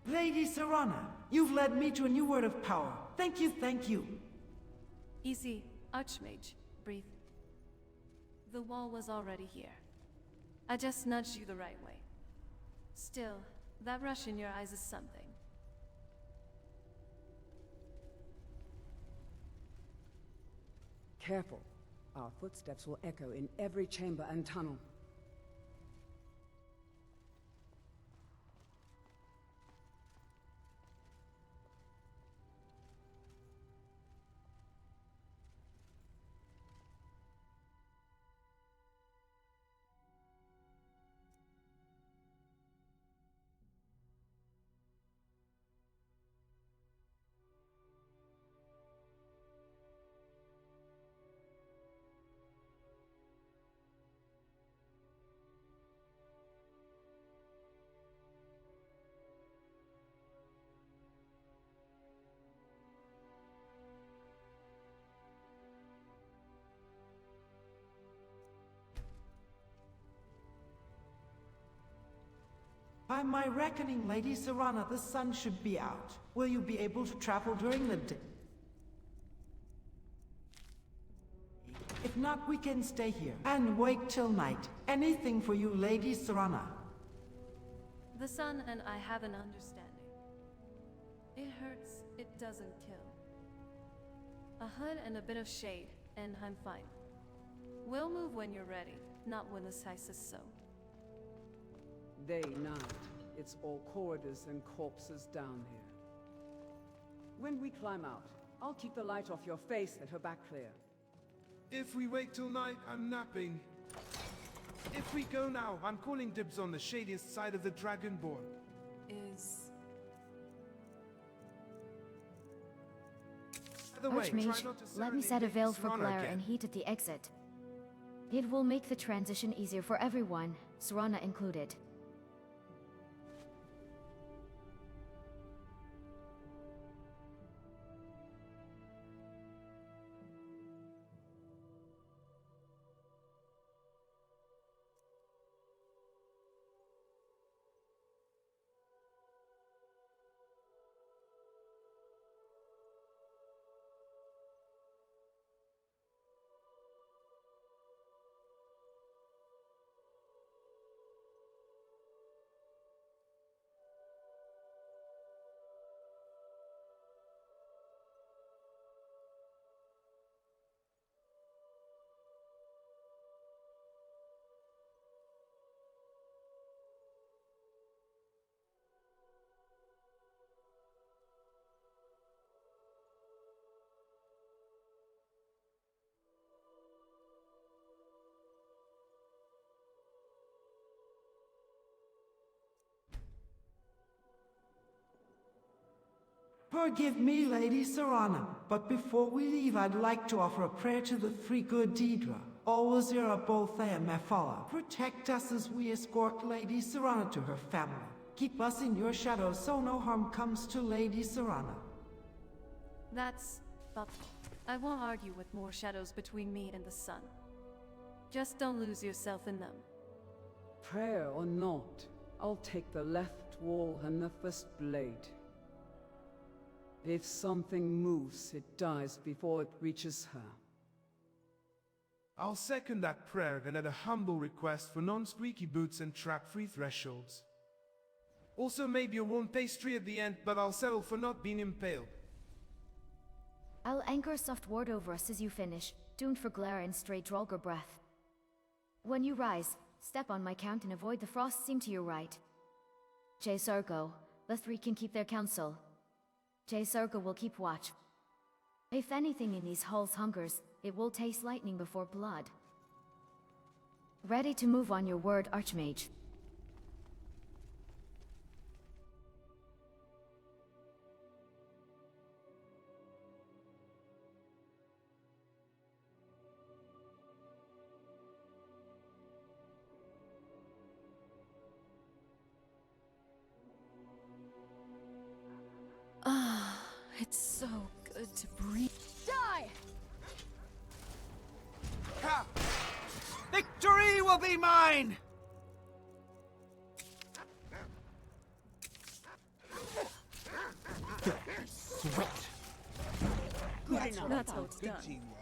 Lady Serana, you've led me to a new word of power. Thank you, thank you. Easy, Archmage. Breathe. The wall was already here. I just nudged you the right way. Still, that rush in your eyes is something. Careful. Our footsteps will echo in every chamber and tunnel. By my reckoning, Lady Serana, the sun should be out. Will you be able to travel during the day? If not, we can stay here and wait till night. Anything for you, Lady Serana. The sun and I have an understanding. It hurts, it doesn't kill. A hood and a bit of shade, and I'm fine. We'll move when you're ready, not when the sky says so. Day, night. It's all corridors and corpses down here. When we climb out, I'll keep the light off your face and her back clear. If we wait till night, I'm napping. If we go now, I'm calling dibs on the shadiest side of the Dragonborn. By the way, try Archmage, not to let me serenade set a Lady veil for Serana glare again. and heat at the exit. It will make the transition easier for everyone, Serana included. Forgive me, Lady Serana, but before we leave, I'd like to offer a prayer to the three good Deidre. Always Bothea Mephala. Protect us as we escort Lady Serana to her family. Keep us in your shadows so no harm comes to Lady Serana. That's thoughtful. I won't argue with more shadows between me and the sun. Just don't lose yourself in them. Prayer or not, I'll take the left wall and the first blade. If something moves, it dies before it reaches her. I'll second that prayer and add a humble request for non-squeaky boots and trap-free thresholds. Also maybe a warm pastry at the end, but I'll settle for not being impaled. I'll anchor a soft ward over us as you finish, tuned for glare and straight Drolger breath. When you rise, step on my count and avoid the frost seam to your right. Jay Sargo, the three can keep their counsel. Jay Sargo will keep watch. If anything in these halls hungers, it will taste lightning before blood. Ready to move on your word, Archmage. Ah, it's so good to breathe. Die! Ha! Victory will be mine! Sweat. Good enough. That's how it's done. Teamwork.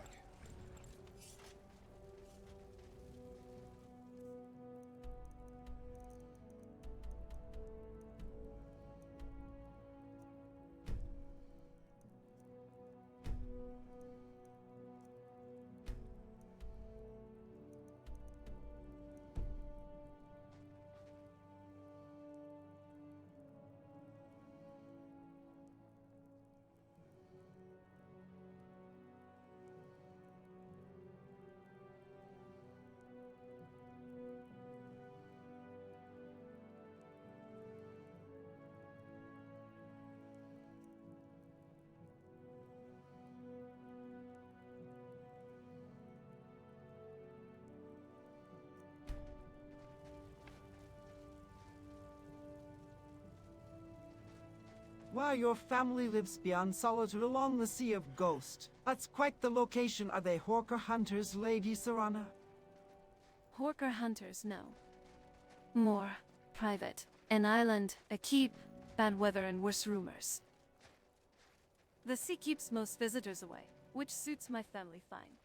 Well, your family lives beyond Solitude along the Sea of Ghost. That's quite the location. Are they Horker hunters, Lady Serana? Horker hunters, no. More private. An island, a keep, bad weather and worse rumors. The sea keeps most visitors away, which suits my family fine.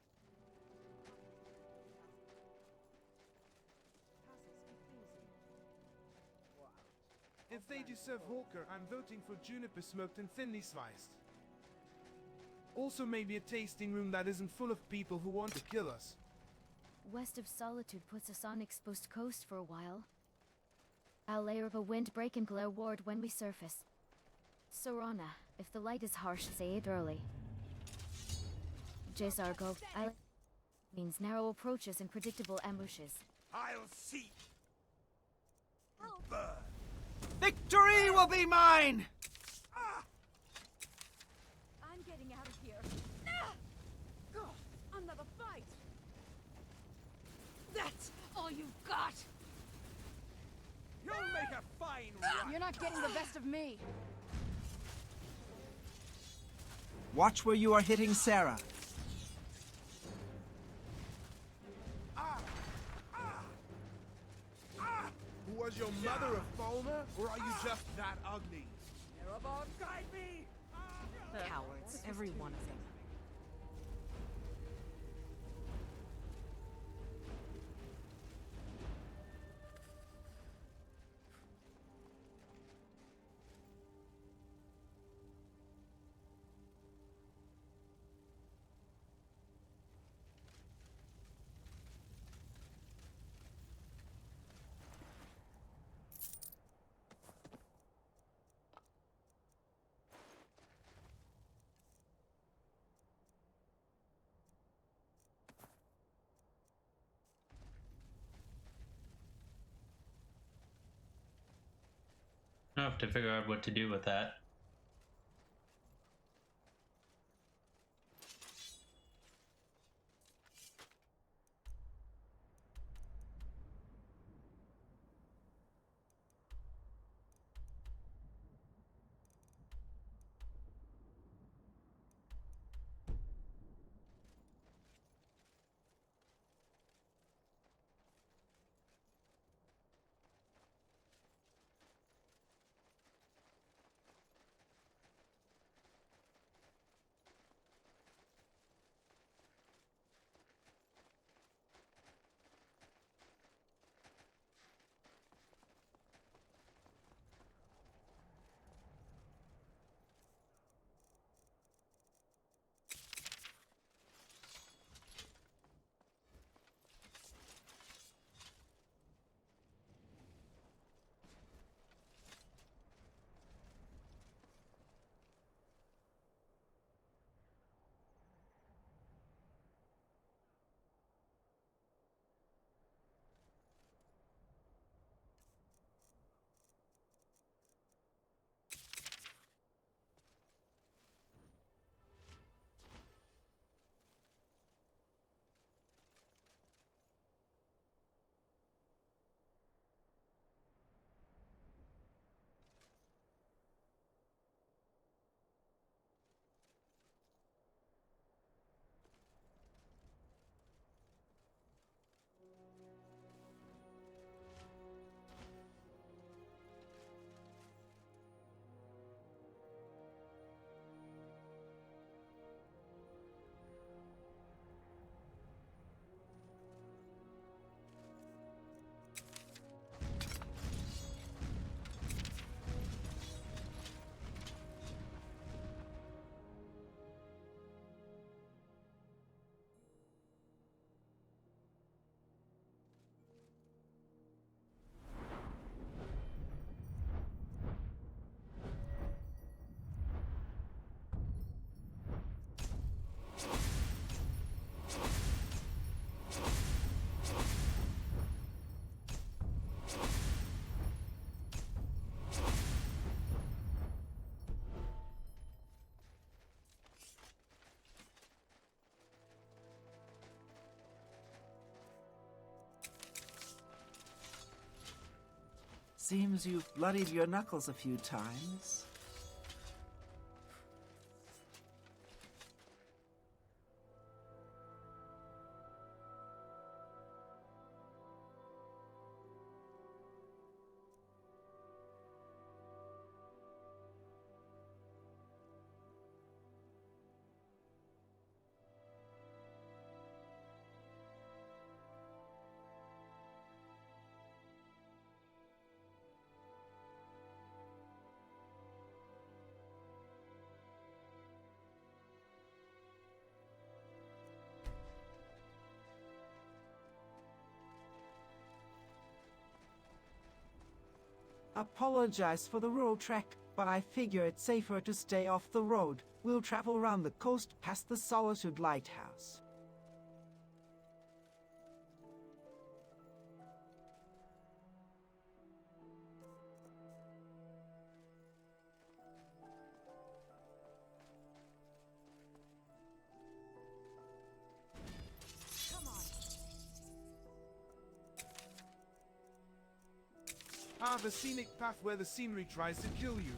If they do serve Hawker, I'm voting for juniper smoked and thinly sliced. Also maybe a tasting room that isn't full of people who want to kill us. West of Solitude puts us on exposed coast for a while. I'll layer up a windbreak and glare ward when we surface. Serana, if the light is harsh, say it early. Jezargo, means narrow approaches and predictable ambushes. I'll see. Burn. Victory will be mine! I'm getting out of here. Another fight! That's all you've got! You'll make a fine run! You're not getting the best of me! Watch where you are hitting Sarah. Was your mother a foreigner, or are you just that ugly? Erebon, guide me! Cowards, every one of them. I'll have to figure out what to do with that. Seems you've bloodied your knuckles a few times. Apologize for the rural trek, but I figure it's safer to stay off the road. We'll travel around the coast past the Solitude Lighthouse. Ah, the scenic path where the scenery tries to kill you.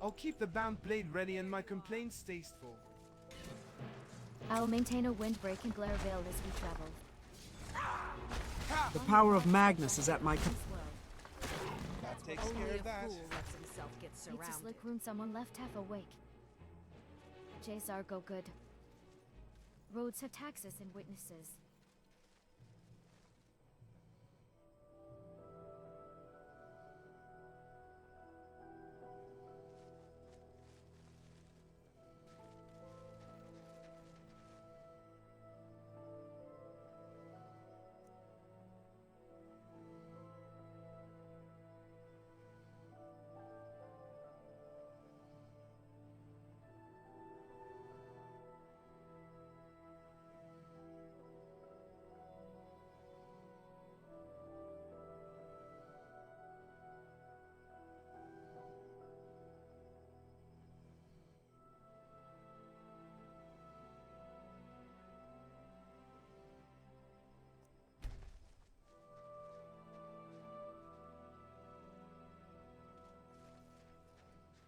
I'll keep the bound blade ready and my complaints tasteful. I'll maintain a windbreak and glare veil as we travel. The power of Magnus is at my That takes care of that. It's a slick wound someone left half awake. Jays go good. Roads have taxes and witnesses.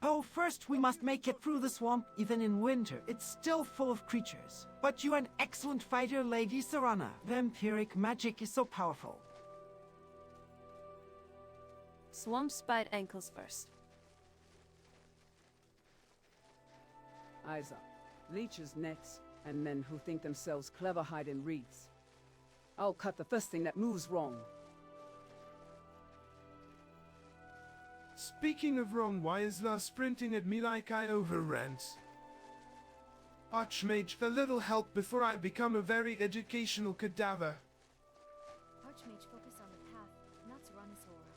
Oh, first we must make it through the swamp. Even in winter, it's still full of creatures. But you're an excellent fighter, Lady Serana. Vampiric magic is so powerful. Swamps bite ankles first. Eyes up. Leeches next, and men who think themselves clever hide in reeds. I'll cut the first thing that moves wrong. Speaking of wrong, why is La sprinting at me like I overrent? Archmage, a little help before I become a very educational cadaver. Archmage, focus on the path, not Serana's horror.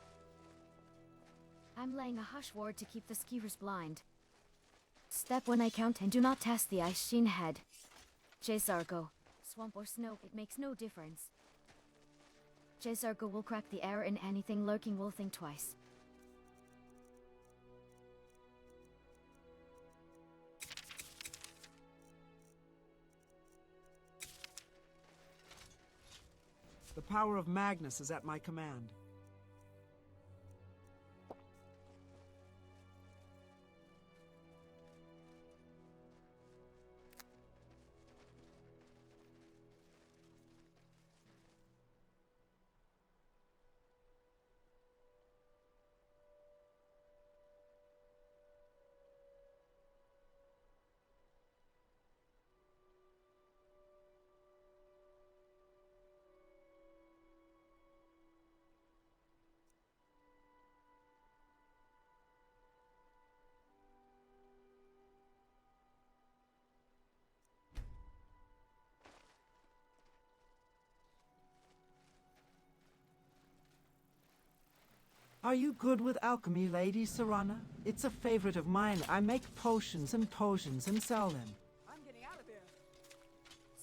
I'm laying a hush ward to keep the skiers blind. Step when I count and do not test the ice sheen head. Jaysargo, swamp or snow, it makes no difference. Jaysargo will crack the air and anything lurking will think twice. The power of Magnus is at my command. Are you good with alchemy, Lady Serana? It's a favorite of mine. I make potions and sell them. I'm getting out of here.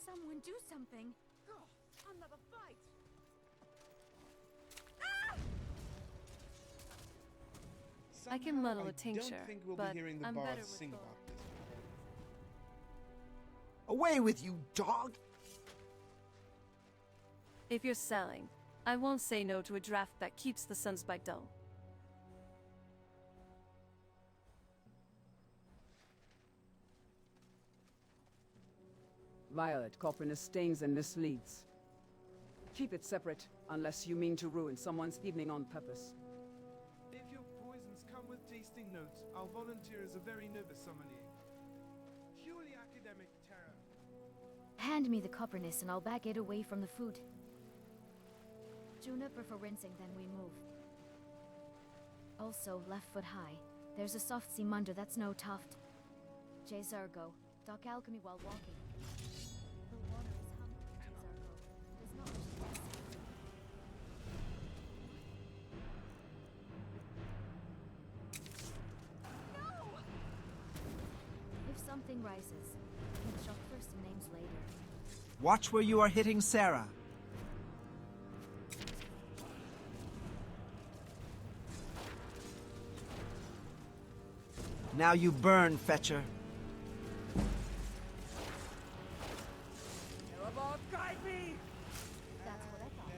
Someone do something. Another fight. I can muddle a I tincture, don't think we'll but be hearing the I'm bards better with sing both. about this. Away with you, dog! If you're selling, I won't say no to a draft that keeps the sun's bite dull. Violet, Coprinus stings and misleads. Keep it separate, unless you mean to ruin someone's evening on purpose. If your poisons come with tasting notes, I'll volunteer as a very nervous sommelier. Purely academic terror. Hand me the coperness and I'll back it away from the food. Juniper for rinsing, then we move. Also, left foot high. There's a soft seam under that's no tuft. J. Zergo, Doc alchemy while walking. The water is hungry, J. Zergo. There's not much to say. No! If something rises, we can shock first and names later. Watch where you are hitting Sarah. Now you burn, Fetcher. That's what I thought.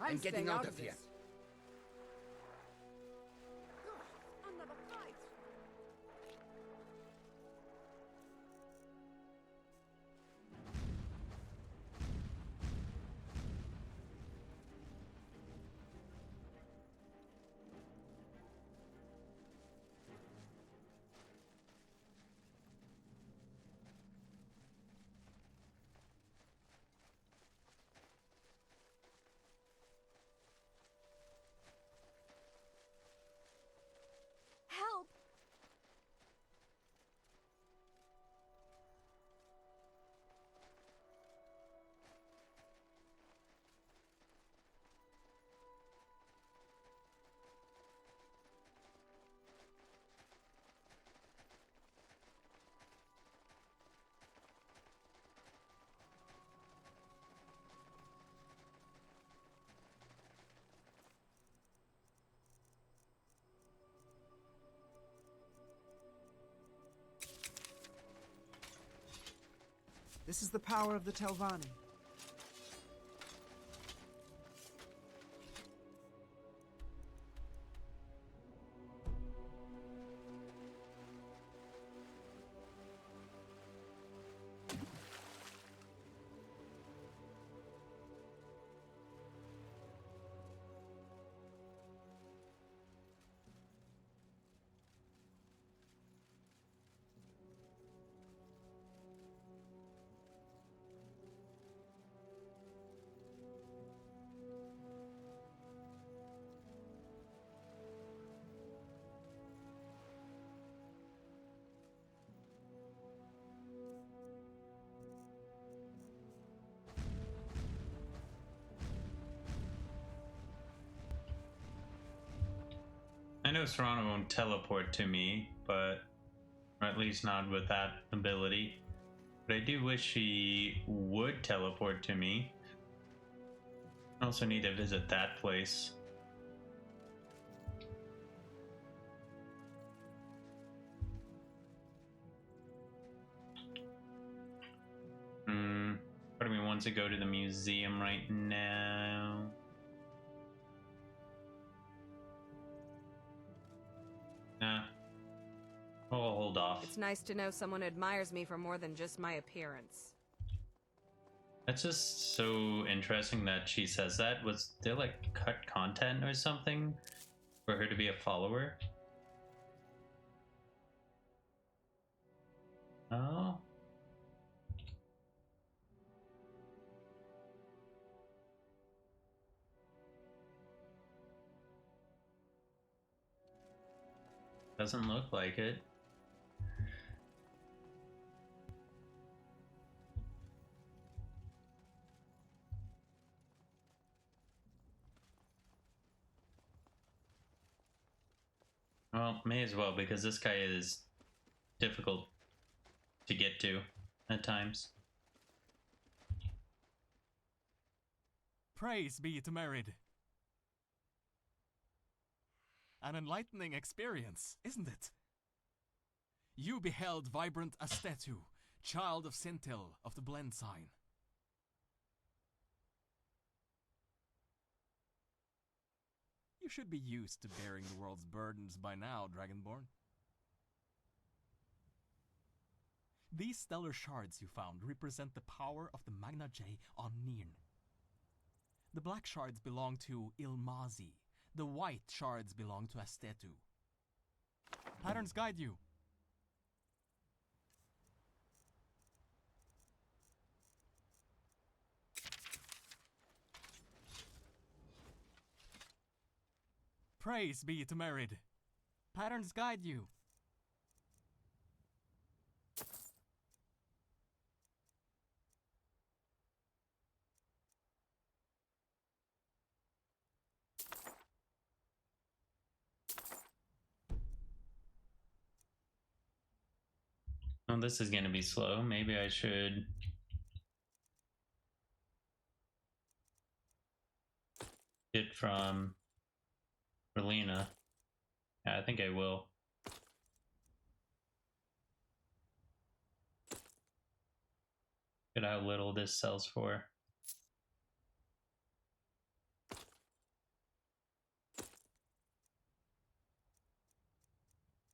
I'm getting out of here. Another fight! Help! This is the power of the Telvanni. I know Serrano won't teleport to me, but or at least not with that ability. But I do wish she would teleport to me. I also need to visit that place. Part of me wants to go to the museum right now. Nah. I'll hold off. It's nice to know someone admires me for more than just my appearance. That's just so interesting that she says that. Was there like cut content or something for her to be a follower? Oh. Doesn't look like it. Well, may as well, because this guy is difficult to get to at times. Praise be to Merid. An enlightening experience, isn't it? You beheld vibrant Astetu, child of Sintil of the Blend Sign. You should be used to bearing the world's burdens by now, Dragonborn. These stellar shards you found represent the power of the Magna J on Nirn. The black shards belong to Ilmazi. The white shards belong to Astetu. Patterns guide you. Praise be to Merid. Patterns guide you. Oh, this is gonna be slow. Maybe I should get from Relina. Yeah, I think I will. Look at how little this sells for.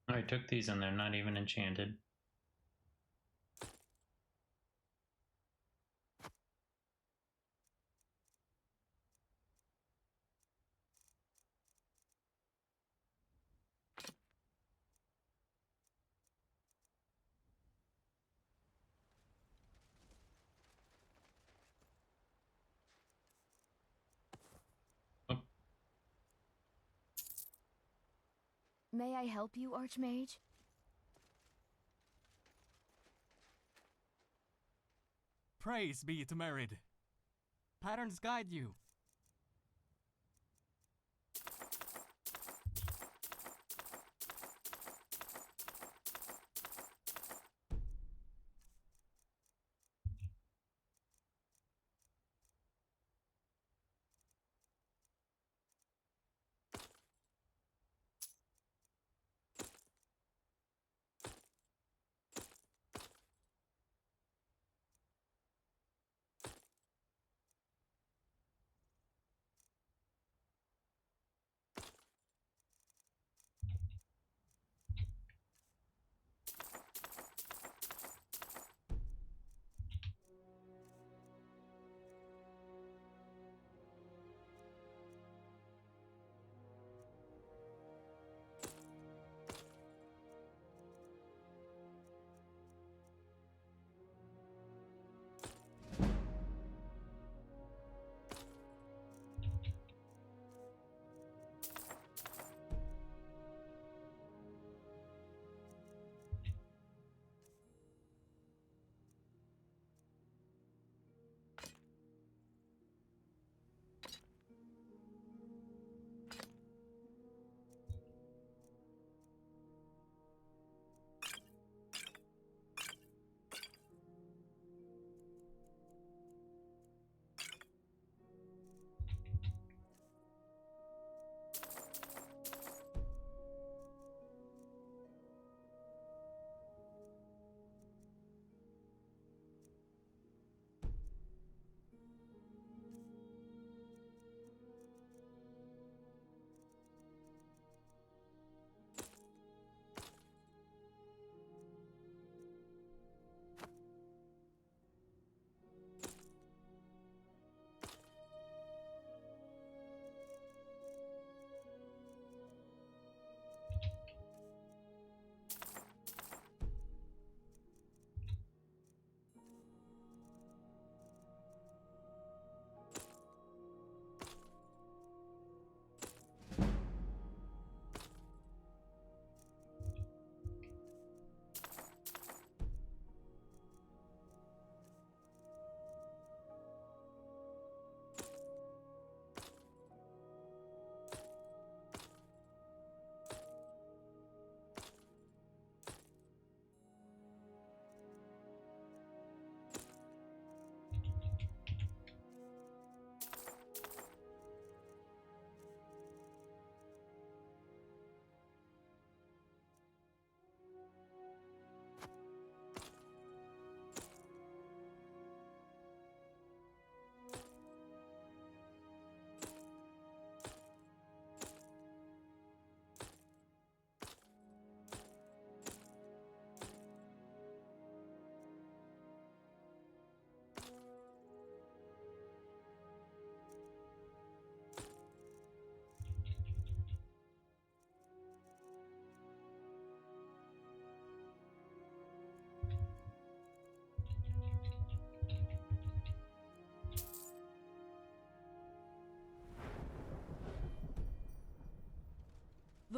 Oh, I took these and they're not even enchanted. May I help you, Archmage? Praise be to Merid. Patterns guide you.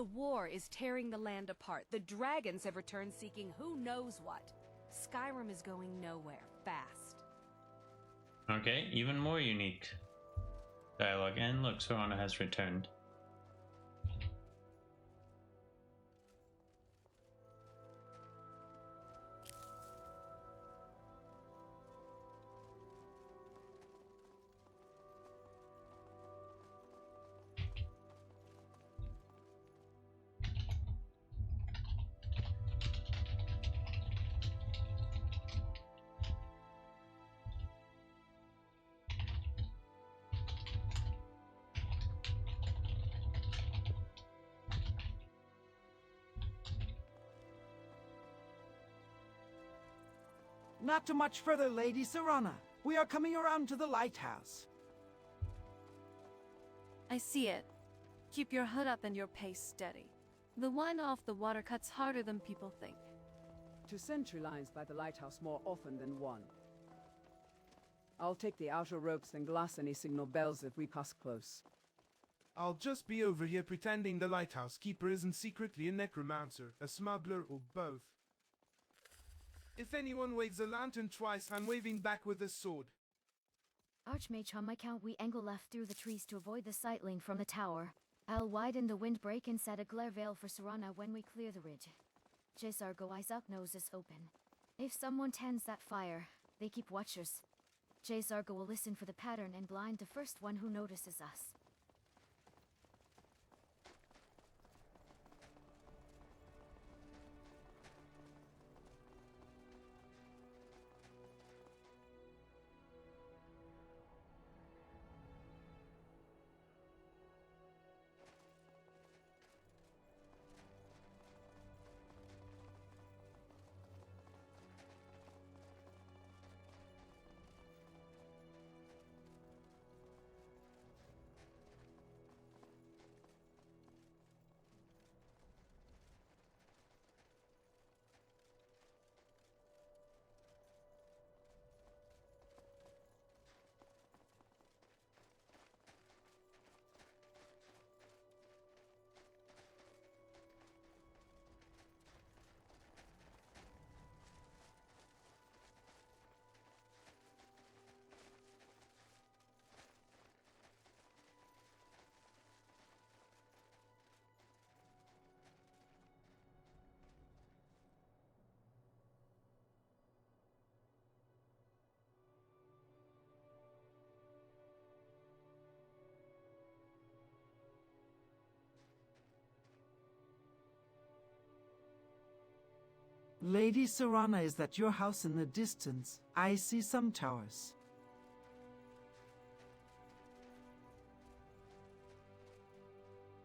The war is tearing the land apart. The dragons have returned seeking who knows what. Skyrim is going nowhere fast. Okay, even more unique dialogue. And look, Serana has returned. Not too much further, Lady Serana. We are coming around to the lighthouse. I see it. Keep your hood up and your pace steady. The wine off the water cuts harder than people think. To sentry lines by the lighthouse more often than one. I'll take the outer ropes and glass any signal bells if we pass close. I'll just be over here pretending the lighthouse keeper isn't secretly a necromancer, a smuggler, or both. If anyone waves a lantern twice, I'm waving back with a sword. Archmage, on my count, we angle left through the trees to avoid the sight lane from the tower. I'll widen the windbreak and set a glare veil for Serana when we clear the ridge. Jesargo, eyes up, noses open. If someone tends that fire, they keep watchers. Jesargo will listen for the pattern and blind the first one who notices us. Lady Serana, is that your house in the distance? I see some towers.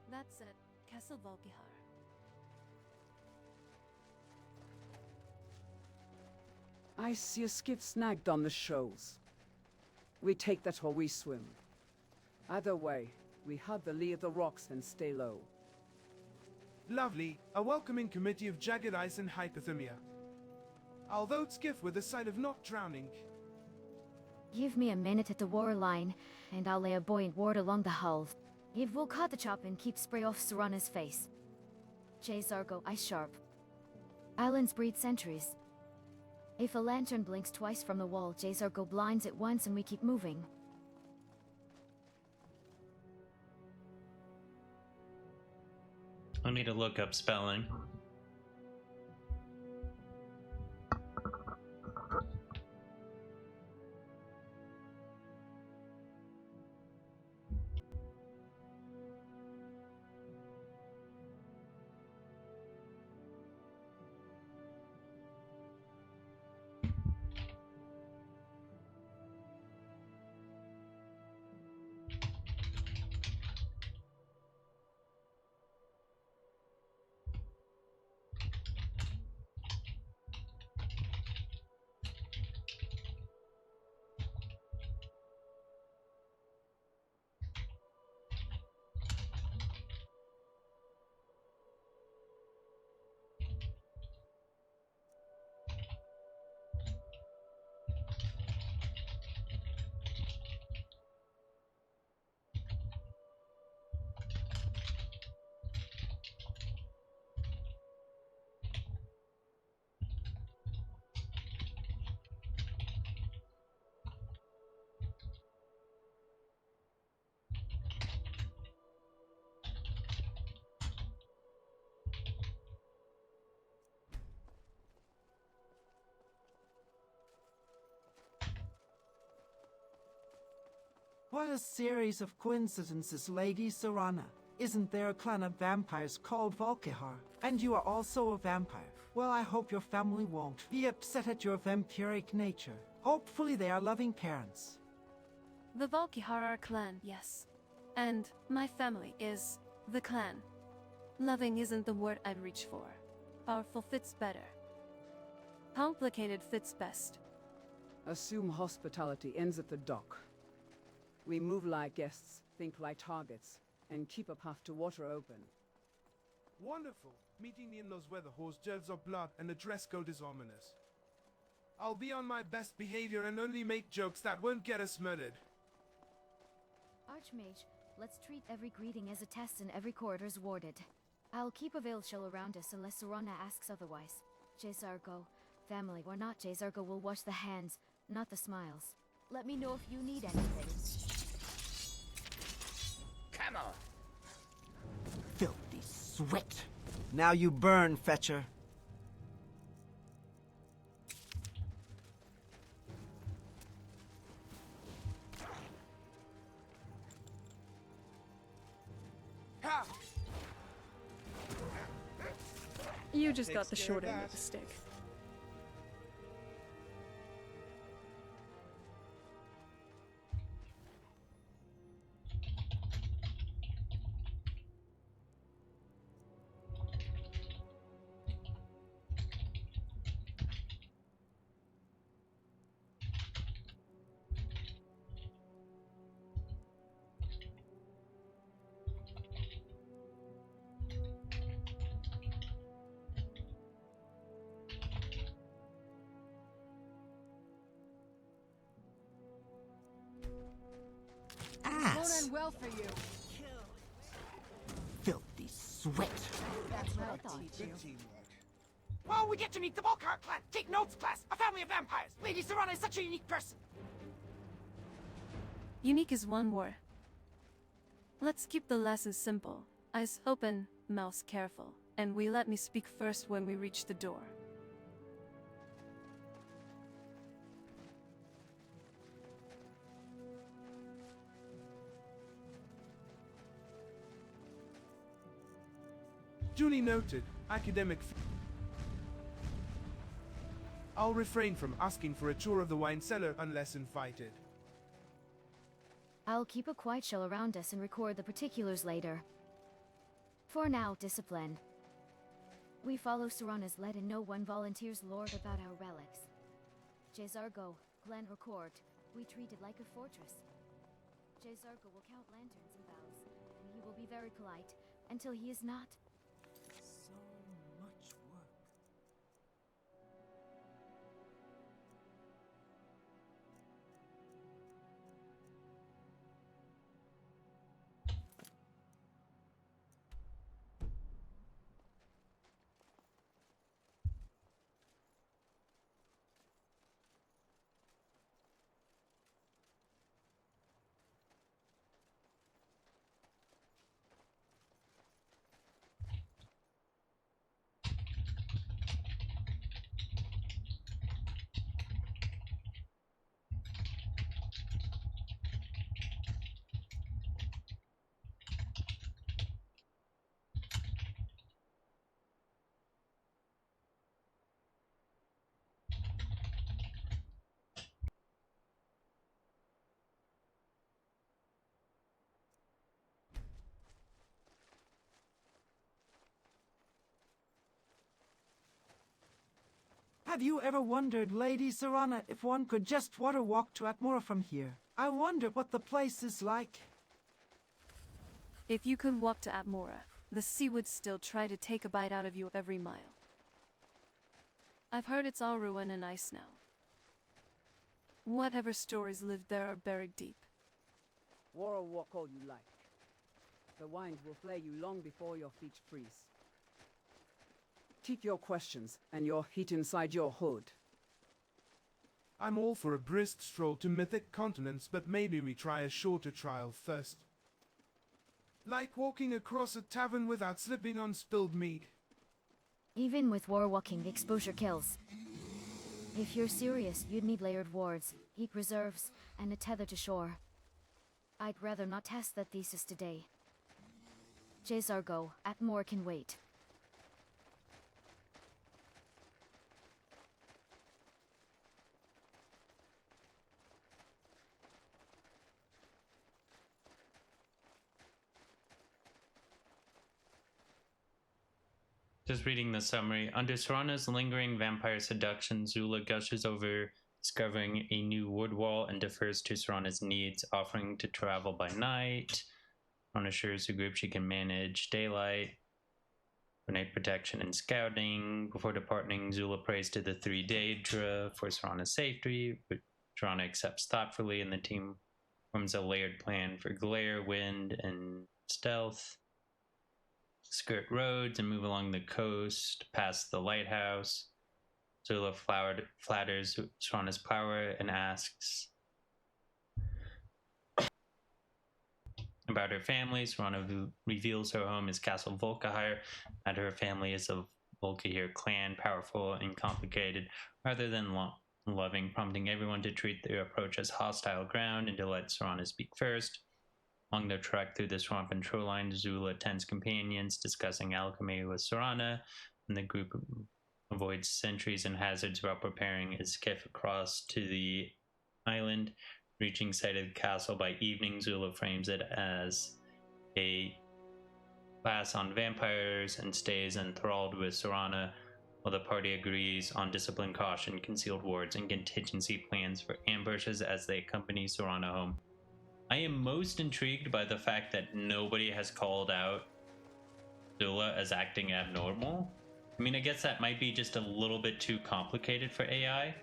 That's it. Castle Volkihar. I see a skiff snagged on the shoals. We take that or we swim. Either way, we hug the lee of the rocks and stay low. Lovely, a welcoming committee of jagged ice and hypothermia. Although it's skiff with the sight of not drowning. Give me a minute at the water line, and I'll lay a buoyant ward along the hull. Give will cut the chop and keep spray off Serana's face. Jesargo, eyes sharp. Islands breed sentries. If a lantern blinks twice from the wall, Jesargo blinds it once and we keep moving. I need to look up spelling. What a series of coincidences, Lady Serana. Isn't there a clan of vampires called Volkihar? And you are also a vampire. Well, I hope your family won't be upset at your vampiric nature. Hopefully they are loving parents. The Volkihar are a clan, yes. And my family is the clan. Loving isn't the word I'd reach for. Powerful fits better. Complicated fits best. Assume hospitality ends at the dock. We move like guests, think like targets, and keep a path to water open. Wonderful. Meeting the in-laws where the horse jerks of blood and the dress code is ominous. I'll be on my best behavior and only make jokes that won't get us murdered. Archmage, let's treat every greeting as a test and every corridor's warded. I'll keep a veiled shell around us unless Serana asks otherwise. Jezargo, family or not Jezargo will wash the hands, not the smiles. Let me know if you need anything. Come on. Filthy sweat. Now you burn, Fetcher. You just got the short end of the stick. Won't end well for you. Filthy sweat. That's what I thought. Oh, we get to meet the Volkihar clan! Take notes, class! A family of vampires! Lady Serana is such a unique person! Unique is one word. Let's keep the lesson simple. Eyes open, mouth careful. And we let me speak first when we reach the door. Duly noted. Academic. I'll refrain from asking for a tour of the wine cellar unless invited. I'll keep a quiet shell around us and record the particulars later. For now, discipline. We follow Serana's lead and no one volunteers lord about our relics. Jezargo, Glen record. We treat it like a fortress. Jezargo will count lanterns and bells, and he will be very polite until he is not. So much work. Have you ever wondered, Lady Serana, if one could just water walk to Atmora from here? I wonder what the place is like. If you could walk to Atmora, the sea would still try to take a bite out of you every mile. I've heard it's all ruin and ice now. Whatever stories lived there are buried deep. War or walk all you like. The winds will flay you long before your feet freeze. Keep your questions and your heat inside your hood. I'm all for a brisk stroll to mythic continents, but maybe we try a shorter trial first. Like walking across a tavern without slipping on spilled meat. Even with war walking, exposure kills. If you're serious, you'd need layered wards, heat reserves, and a tether to shore. I'd rather not test that thesis today. Jezargo, Atmore can wait. Just reading the summary. Under Serana's lingering vampire seduction, Zula gushes over discovering a new wood wall and defers to Serana's needs, offering to travel by night. Serana assures the group she can manage daylight, coordinate protection and scouting. Before departing, Zula prays to the three Daedra for Serana's safety, which Serana accepts thoughtfully, and the team forms a layered plan for glare, wind, and stealth. Skirt roads and move along the coast, past the lighthouse. Zula flatters Serana's power and asks about her family. Serana reveals her home is Castle Volkahire, and her family is a Volkahire clan, powerful and complicated, rather than loving, prompting everyone to treat their approach as hostile ground and to let Serana speak first. Along their trek through the swamp and shoreline, Zula attends companions discussing alchemy with Serana, and the group avoids sentries and hazards while preparing a skiff across to the island. Reaching sight of the castle by evening, Zula frames it as a class on vampires and stays enthralled with Serana, while the party agrees on discipline, caution, concealed wards, and contingency plans for ambushes as they accompany Serana home. I am most intrigued by the fact that nobody has called out Zula as acting abnormal. I mean, I guess that might be just a little bit too complicated for AI.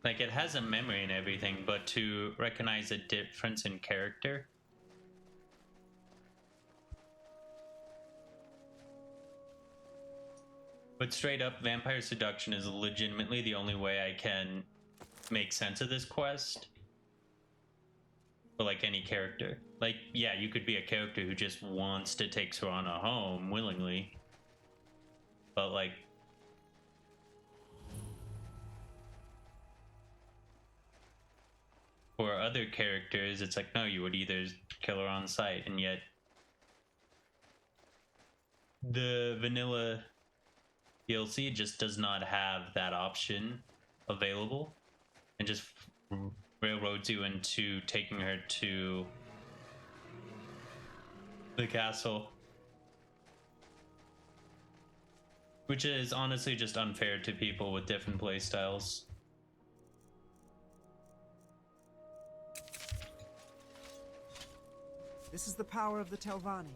Like, it has a memory and everything, but to recognize a difference in character. But straight up, vampire seduction is legitimately the only way I can make sense of this quest. But like any character. Like, yeah, you could be a character who just wants to take Serana home willingly. But like, for other characters, it's like, no, you would either kill her on sight, and yet the vanilla DLC just does not have that option available, and just railroads you into taking her to the castle, which is honestly just unfair to people with different playstyles. This is the power of the Telvanni.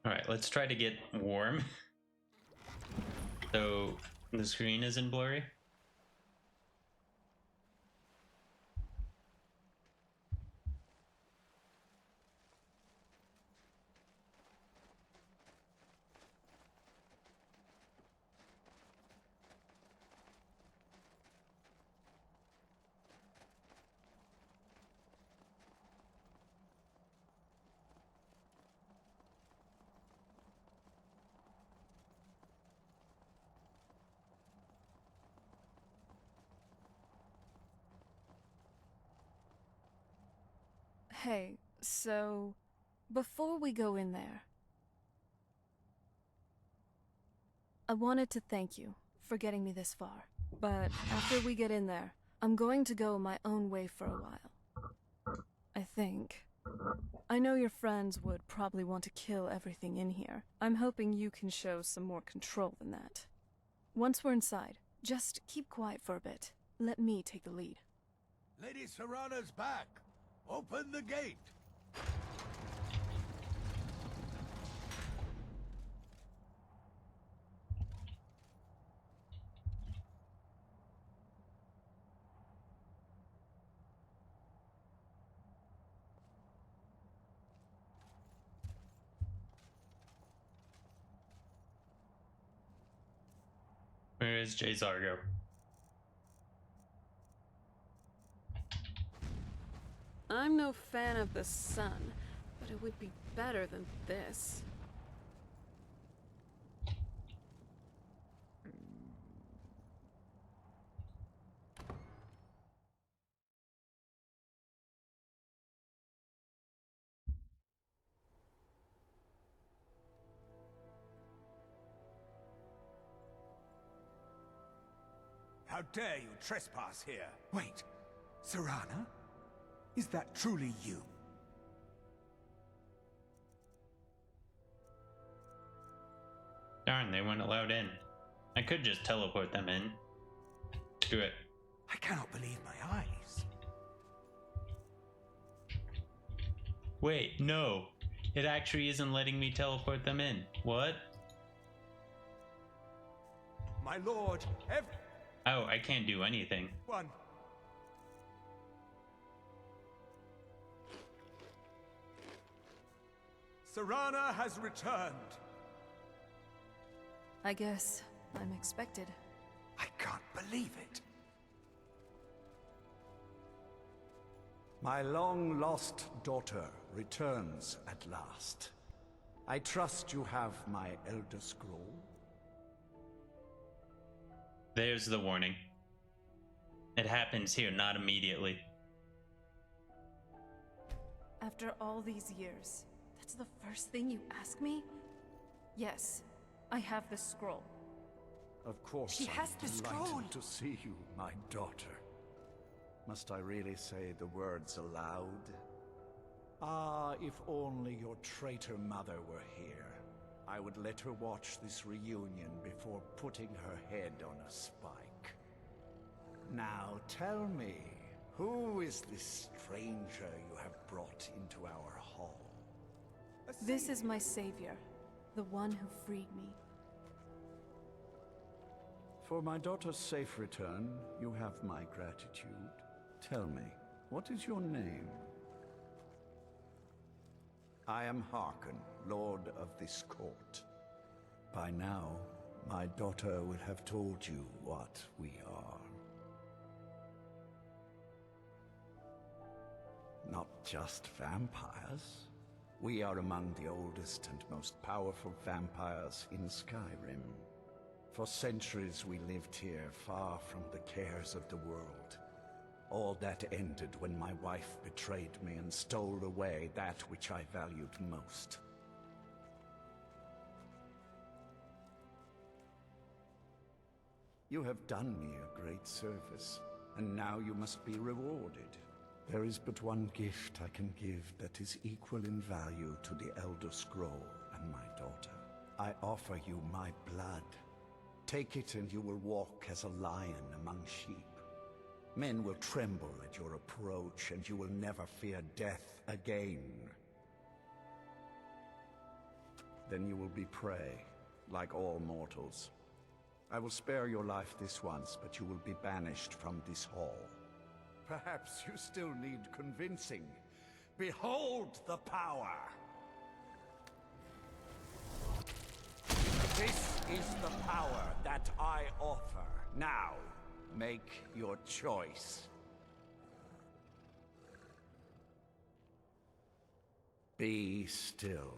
All right, let's try to get warm. So the screen isn't blurry. Hey, so... before we go in there... I wanted to thank you for getting me this far. But after we get in there, I'm going to go my own way for a while. I think. I know your friends would probably want to kill everything in here. I'm hoping you can show some more control than that. Once we're inside, just keep quiet for a bit. Let me take the lead. Lady Serana's back! Open the gate! Where is Jay Zargo? I'm no fan of the sun, but it would be better than this. How dare you trespass here? Wait, Serana? Is that truly you? Darn, they weren't allowed in. I could just teleport them in. Do it. I cannot believe my eyes. Wait, no. It actually isn't letting me teleport them in. What? My lord, Oh, I can't do anything. everyone. Serana has returned. I guess I'm expected. I can't believe it. My long-lost daughter returns at last. I trust you have my Elder Scroll. There's the warning. It happens here, not immediately. After all these years, that's the first thing you ask me? Yes, I have the scroll. Of course, She has the delighted scroll. to see you, my daughter. Must I really say the words aloud? Ah, if only your traitor mother were here. I would let her watch this reunion before putting her head on a spike. Now tell me, who is this stranger you have brought into our hall? This is my savior, the one who freed me. For my daughter's safe return, you have my gratitude. Tell me, what is your name? I am Harkon, Lord of this court. By now, my daughter will have told you what we are. Not just vampires. We are among the oldest and most powerful vampires in Skyrim. For centuries we lived here, far from the cares of the world. All that ended when my wife betrayed me and stole away that which I valued most. You have done me a great service, and now you must be rewarded. There is but one gift I can give that is equal in value to the Elder Scroll and my daughter. I offer you my blood. Take it and you will walk as a lion among sheep. Men will tremble at your approach, and you will never fear death again. Then you will be prey, like all mortals. I will spare your life this once, but you will be banished from this hall. Perhaps you still need convincing. Behold the power! This is the power that I offer. Now, make your choice. Be still.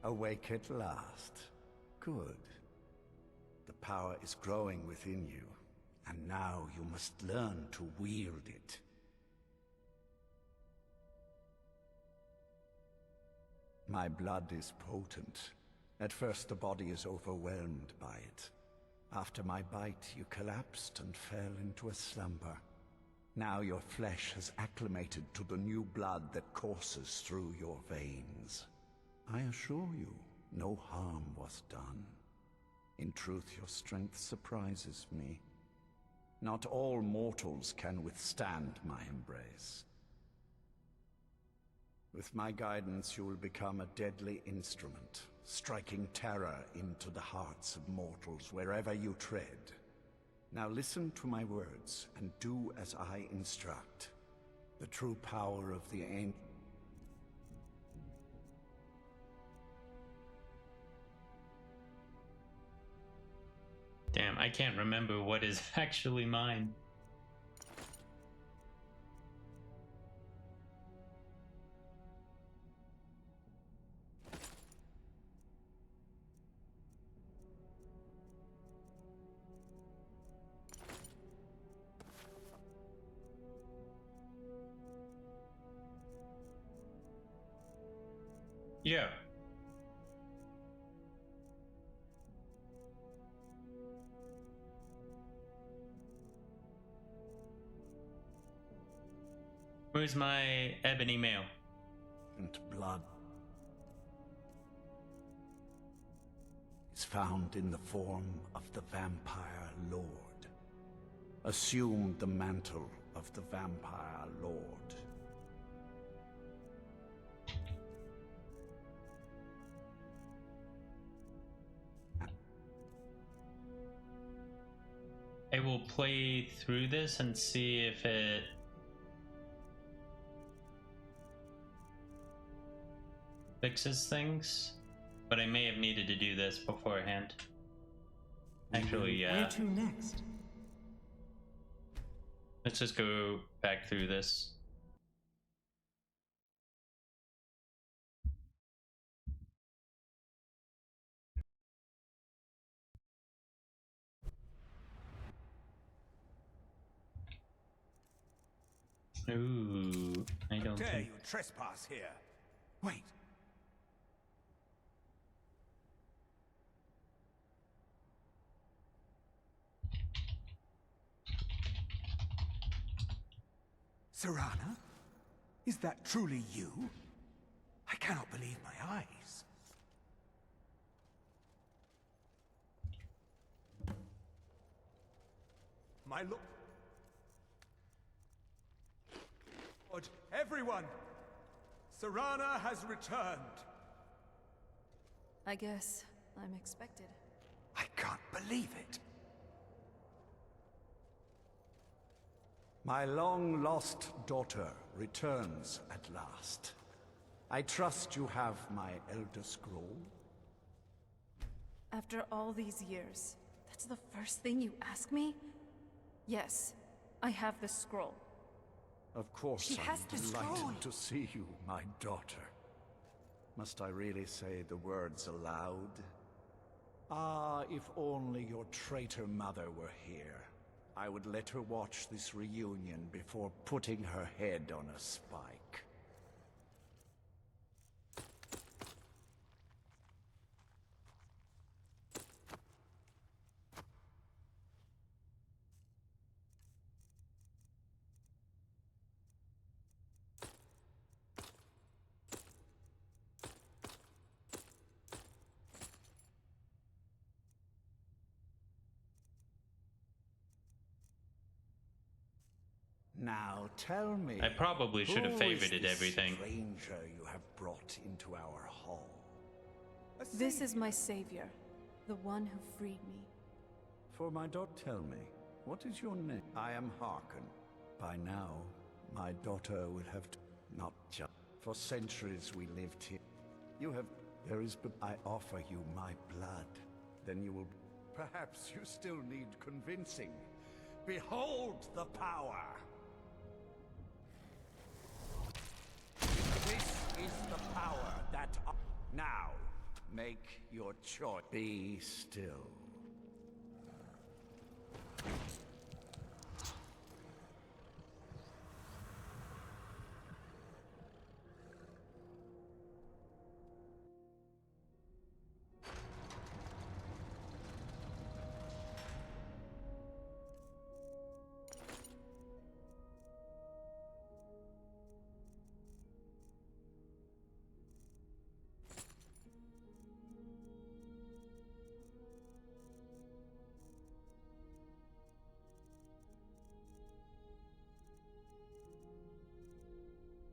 Awake at last. Good. The power is growing within you, and now you must learn to wield it. My blood is potent. At first the body is overwhelmed by it. After my bite, you collapsed and fell into a slumber. Now your flesh has acclimated to the new blood that courses through your veins. I assure you, no harm was done. In truth, your strength surprises me. Not all mortals can withstand my embrace. With my guidance, you will become a deadly instrument, striking terror into the hearts of mortals wherever you tread. Now listen to my words, and do as I instruct. The true power of the ancient... Damn, I can't remember what is actually mine. Yeah. Where's my ebony mail? And blood is found in the form of the Vampire Lord. Assume the mantle of the Vampire Lord. I will play through this and see if it fixes things, but I may have needed to do this beforehand. Actually, yeah. Where to next? Let's just go back through this. Ooh, I don't Dare think... you trespass here? Wait. Serana? Is that truly you? I cannot believe my eyes. My lord... Everyone! Serana has returned! I guess I'm expected. I can't believe it! My long-lost daughter returns at last. I trust you have my Elder Scroll? After all these years, that's the first thing you ask me? Yes, I have the scroll. Of course, She has the I'm scroll. delighted to see you, my daughter. Must I really say the words aloud? Ah, if only your traitor mother were here. I would let her watch this reunion before putting her head on a spike. Now tell me, I probably should have who is favorited this everything. stranger you have brought into our hall? This is my savior, the one who freed me. For my daughter, tell me, what is your name? I am Harken. By now, my daughter will have not just... For centuries we lived here. You have... There is but... I offer you my blood. Then you will... Perhaps you still need convincing. Behold the power! This is the power that... Now, Make your choice. Be still.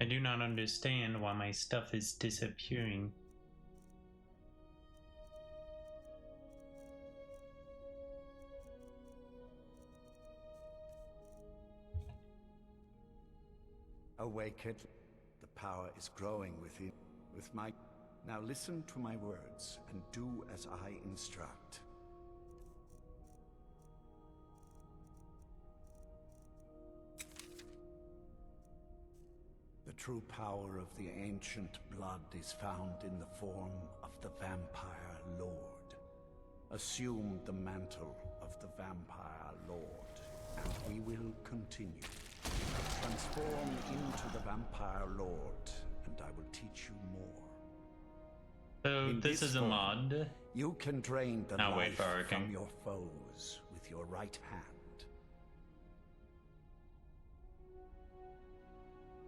I do not understand why my stuff is disappearing. Awaken. The power is growing within. With my... Now listen to my words and do as I instruct. The true power of the ancient blood is found in the form of the Vampire Lord. Assume the mantle of the Vampire Lord, and we will continue. Transform into the Vampire Lord, and I will teach you more. So In this is a form, mod. You can drain the Now wait life for our king. from your foes with your right hand.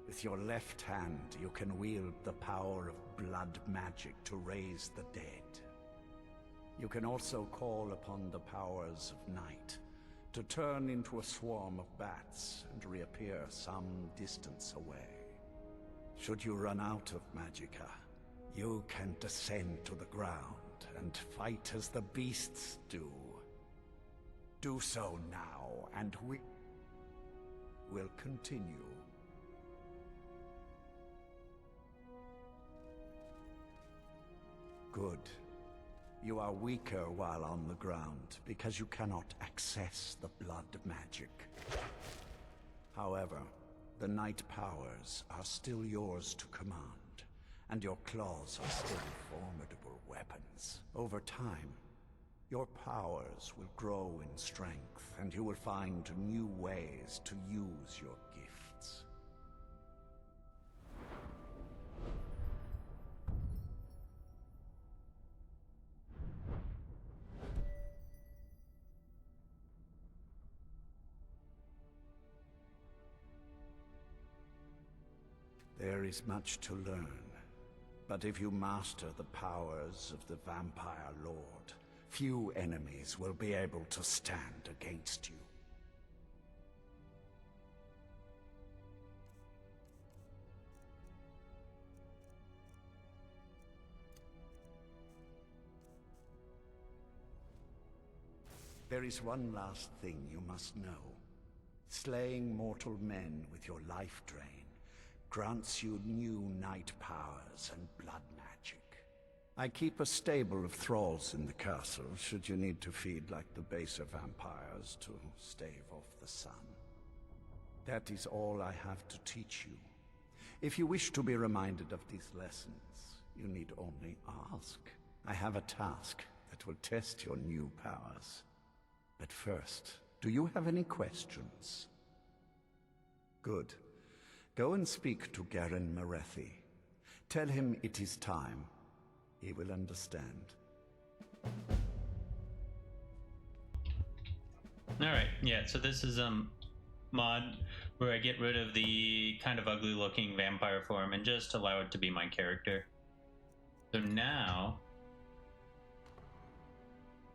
With your left hand, you can wield the power of blood magic to raise the dead. You can also call upon the powers of night to turn into a swarm of bats and reappear some distance away. Should you run out of magicka, you can descend to the ground and fight as the beasts do. Do so now, and we will continue. Good. You are weaker while on the ground, because you cannot access the blood magic. However, the night powers are still yours to command, and your claws are still formidable weapons. Over time, your powers will grow in strength, and you will find new ways to use your gifts. There is much to learn, but if you master the powers of the Vampire Lord, few enemies will be able to stand against you. There is one last thing you must know. Slaying mortal men with your life drain grants you new night powers and blood magic. I keep a stable of thralls in the castle, should you need to feed like the baser vampires to stave off the sun. That is all I have to teach you. If you wish to be reminded of these lessons, you need only ask. I have a task that will test your new powers. But first, do you have any questions? Good. Go and speak to Garen Marethi. Tell him it is time. He will understand. Alright, yeah, so this is a mod where I get rid of the kind of ugly looking vampire form and just allow it to be my character. So now,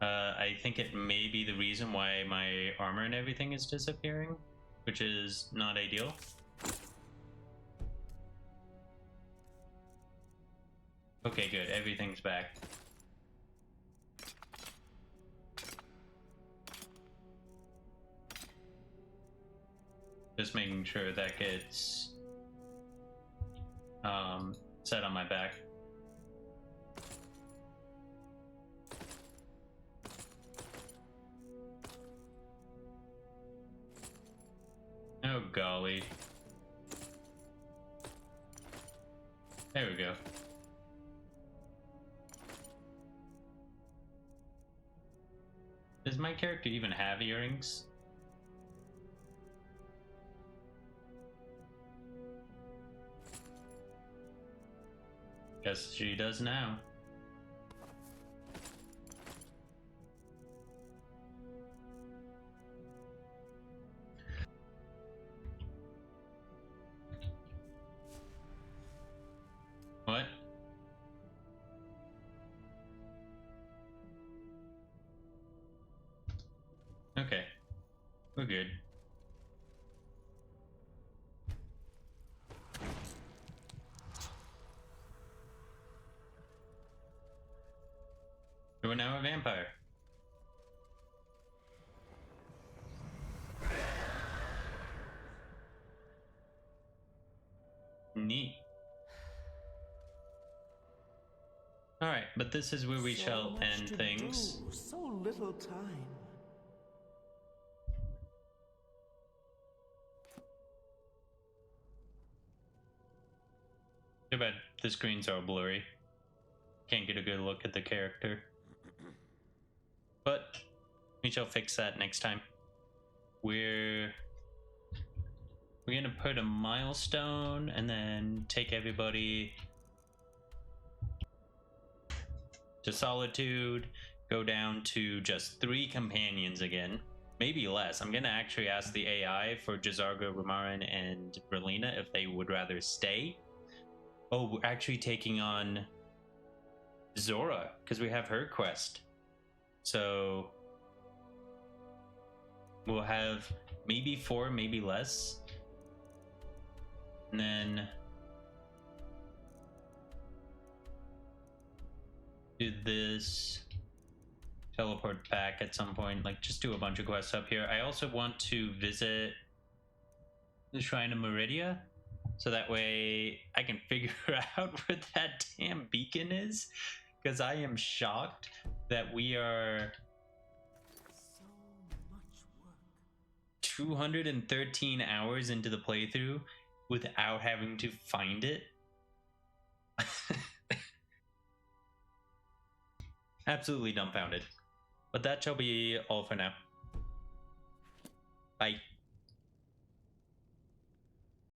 I think it may be the reason why my armor and everything is disappearing, which is not ideal. Okay, good. Everything's back. Just making sure that gets set on my back. Oh golly. There we go. Does my character even have earrings? Guess she does now. What? Okay. We're good. We're now a vampire. Neat. Alright, but this is where we shall end things. So little time. Too bad the screens are blurry. Can't get a good look at the character. But we shall fix that next time. We're gonna put a milestone and then take everybody to Solitude, go down to just 3 companions again, maybe less. I'm gonna actually ask the AI for Jazargo, Romarin, and Berlina if they would rather stay. Oh, we're actually taking on Zora because we have her quest. So we'll have maybe 4, maybe less. And then do this, teleport back at some point, like just do a bunch of quests up here. I also want to visit the Shrine of Meridia, so that way I can figure out where that damn beacon is, because I am shocked that we are 213 hours into the playthrough without having to find it. Absolutely dumbfounded. But that shall be all for now. Bye.